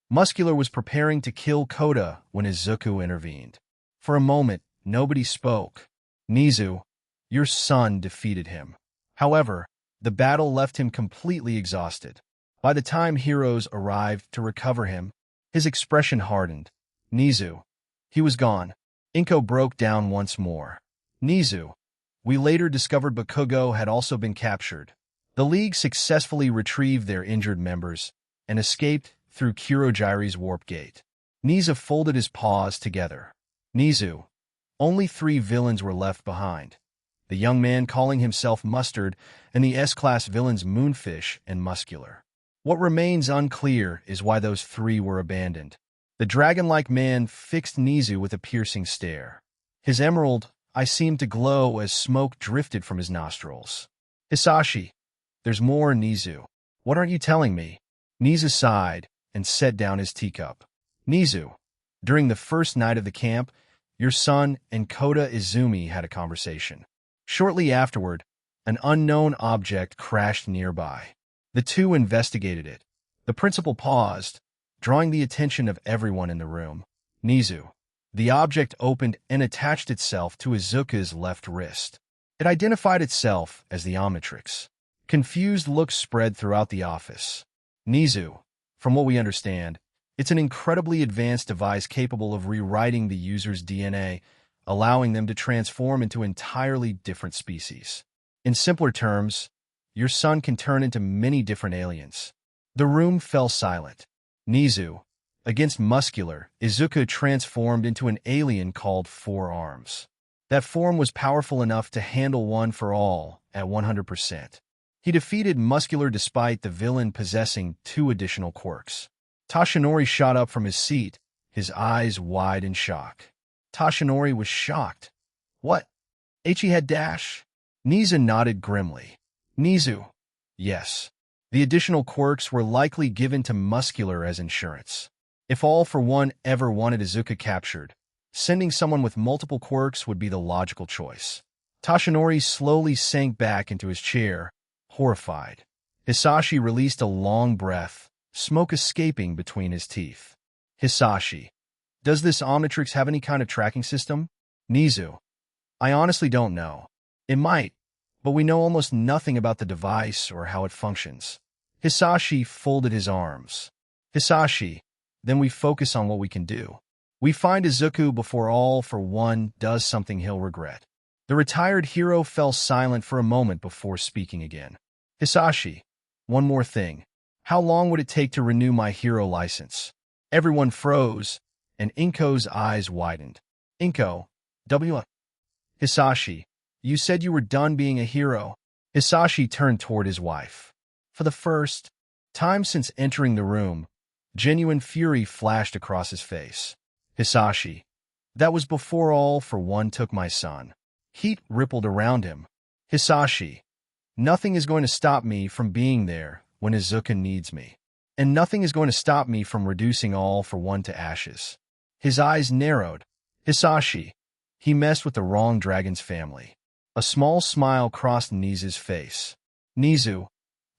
Muscular was preparing to kill Kota when Izuku intervened. For a moment, nobody spoke. Nizu. Your son defeated him. However, the battle left him completely exhausted. By the time heroes arrived to recover him, his expression hardened. Nizu. He was gone. Inko broke down once more. Nizu. We later discovered Bakugo had also been captured. The League successfully retrieved their injured members and escaped through Kurogiri's warp gate. Nizu folded his paws together. Nizu. Only 3 villains were left behind. The young man calling himself Mustard and the S-Class villains Moonfish and Muscular. What remains unclear is why those 3 were abandoned. The dragon-like man fixed Nizu with a piercing stare. His emerald eye seemed to glow as smoke drifted from his nostrils. Hisashi. There's more, Nizu. What aren't you telling me? Nizu sighed and set down his teacup. Nizu. During the first night of the camp, your son and Kota Izumi had a conversation. Shortly afterward, an unknown object crashed nearby. The 2 investigated it. The principal paused, drawing the attention of everyone in the room. Nizu. The object opened and attached itself to Izuku's left wrist. It identified itself as the Omnitrix. Confused looks spread throughout the office. Nizu. From what we understand, it's an incredibly advanced device capable of rewriting the user's DNA, allowing them to transform into entirely different species. In simpler terms, your son can turn into many different aliens. The room fell silent. Nizu. Against Muscular, Izuku transformed into an alien called 4 Arms. That form was powerful enough to handle One for All at 100%. He defeated Muscular despite the villain possessing 2 additional quirks. Toshinori shot up from his seat, his eyes wide in shock. Toshinori was shocked. What? He had dash? Nizu nodded grimly. Nizu. Yes. The additional quirks were likely given to Muscular as insurance. If All for One ever wanted Izuku captured, sending someone with multiple quirks would be the logical choice. Toshinori slowly sank back into his chair, horrified. Hisashi released a long breath, smoke escaping between his teeth. Hisashi. Does this Omnitrix have any kind of tracking system? Nizu. I honestly don't know. It might, but we know almost nothing about the device or how it functions. Hisashi folded his arms. Hisashi. Then we focus on what we can do. We find Izuku before All for One does something he'll regret. The retired hero fell silent for a moment before speaking again. Hisashi. One more thing. How long would it take to renew my hero license? Everyone froze, and Inko's eyes widened. Inko. Hisashi. You said you were done being a hero. Hisashi turned toward his wife. For the first time since entering the room, genuine fury flashed across his face. Hisashi. That was before All for One took my son. Heat rippled around him. Hisashi. Nothing is going to stop me from being there when Izuku needs me. And nothing is going to stop me from reducing All for One to ashes. His eyes narrowed. Hisashi. He messed with the wrong dragon's family. A small smile crossed Nizu's face. Nizu.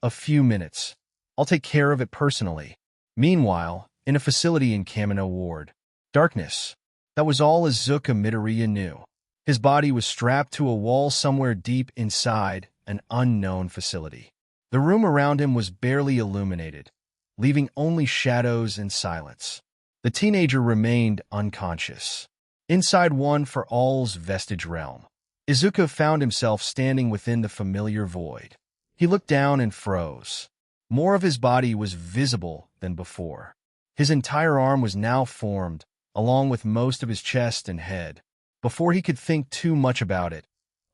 A few minutes. I'll take care of it personally. Meanwhile, in a facility in Kamino Ward. Darkness. That was all Izuku Midoriya knew. His body was strapped to a wall somewhere deep inside an unknown facility. The room around him was barely illuminated, leaving only shadows and silence. The teenager remained unconscious. Inside One for All's vestige realm, Izuku found himself standing within the familiar void. He looked down and froze. More of his body was visible than before. His entire arm was now formed, along with most of his chest and head. Before he could think too much about it,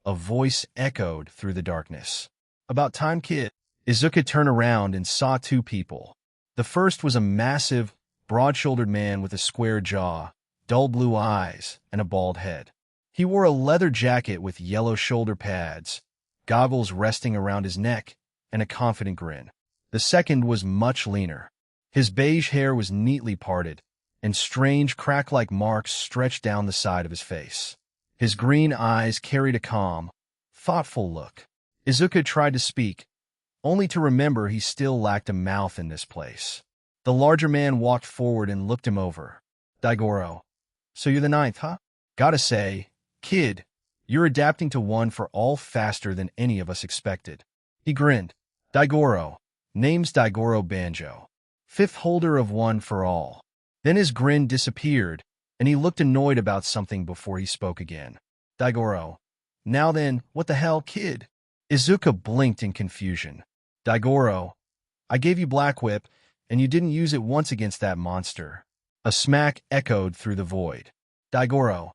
a voice echoed through the darkness. About time, kid. Izuku turned around and saw 2 people. The first was a massive, broad-shouldered man with a square jaw, dull blue eyes, and a bald head. He wore a leather jacket with yellow shoulder pads, goggles resting around his neck, and a confident grin. The second was much leaner. His beige hair was neatly parted, and strange crack-like marks stretched down the side of his face. His green eyes carried a calm, thoughtful look. Izuku tried to speak, only to remember he still lacked a mouth in this place. The larger man walked forward and looked him over. Daigoro. So you're the 9th, huh? Gotta say, kid, you're adapting to One for All faster than any of us expected. He grinned. Daigoro. Name's Daigoro Banjo. 5th holder of One for All. Then his grin disappeared, and he looked annoyed about something before he spoke again. Daigoro. Now then, what the hell, kid? Izuku blinked in confusion. Daigoro. I gave you Black Whip, and you didn't use it once against that monster. A smack echoed through the void. Daigoro.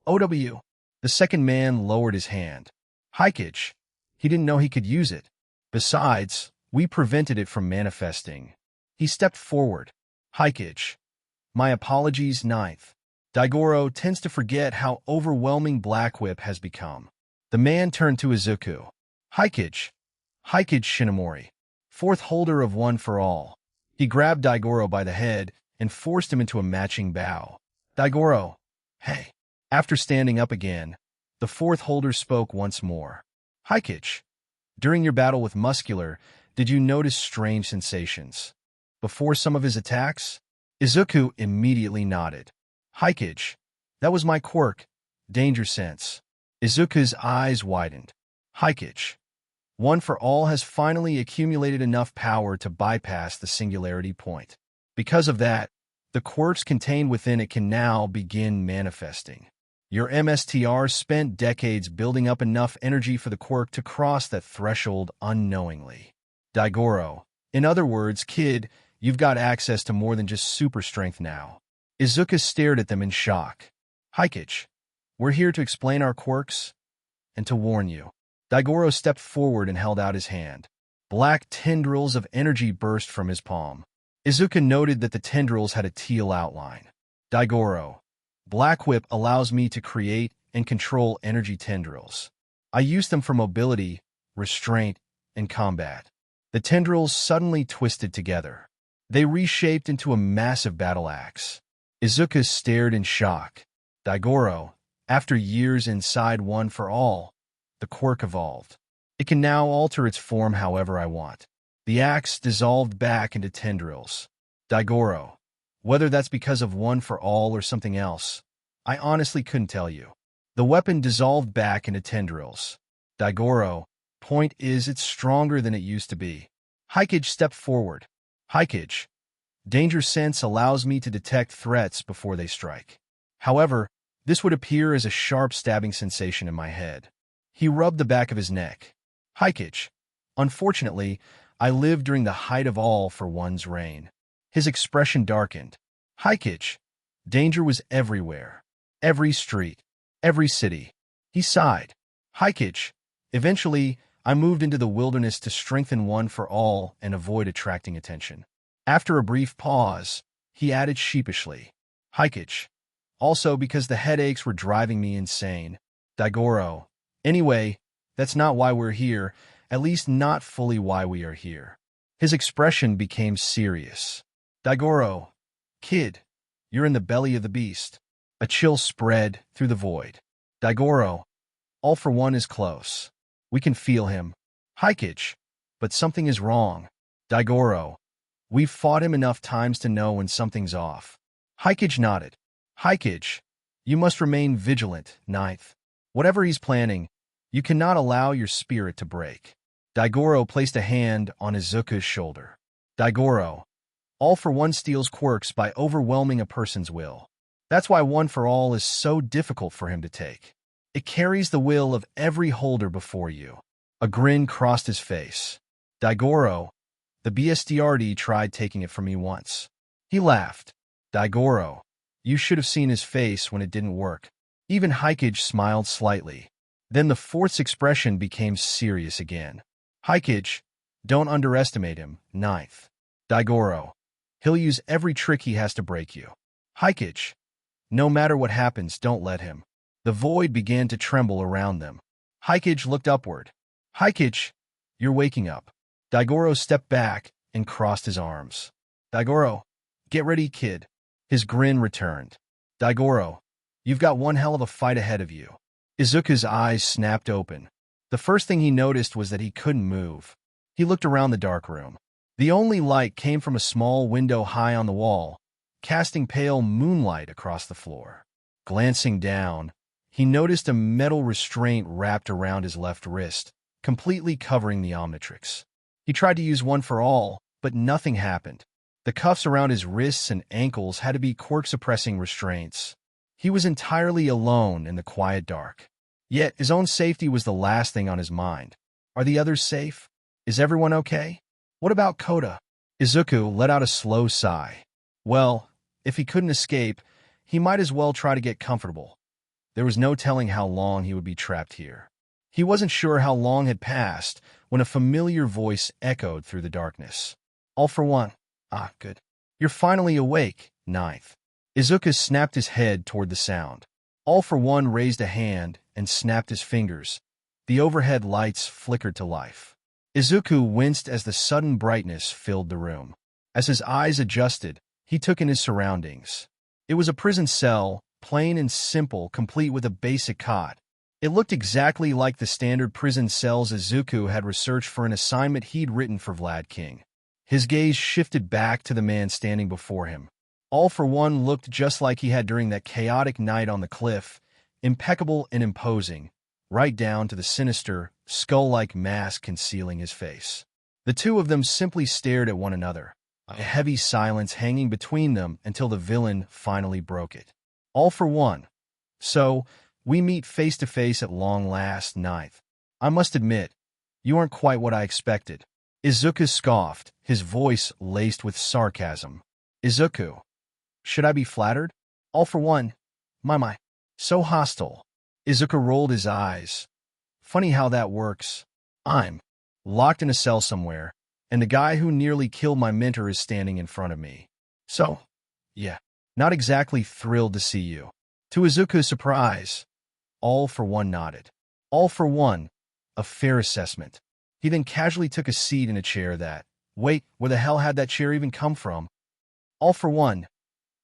OW. The second man lowered his hand. Hikage. He didn't know he could use it. Besides, we prevented it from manifesting. He stepped forward. Hikage. My apologies, ninth. Daigoro tends to forget how overwhelming Black Whip has become. The man turned to Izuku. Hikage. Hikage Shinomori. Fourth holder of One for All. He grabbed Daigoro by the head and forced him into a matching bow. Daigoro. Hey. After standing up again, the fourth holder spoke once more. Hikage. During your battle with Muscular, did you notice strange sensations? Before some of his attacks? Izuku immediately nodded. Hikage. That was my quirk, Danger Sense. Izuku's eyes widened. Hikage. One for All has finally accumulated enough power to bypass the singularity point. Because of that, the quirks contained within it can now begin manifesting. Your MSTR spent decades building up enough energy for the quirk to cross that threshold unknowingly. Daigoro. In other words, kid, you've got access to more than just super strength now. Izuku stared at them in shock. Hikage. We're here to explain our quirks and to warn you. Daigoro stepped forward and held out his hand. Black tendrils of energy burst from his palm. Izuku noted that the tendrils had a teal outline. Daigoro. Black Whip allows me to create and control energy tendrils. I use them for mobility, restraint, and combat. The tendrils suddenly twisted together. They reshaped into a massive battle axe. Izuku stared in shock. Daigoro, after years inside One for All, the quirk evolved. It can now alter its form however I want. The axe dissolved back into tendrils. Daigoro. Whether that's because of One for All or something else, I honestly couldn't tell you. The weapon dissolved back into tendrils. Daigoro, point is it's stronger than it used to be. Hikage stepped forward. Hikage. Danger Sense allows me to detect threats before they strike. However, this would appear as a sharp stabbing sensation in my head. He rubbed the back of his neck. Hikage. Unfortunately, I lived during the height of All for One's reign. His expression darkened. Hikage. Danger was everywhere. Every street. Every city. He sighed. Hikage. Eventually, I moved into the wilderness to strengthen One for All and avoid attracting attention. After a brief pause, he added sheepishly. Hikage. Also because the headaches were driving me insane. Daigoro. Anyway, that's not why we're here, at least not fully why we are here. His expression became serious. Daigoro. Kid. You're in the belly of the beast. A chill spread through the void. Daigoro. All for One is close. We can feel him. Hikage. But something is wrong. Daigoro. We've fought him enough times to know when something's off. Hikage nodded. Hikage. You must remain vigilant, ninth. Whatever he's planning, you cannot allow your spirit to break. Daigoro placed a hand on Izuku's shoulder. Daigoro. All for One steals quirks by overwhelming a person's will. That's why One for All is so difficult for him to take. It carries the will of every holder before you. A grin crossed his face. Daigoro. The BSDRD tried taking it from me once. He laughed. Daigoro. You should have seen his face when it didn't work. Even Hikage smiled slightly. Then the fourth's expression became serious again. Hikage. Don't underestimate him, ninth. Daigoro. He'll use every trick he has to break you. Hikage. No matter what happens, don't let him. The void began to tremble around them. Hikage looked upward. Hikage. You're waking up. Daigoro stepped back and crossed his arms. Daigoro. Get ready, kid. His grin returned. Daigoro. You've got one hell of a fight ahead of you. Izuku's eyes snapped open. The first thing he noticed was that he couldn't move. He looked around the dark room. The only light came from a small window high on the wall, casting pale moonlight across the floor. Glancing down, he noticed a metal restraint wrapped around his left wrist, completely covering the Omnitrix. He tried to use One for All, but nothing happened. The cuffs around his wrists and ankles had to be quirk-suppressing restraints. He was entirely alone in the quiet dark. Yet his own safety was the last thing on his mind. Are the others safe? Is everyone okay? What about Koda? Izuku let out a slow sigh. Well, if he couldn't escape, he might as well try to get comfortable. There was no telling how long he would be trapped here. He wasn't sure how long had passed when a familiar voice echoed through the darkness. All for one. Ah, good. You're finally awake, Ninth. Izuku snapped his head toward the sound. All for one raised a hand and snapped his fingers. The overhead lights flickered to life. Izuku winced as the sudden brightness filled the room. As his eyes adjusted, he took in his surroundings. It was a prison cell, plain and simple, complete with a basic cot. It looked exactly like the standard prison cells Izuku had researched for an assignment he'd written for Vlad King. His gaze shifted back to the man standing before him. All for one looked just like he had during that chaotic night on the cliff, impeccable and imposing, right down to the sinister, skull-like mask concealing his face. The two of them simply stared at one another, a heavy silence hanging between them until the villain finally broke it. All for one. So, we meet face to face at long last, Ninth. I must admit, you aren't quite what I expected. Izuku scoffed, his voice laced with sarcasm. Izuku. Should I be flattered? All for one. My. So hostile. Izuku rolled his eyes. Funny how that works. I'm locked in a cell somewhere, and the guy who nearly killed my mentor is standing in front of me. So, yeah, not exactly thrilled to see you. To Izuku's surprise, All for one nodded. All for one, a fair assessment. He then casually took a seat in a chair that, wait, where the hell had that chair even come from? All for one.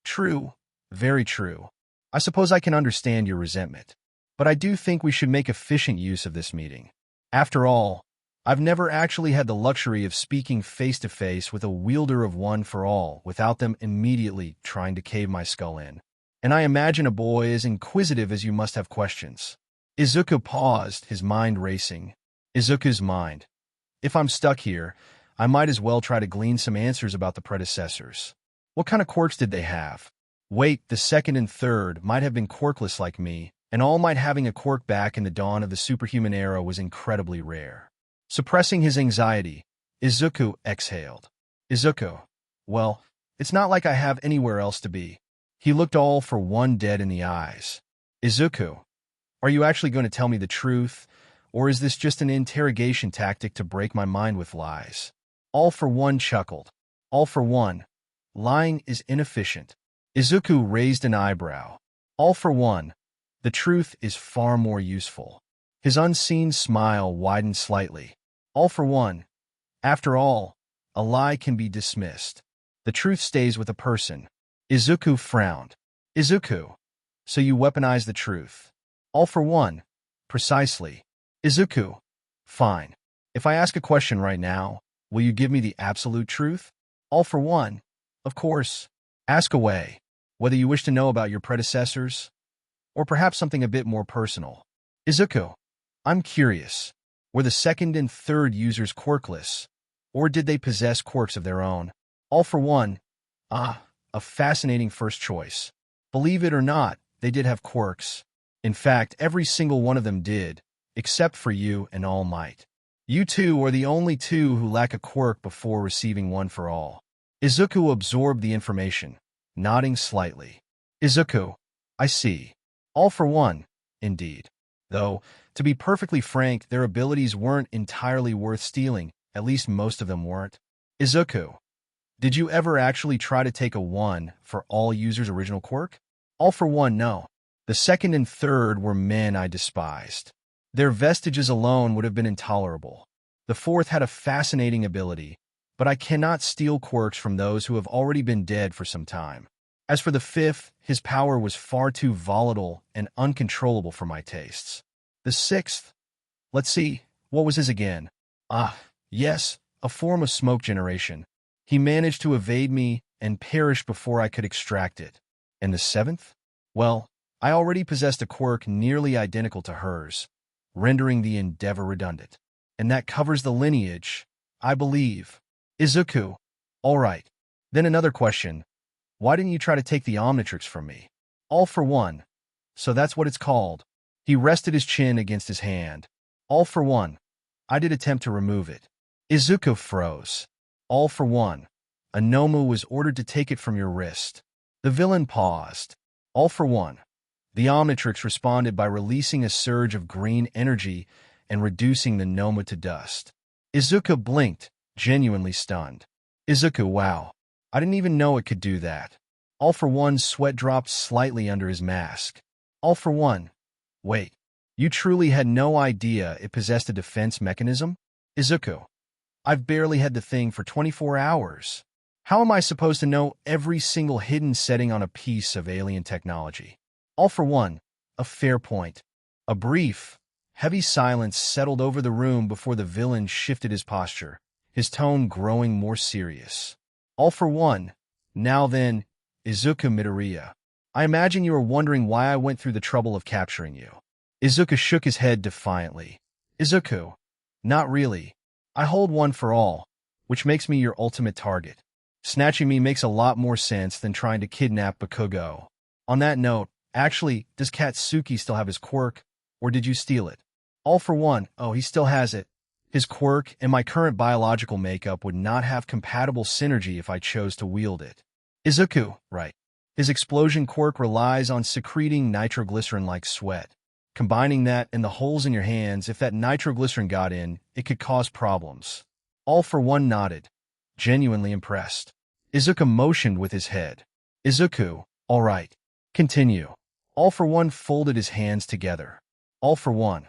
True, very true. I suppose I can understand your resentment. But I do think we should make efficient use of this meeting. After all, I've never actually had the luxury of speaking face-to-face with a wielder of one for all without them immediately trying to cave my skull in. And I imagine a boy as inquisitive as you must have questions. Izuku paused, his mind racing. Izuku's mind. If I'm stuck here, I might as well try to glean some answers about the predecessors. What kind of quirks did they have? Wait, the second and third might have been quirkless like me, and All Might having a quirk back in the dawn of the superhuman era was incredibly rare. Suppressing his anxiety, Izuku exhaled. Izuku. Well, it's not like I have anywhere else to be. He looked All for one dead in the eyes. Izuku, are you actually going to tell me the truth, or is this just an interrogation tactic to break my mind with lies? All for one chuckled. All for one. Lying is inefficient. Izuku raised an eyebrow. All for one. The truth is far more useful. His unseen smile widened slightly. All for one. After all, a lie can be dismissed. The truth stays with a person. Izuku frowned. Izuku. So you weaponize the truth. All for one. Precisely. Izuku. Fine. If I ask a question right now, will you give me the absolute truth? All for one. Of course. Ask away. Whether you wish to know about your predecessors, or perhaps something a bit more personal. Izuku. I'm curious. Were the second and third users quirkless, or did they possess quirks of their own? All for one. Ah, a fascinating first choice. Believe it or not, they did have quirks. In fact, every single one of them did, except for you and All Might. You two are the only two who lack a quirk before receiving one for all. Izuku absorbed the information, nodding slightly. Izuku. I see. All for one, indeed. Though, to be perfectly frank, their abilities weren't entirely worth stealing, at least most of them weren't. Izuku. Did you ever actually try to take a one for all users' original quirk? All for one, no. The second and third were men I despised. Their vestiges alone would have been intolerable. The fourth had a fascinating ability, but I cannot steal quirks from those who have already been dead for some time. As for the fifth, his power was far too volatile and uncontrollable for my tastes. The sixth, let's see, what was his again? Ah, yes, a form of smoke generation. He managed to evade me and perished before I could extract it. And the seventh? Well, I already possessed a quirk nearly identical to hers, rendering the endeavor redundant. And that covers the lineage, I believe. Izuku. All right. Then another question. Why didn't you try to take the Omnitrix from me? All for one. So that's what it's called. He rested his chin against his hand. All for one. I did attempt to remove it. Izuku froze. All for one. A Nomu was ordered to take it from your wrist. The villain paused. All for one. The Omnitrix responded by releasing a surge of green energy and reducing the Nomu to dust. Izuku blinked, genuinely stunned. Izuku, wow. I didn't even know it could do that. All for one, sweat dropped slightly under his mask. All for one. Wait. You truly had no idea it possessed a defense mechanism? Izuku. I've barely had the thing for 24 hours. How am I supposed to know every single hidden setting on a piece of alien technology? All for one. A fair point. A brief, heavy silence settled over the room before the villain shifted his posture, his tone growing more serious. All for one. Now then, Izuku Midoriya. I imagine you are wondering why I went through the trouble of capturing you. Izuku shook his head defiantly. Izuku. Not really. I hold one for all, which makes me your ultimate target. Snatching me makes a lot more sense than trying to kidnap Bakugo. On that note, actually, does Katsuki still have his quirk, or did you steal it? All for one. Oh, he still has it. His quirk and my current biological makeup would not have compatible synergy if I chose to wield it. Izuku, right. His explosion quirk relies on secreting nitroglycerin-like sweat. Combining that and the holes in your hands, if that nitroglycerin got in, it could cause problems. All for one nodded, genuinely impressed. Izuku motioned with his head. Izuku, all right. Continue. All for one folded his hands together. All for one.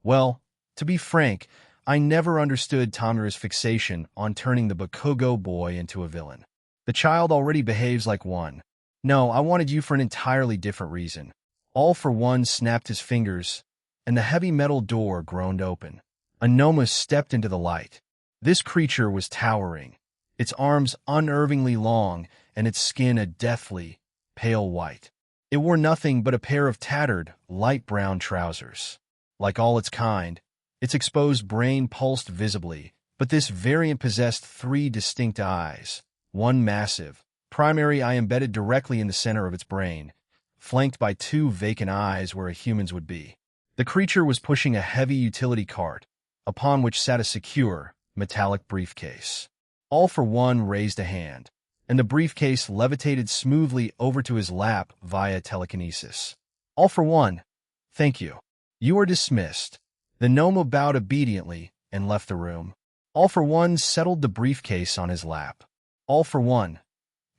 Well, to be frank, I never understood Tamura's fixation on turning the Bakugo boy into a villain. The child already behaves like one. No, I wanted you for an entirely different reason. All for one snapped his fingers, and the heavy metal door groaned open. A Nomu stepped into the light. This creature was towering, its arms unnervingly long and its skin a deathly, pale white. It wore nothing but a pair of tattered, light brown trousers. Like all its kind, its exposed brain pulsed visibly, but this variant possessed 3 distinct eyes, one massive, primary eye embedded directly in the center of its brain, flanked by 2 vacant eyes where a human's would be. The creature was pushing a heavy utility cart, upon which sat a secure, metallic briefcase. All for one raised a hand, and the briefcase levitated smoothly over to his lap via telekinesis. All for one. Thank you. You are dismissed. The Nomu bowed obediently and left the room. All for one settled the briefcase on his lap. All for one.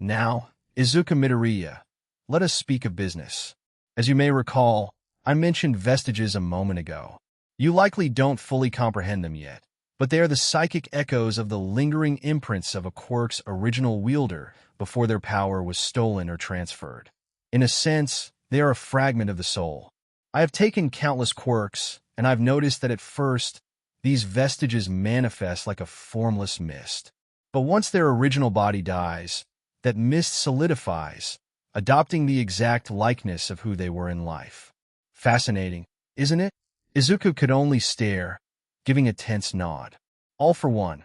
Now, Izuku Midoriya, let us speak of business. As you may recall, I mentioned vestiges a moment ago. You likely don't fully comprehend them yet, but they are the psychic echoes of the lingering imprints of a quirk's original wielder before their power was stolen or transferred. In a sense, they are a fragment of the soul. I have taken countless quirks, and I've noticed that at first, these vestiges manifest like a formless mist. But once their original body dies, that mist solidifies, adopting the exact likeness of who they were in life. Fascinating, isn't it? Izuku could only stare, giving a tense nod. All for one.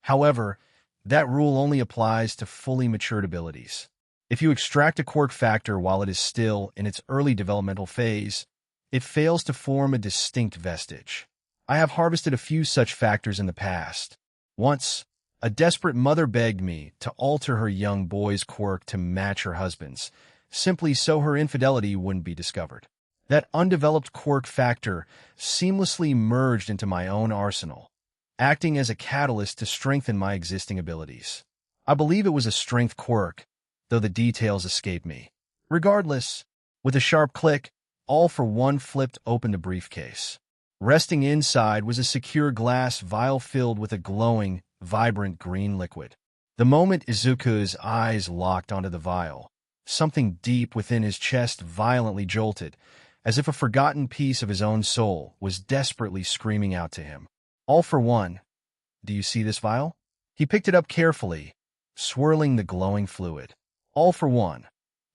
However, that rule only applies to fully matured abilities. If you extract a quirk factor while it is still in its early developmental phase, it fails to form a distinct vestige. I have harvested a few such factors in the past. Once, a desperate mother begged me to alter her young boy's quirk to match her husband's, simply so her infidelity wouldn't be discovered. That undeveloped quirk factor seamlessly merged into my own arsenal, acting as a catalyst to strengthen my existing abilities. I believe it was a strength quirk, though the details escape me. Regardless, with a sharp click, All for one flipped open the briefcase. Resting inside was a secure glass vial filled with a glowing, vibrant green liquid. The moment Izuku's eyes locked onto the vial, something deep within his chest violently jolted, as if a forgotten piece of his own soul was desperately screaming out to him. All for one. Do you see this vial? He picked it up carefully, swirling the glowing fluid. All for one.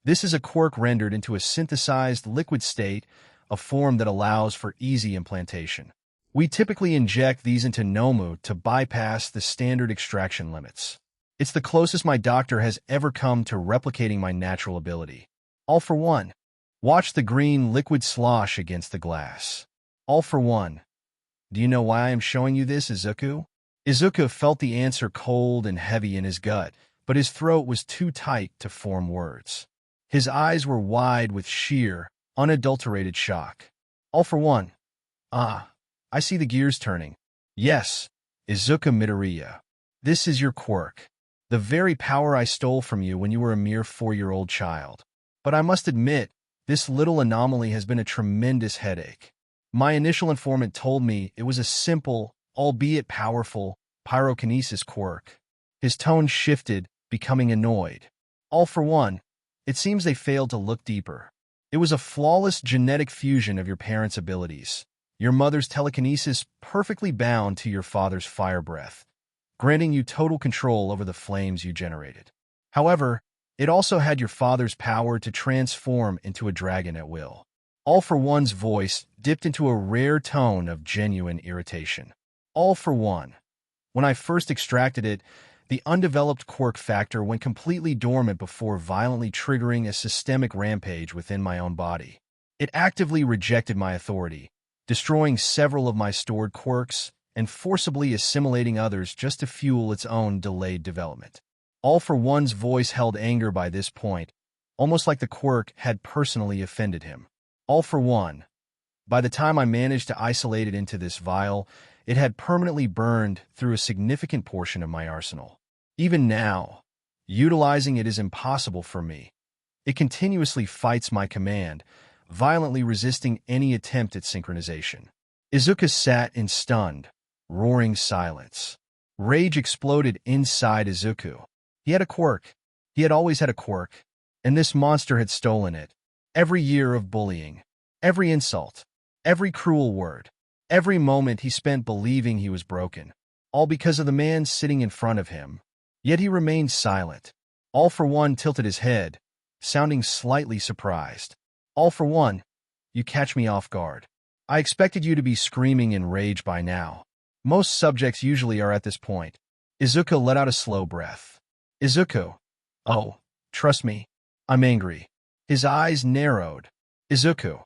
This is a quirk rendered into a synthesized liquid state, a form that allows for easy implantation. We typically inject these into Nomu to bypass the standard extraction limits. It's the closest my doctor has ever come to replicating my natural ability. All for one. Watch the green liquid slosh against the glass. All for one. Do you know why I am showing you this, Izuku? Izuku felt the answer cold and heavy in his gut, but his throat was too tight to form words. His eyes were wide with sheer, unadulterated shock. All for one. Ah, I see the gears turning. Yes, Izuku Midoriya. This is your quirk. The very power I stole from you when you were a mere 4-year-old child. But I must admit, this little anomaly has been a tremendous headache. My initial informant told me it was a simple, albeit powerful, pyrokinesis quirk. His tone shifted, becoming annoyed. All for one, it seems they failed to look deeper. It was a flawless genetic fusion of your parents' abilities. Your mother's telekinesis perfectly bound to your father's fire breath, granting you total control over the flames you generated. However, it also had your father's power to transform into a dragon at will. All for One's voice dipped into a rare tone of genuine irritation. All for one. When I first extracted it, the undeveloped quirk factor went completely dormant before violently triggering a systemic rampage within my own body. It actively rejected my authority, destroying several of my stored quirks and forcibly assimilating others just to fuel its own delayed development. All for One's voice held anger by this point, almost like the quirk had personally offended him. All for one. By the time I managed to isolate it into this vial, it had permanently burned through a significant portion of my arsenal. Even now, utilizing it is impossible for me. It continuously fights my command, violently resisting any attempt at synchronization. Izuku sat in stunned, roaring silence. Rage exploded inside Izuku. He had a quirk. He had always had a quirk, and this monster had stolen it. Every year of bullying, every insult, every cruel word, every moment he spent believing he was broken, all because of the man sitting in front of him. Yet he remained silent. All for One tilted his head, sounding slightly surprised. All for one, you catch me off guard. I expected you to be screaming in rage by now. Most subjects usually are at this point. Izuku let out a slow breath. Izuku. Oh, trust me. I'm angry. His eyes narrowed. Izuku.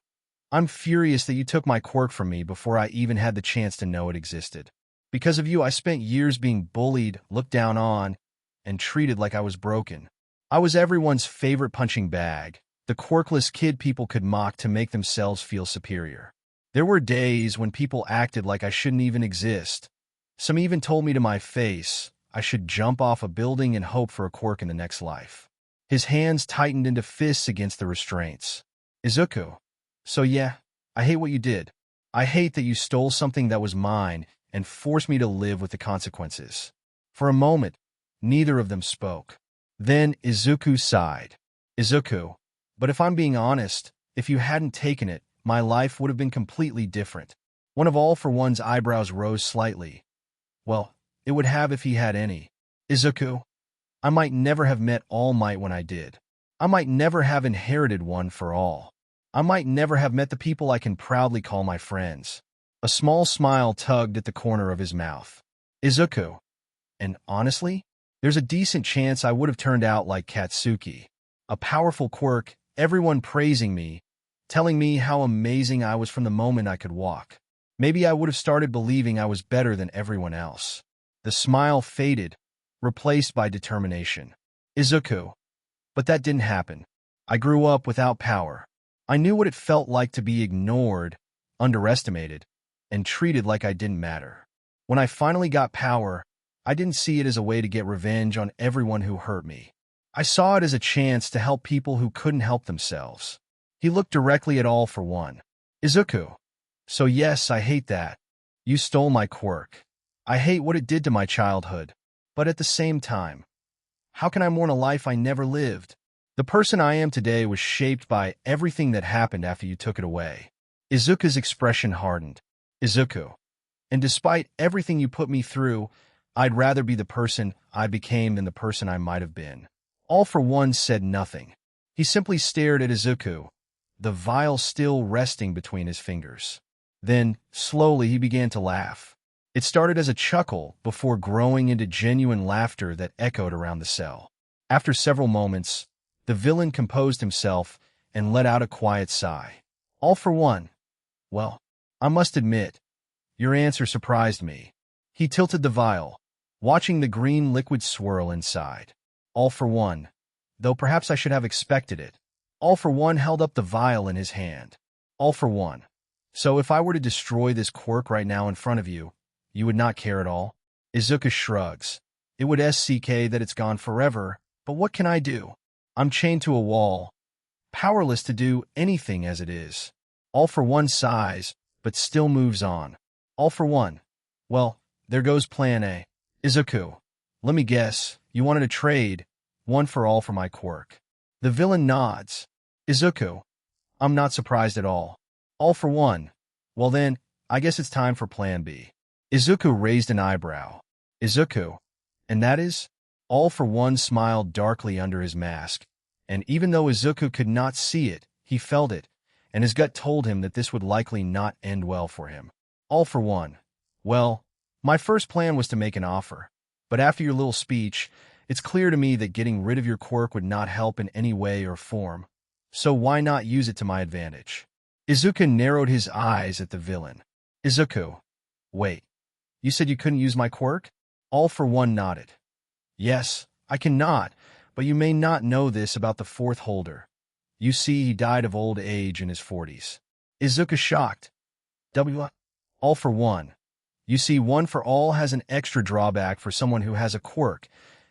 I'm furious that you took my quirk from me before I even had the chance to know it existed. Because of you, I spent years being bullied, looked down on, and treated like I was broken. I was everyone's favorite punching bag, the quirkless kid people could mock to make themselves feel superior. There were days when people acted like I shouldn't even exist. Some even told me to my face I should jump off a building and hope for a quirk in the next life. His hands tightened into fists against the restraints. Izuku. So yeah, I hate what you did. I hate that you stole something that was mine and forced me to live with the consequences. For a moment, neither of them spoke. Then Izuku sighed. Izuku, but if I'm being honest, if you hadn't taken it, my life would have been completely different. One of All for One's eyebrows rose slightly. Well, it would have if he had any. Izuku, I might never have met All Might when I did. I might never have inherited One for All. I might never have met the people I can proudly call my friends. A small smile tugged at the corner of his mouth. Izuku, and honestly, there's a decent chance I would have turned out like Katsuki. A powerful quirk, everyone praising me, telling me how amazing I was from the moment I could walk. Maybe I would have started believing I was better than everyone else. The smile faded, replaced by determination. Izuku. But that didn't happen. I grew up without power. I knew what it felt like to be ignored, underestimated, and treated like I didn't matter. When I finally got power, I didn't see it as a way to get revenge on everyone who hurt me. I saw it as a chance to help people who couldn't help themselves. He looked directly at All for One. Izuku. So yes, I hate that. You stole my quirk. I hate what it did to my childhood. But at the same time, how can I mourn a life I never lived? The person I am today was shaped by everything that happened after you took it away. Izuku's expression hardened. Izuku. And despite everything you put me through, I'd rather be the person I became than the person I might have been. All for One said nothing. He simply stared at Izuku, the vial still resting between his fingers. Then, slowly, he began to laugh. It started as a chuckle before growing into genuine laughter that echoed around the cell. After several moments, the villain composed himself and let out a quiet sigh. All for one. Well, I must admit, your answer surprised me. He tilted the vial, watching the green liquid swirl inside. All for one. Though perhaps I should have expected it. All for one held up the vial in his hand. All for one. So if I were to destroy this quirk right now in front of you, you would not care at all? Izuku shrugs. It would SCK that it's gone forever, but what can I do? I'm chained to a wall, powerless to do anything as it is. All for one sighs, but still moves on. All for one. Well, there goes plan A. Izuku, let me guess, you wanted to trade, one for all for my quirk. The villain nods. Izuku, I'm not surprised at all. All for one. Well then, I guess it's time for plan B. Izuku raised an eyebrow. Izuku, and that is? All for one smiled darkly under his mask, and even though Izuku could not see it, he felt it, and his gut told him that this would likely not end well for him. All for one. Well, my first plan was to make an offer, but after your little speech, it's clear to me that getting rid of your quirk would not help in any way or form, so why not use it to my advantage? Izuku narrowed his eyes at the villain. Izuku, wait, you said you couldn't use my quirk? All for one nodded. Yes, I cannot, but you may not know this about the fourth holder. You see, he died of old age in his 40s. Izuku shocked. All for one. You see, one for all has an extra drawback for someone who has a quirk.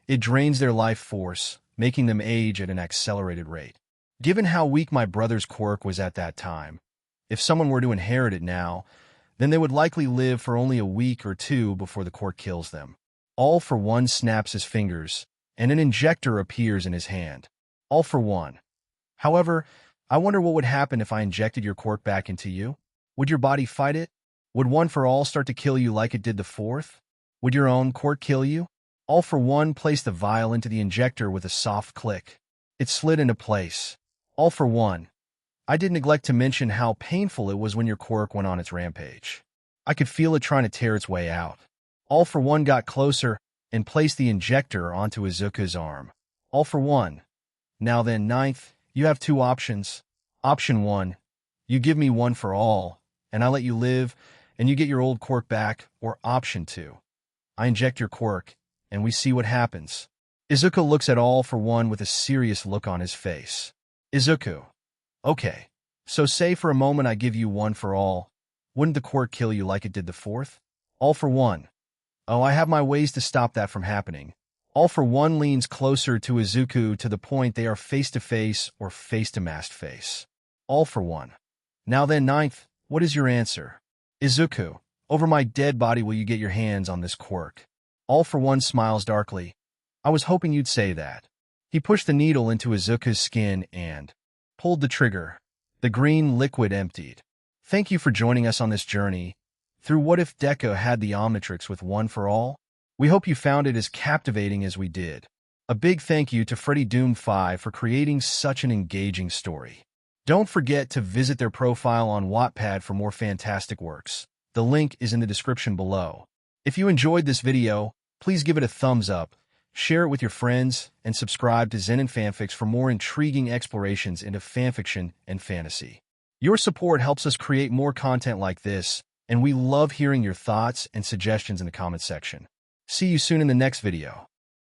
It drains their life force, making them age at an accelerated rate. Given how weak my brother's quirk was at that time, if someone were to inherit it now, then they would likely live for only a week or two before the quirk kills them. All for one snaps his fingers, and an injector appears in his hand. All for one. However, I wonder what would happen if I injected your quirk back into you? Would your body fight it? Would one for all start to kill you like it did the fourth? Would your own quirk kill you? All for one placed the vial into the injector with a soft click. It slid into place. All for one. I did neglect to mention how painful it was when your quirk went on its rampage. I could feel it trying to tear its way out. All for one got closer and placed the injector onto Izuku's arm. All for one. Now then, ninth, you have two options. Option 1, you give me one for all, and I let you live, and you get your old quirk back, or option 2, I inject your quirk, and we see what happens. Izuku looks at all for one with a serious look on his face. Izuku. Okay, so say for a moment I give you one for all. Wouldn't the quirk kill you like it did the fourth? All for one. Oh, I have my ways to stop that from happening. All for one leans closer to Izuku to the point they are face-to-face or face-to-mast face. All for one. Now then, ninth, what is your answer? Izuku, over my dead body will you get your hands on this quirk? All for one smiles darkly. I was hoping you'd say that. He pushed the needle into Izuku's skin and pulled the trigger. The green liquid emptied. Thank you for joining us on this journey through What If Deku Had the Omnitrix with One for All? We hope you found it as captivating as we did. A big thank you to Freddy Doom 5 for creating such an engaging story. Don't forget to visit their profile on Wattpad for more fantastic works. The link is in the description below. If you enjoyed this video, please give it a thumbs up, share it with your friends, and subscribe to Zen and Fanfics for more intriguing explorations into fanfiction and fantasy. Your support helps us create more content like this, and we love hearing your thoughts and suggestions in the comment section. See you soon in the next video.